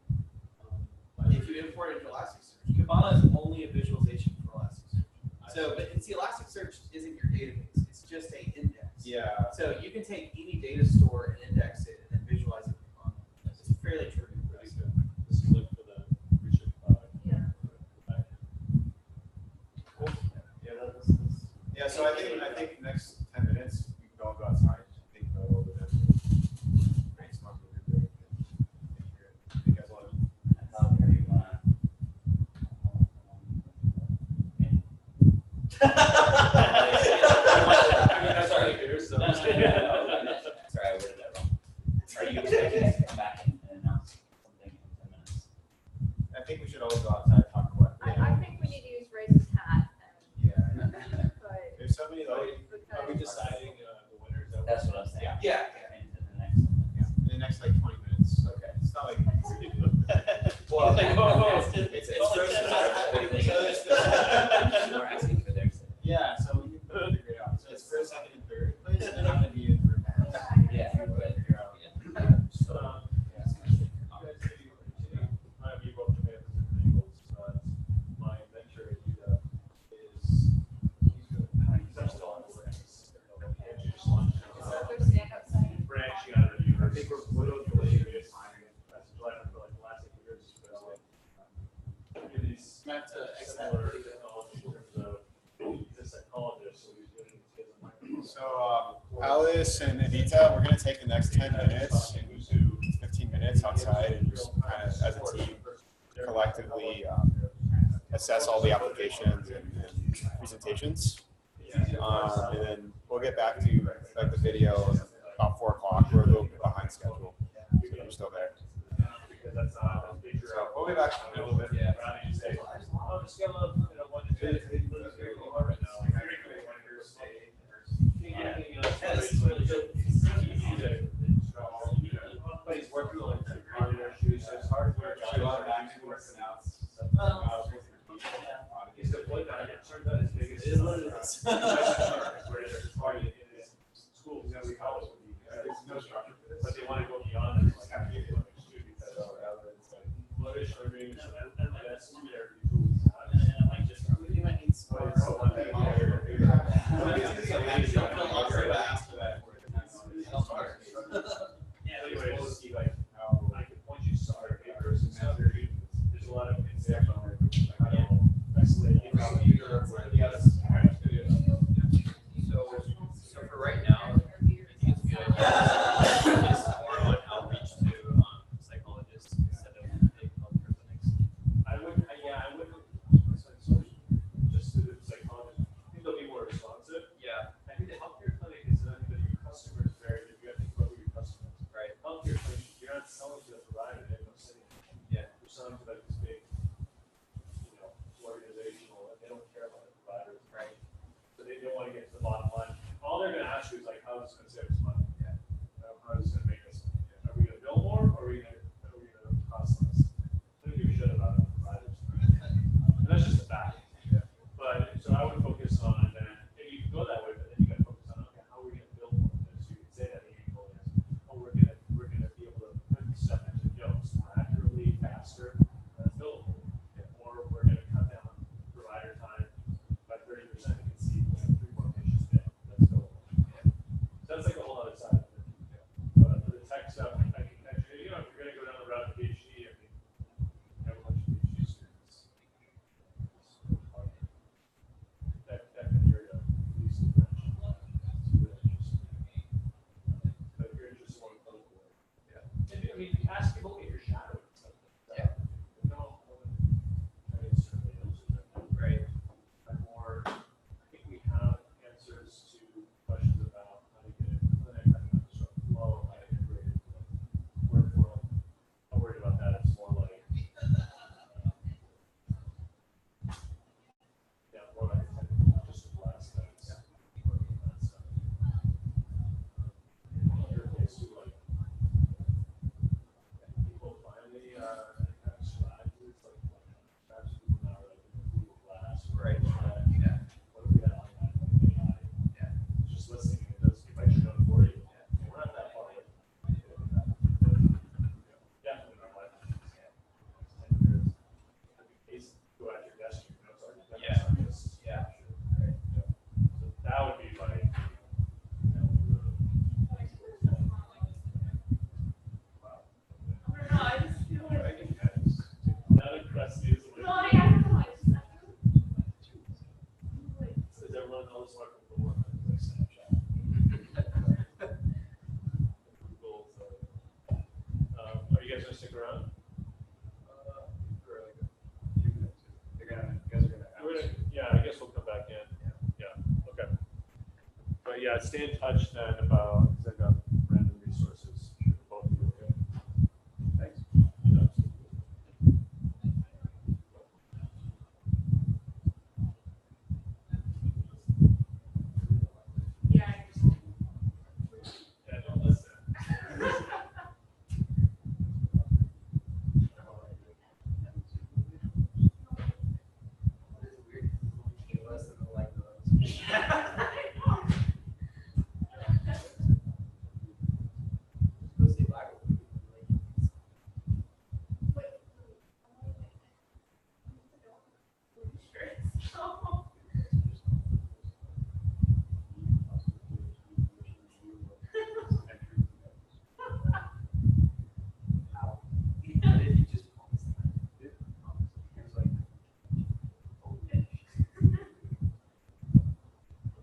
If you import it into Elasticsearch, Kibana is only a visualization for Elasticsearch. So, but see, Elasticsearch isn't your database. It's just an index. Yeah. So you can take any data store and index it and then visualize it with Kibana. It's fairly true. This is like for the research product. Yeah. Cool. Yeah, so I think next 10 minutes we can all go outside and think about all the different brainstorm what we're doing. You guys want Sorry, I worded that wrong. Are you expecting us to come back and announce something in 10 minutes? I think we should all go outside and talk about it. I think we need to use Ray's hat. But There's so many, like, are we deciding the winners? That's what I was saying. Yeah. In the next like 20 minutes. Okay. It's not like it's ridiculous. Well, it's we're asking for theirs. yeah, so we can figure it out. So it's first, second, and third place, and then I'm gonna be in group. Yeah. Figure out. You both may have different angles, but my mentor at UW is he's still on the ranks. Just launched branching out of the university. I think we're literally that's July for like the last 8 years. He's similar technology in terms of he's a psychologist, so he's doing his So Alice and Anita, we're gonna take the next 10 minutes and 15 minutes outside and just kind of as a team collectively assess all the applications and presentations. And then we'll get back to like the video about 4 o'clock. We're a little bit behind schedule, so you're still there. So we'll be back in a little bit. Yeah. I'm just gonna one to two. It's very hard right now. Everybody's working on their shoes, so it's hard to work. Working out. He's deployed that. is what it is. Schools, every college would be, there's no structure for this, but they want to go beyond it, like after you get like too, because it's like flourish or maybe and that's there tools. And I like just you might need some more. Anyway, just see like how I can point you to our papers and stuff. There's a lot of examples. I don't know, isolate So for right now, I think it's a good idea to focus more on outreach to psychologists instead of big healthcare clinics. I would, just to the psychologist, I think they'll be more responsive. Yeah. I think the healthcare clinic is that your customers vary. You have to think about who your customers. Right. Healthcare clinic, you're not selling to the provider. They have no say. Yeah. You're selling to like this big, organizational. They don't care about the providers. Right. So they don't want to get to the bottom line. All they're going to ask you is like, how is this going to save us money? Yeah. How is this going to make us? Are we going to bill more, or are we going to cost less? They don't give a shit about the providers. And that's just a fact. Yeah. But so I would focus on that. You can go that way, but then you got to focus on okay, how are we going to build more? So you can say that maybe goal is, oh, we're going to be able to put stuff into jokes more accurately, faster, that's billable. Or we're going to cut down provider time by 30%. You can see 3 more patients a day. That's billable. So that's like a whole other side of it. But for the tech stuff, I can actually, if you're going to go down the route of PhD, I mean, you have a bunch of PhD students. That can area at least branch. But if you're interested in clinical work. Yeah. And, I mean, ask people if you're shadowing stuff. Yeah. No. I mean, certainly Right. more, I think we have answers to questions about how to get a clinic, how to sort of flow, how to integrate it, workflow. I'm worried about that. It's more like, more like just a blast that's working on that stuff. In your case, too, like, people finally have strategies, like perhaps people now are like in Google Glass, Right. Yeah. What do we have on that? AI. Yeah. Just listening, it does give you know for you. We're not that far away. Yeah, in our life. 10 years. Case, go at your desk, your notes are Yeah. just Yeah. Right. Yeah. So that would be like, wow. I just feel like. Not a crusty is No, I don't know. Is everyone else working for one? Like Snapchat. Google, so. Are you guys gonna stick around? For like a few minutes. You guys are gonna. Yeah, I guess we'll come back in. Yeah. Okay. But yeah, stay in touch then about, because I got random resources. Both of you, okay? Thanks. Yeah. Yeah, don't listen.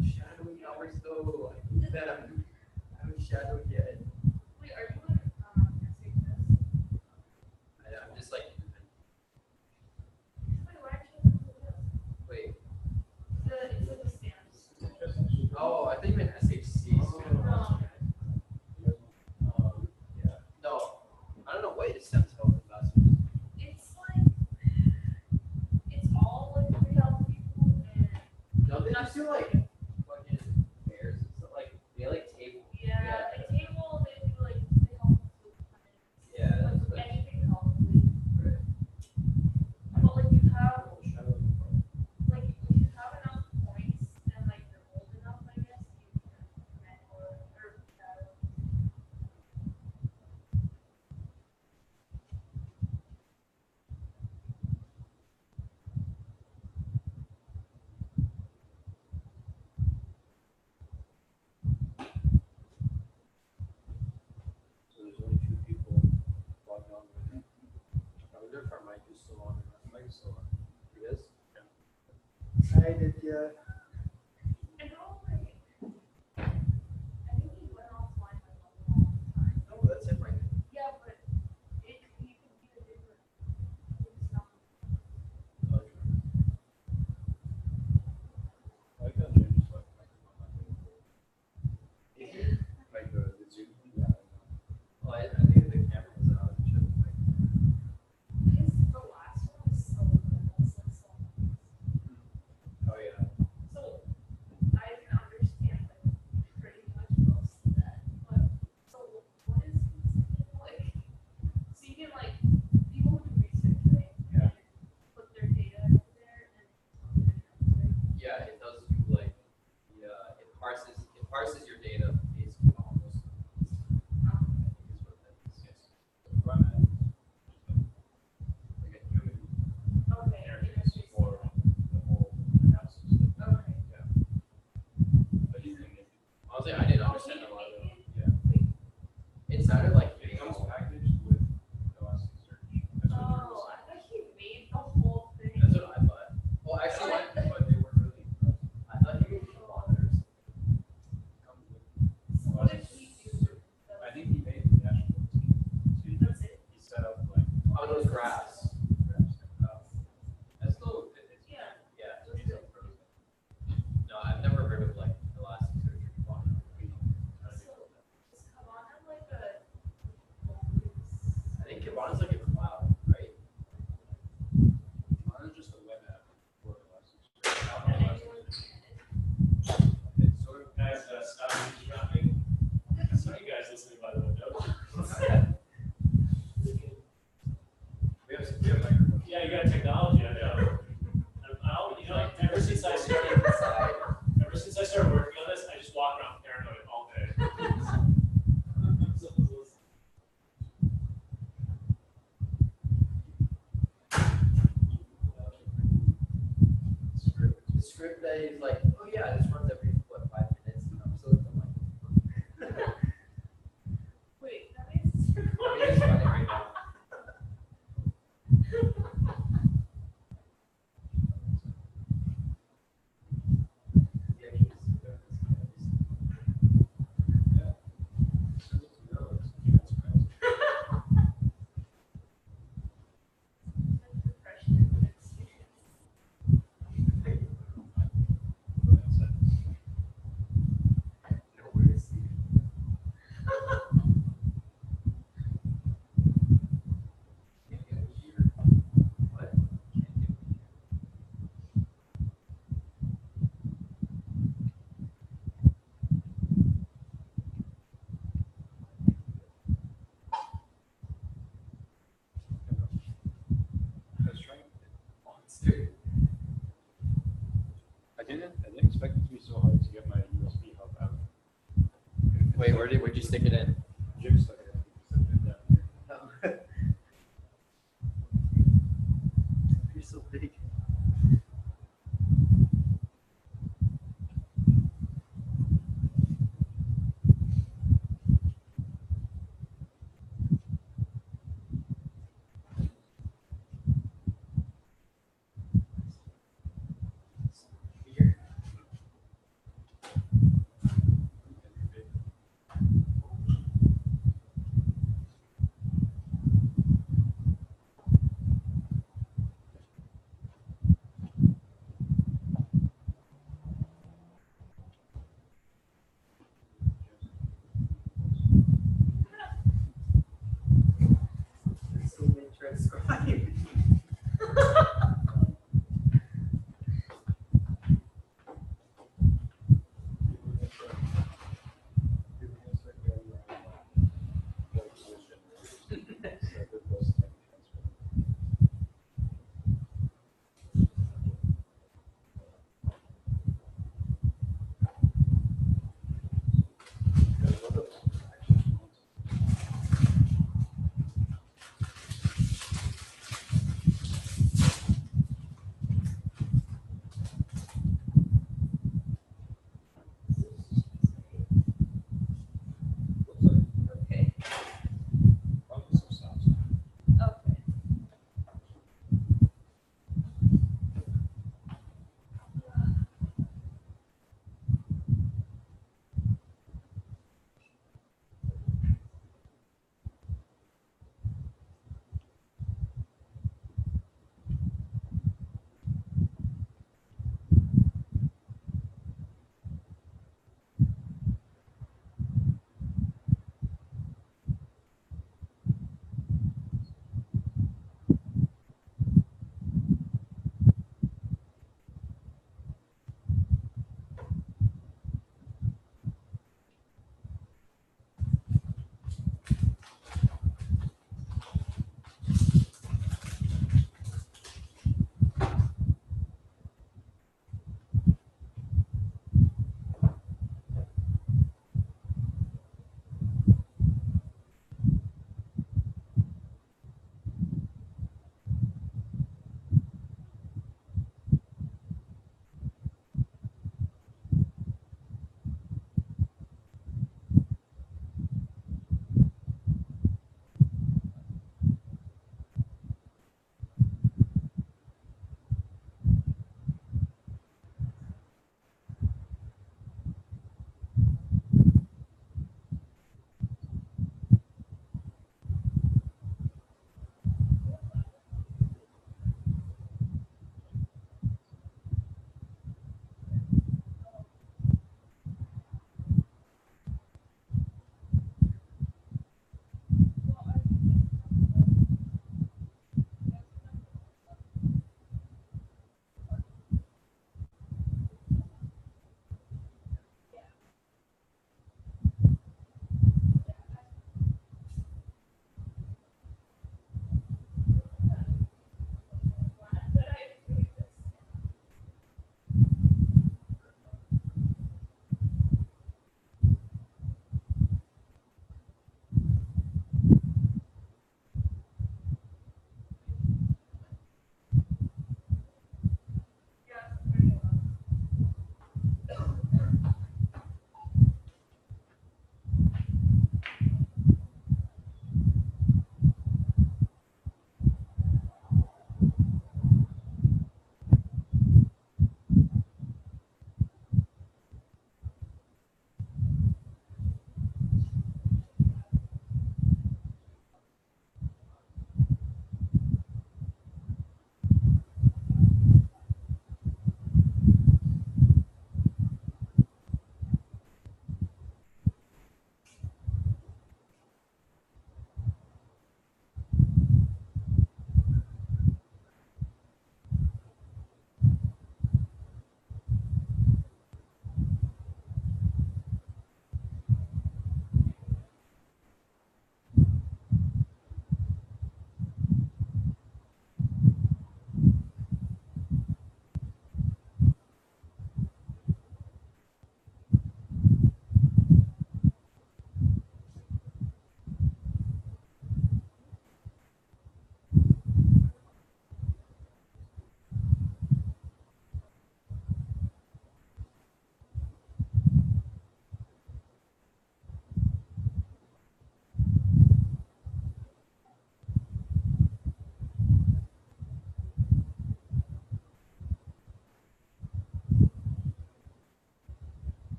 Shadowing hours though, that I haven't shadowed yet. Wait, are you like, I'm just like, wait, why aren't you wait. it's like the stamps. Oh, I think you meant SHC. Yeah. No, I don't know what it stems from. It's like, it's all like 3,000 people and. No, they just do like fucking fairs and stuff. Like they like table. Yeah, like table, they do like, they help with Yeah, that's like like, anything probably. right. But like you have, like if you have enough points Yes. Hi, Aditya. No, that's it right there. Yeah, but it could be a different. Like the Zoom. Yeah. Well, I think the camera was out. It should have The last one was so good. That's like so Oh yeah. So I can understand like pretty much most of that. But so what is like so you can like people who do research, right? Yeah. Put their data in there and Yeah, it does do like it parses your data basically almost. I think is what that is. Yes. Like a human. okay. For the whole analysis. Okay. Yeah. But you think Honestly, I didn't understand a lot of it. yeah. It sounded like It comes packaged with Elasticsearch. That's what Oh, I thought he made the whole thing. That's what I thought. Well, actually, but they weren't really impressed. I thought he made kilometers. Comes with So what did he do? I think he made the dashboard. So That's it. he set up like Oh, those graphs. That's still Yeah. yeah. No, I've never heard of like Elasticsearch or Kibana. So is Kibana like a I think Kibana's like a cloud, right? Kibana is just a web app for Elasticsearch. It sort of has stuff running. So you guys listening by the window. We have microphones. Yeah, you got technology, I know. You know, ever since I started working on this, I just walk around paranoid all day. The script that is like, oh yeah, this runs every 5 minutes, and I'm still like, wait, that means I mean, it's running right now. I didn't expect it to be so hard to get my USB hub out. Wait, where'd you stick it in? Jim stuck it in. You're so big.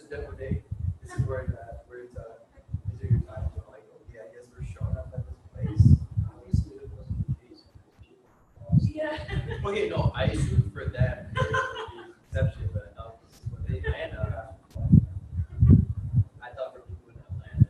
the demo day, this is where it's your time to like, okay, I guess we're showing up at this place. Obviously, it wasn't the case. Yeah. Okay, no, I assumed for them it would be exception, but no, this is what they Atlanta. I thought for people in Atlanta.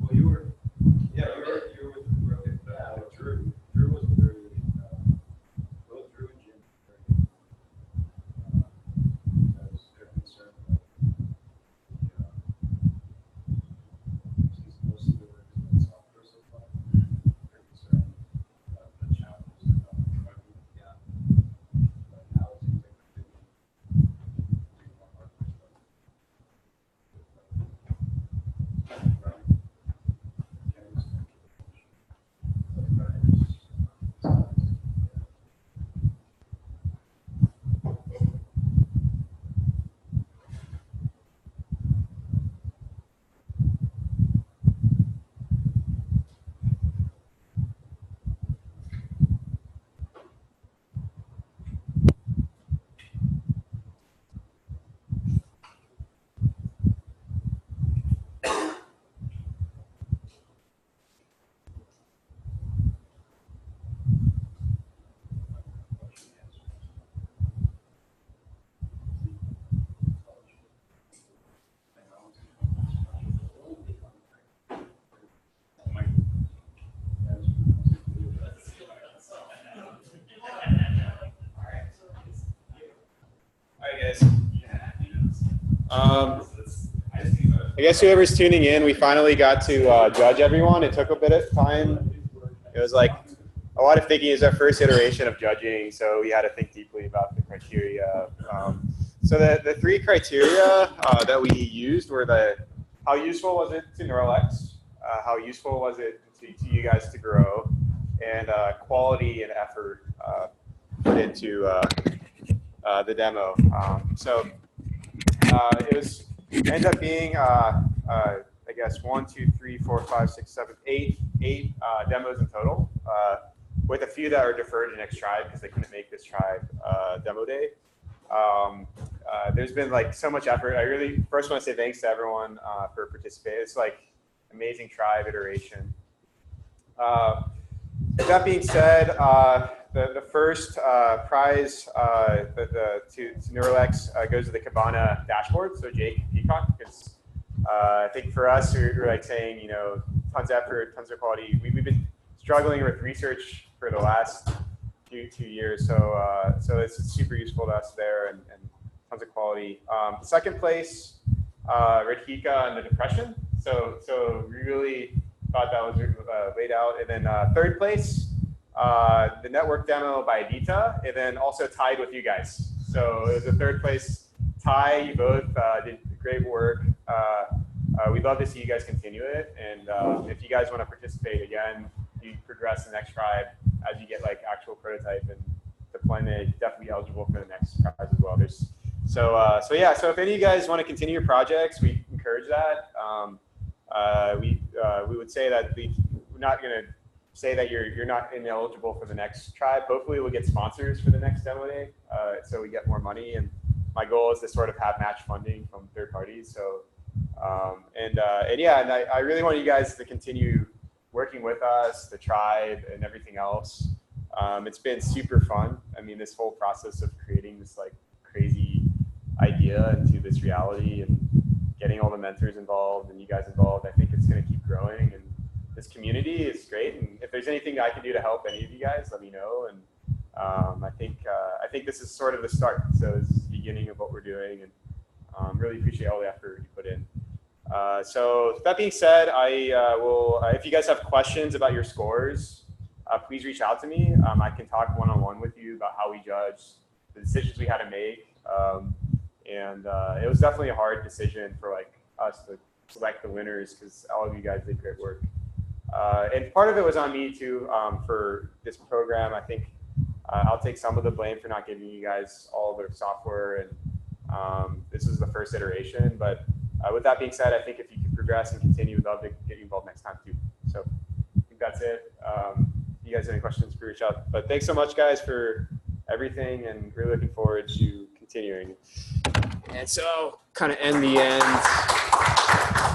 Well, you were, yeah, you were with Broken, Drew was very, both Drew and Jim were very good. Because they're concerned about, since most of the work has been software so far, they're concerned about the challenges about running, but now it seems like they're doing more hardware stuff. I guess whoever's tuning in, we finally got to judge everyone. It took a bit of time. It was like a lot of thinking. It was our first iteration of judging, so we had to think deeply about the criteria. So the three criteria that we used were how useful was it to NeuroLex, how useful was it to you guys to grow, and quality and effort put into the demo. It ended up being, I guess, 8 demos in total, with a few that are deferred to next tribe because they couldn't make this tribe demo day. There's been like so much effort. I really first want to say thanks to everyone for participating. It's like amazing tribe iteration. That being said, the first prize to NeuroLex goes to the Cabana dashboard. So Jake Peacock, because I think for us, we're like saying, tons of effort, tons of quality. We've been struggling with research for the last two years, so it's super useful to us there and tons of quality. Second place, Radhika and the depression. So we really thought that was laid out. And then third place, the network demo by Adita, and then also tied with you guys. So it was a third place tie. You both did great work. We'd love to see you guys continue it. And if you guys want to participate again, you progress the next tribe as you get like actual prototype and deployment, definitely eligible for the next prize as well. So if any of you guys want to continue your projects, we encourage that. We would say that we're not going to say that you're not ineligible for the next tribe. Hopefully we'll get sponsors for the next demo day, so we get more money. And my goal is to sort of have match funding from third parties. So I really want you guys to continue working with us, the tribe, and everything else. It's been super fun. I mean, this whole process of creating this like crazy idea into this reality and getting all the mentors involved and you guys involved, I think it's going to keep growing. And this community is great. And if there's anything I can do to help any of you guys, let me know. And I think this is sort of the start. So it's the beginning of what we're doing, and really appreciate all the effort you put in. So that being said, I will, if you guys have questions about your scores, please reach out to me. I can talk one-on-one with you about how we judge, the decisions we had to make. It was definitely a hard decision for like us to select the winners because all of you guys did great work. And part of it was on me too for this program. I think I'll take some of the blame for not giving you guys all the software, and this is the first iteration. But with that being said, I think if you can progress and continue, we'd love to get you involved next time too. So I think that's it. If you guys have any questions, please reach out. But thanks so much, guys, for everything, and really looking forward to continuing. And so kind of end the end.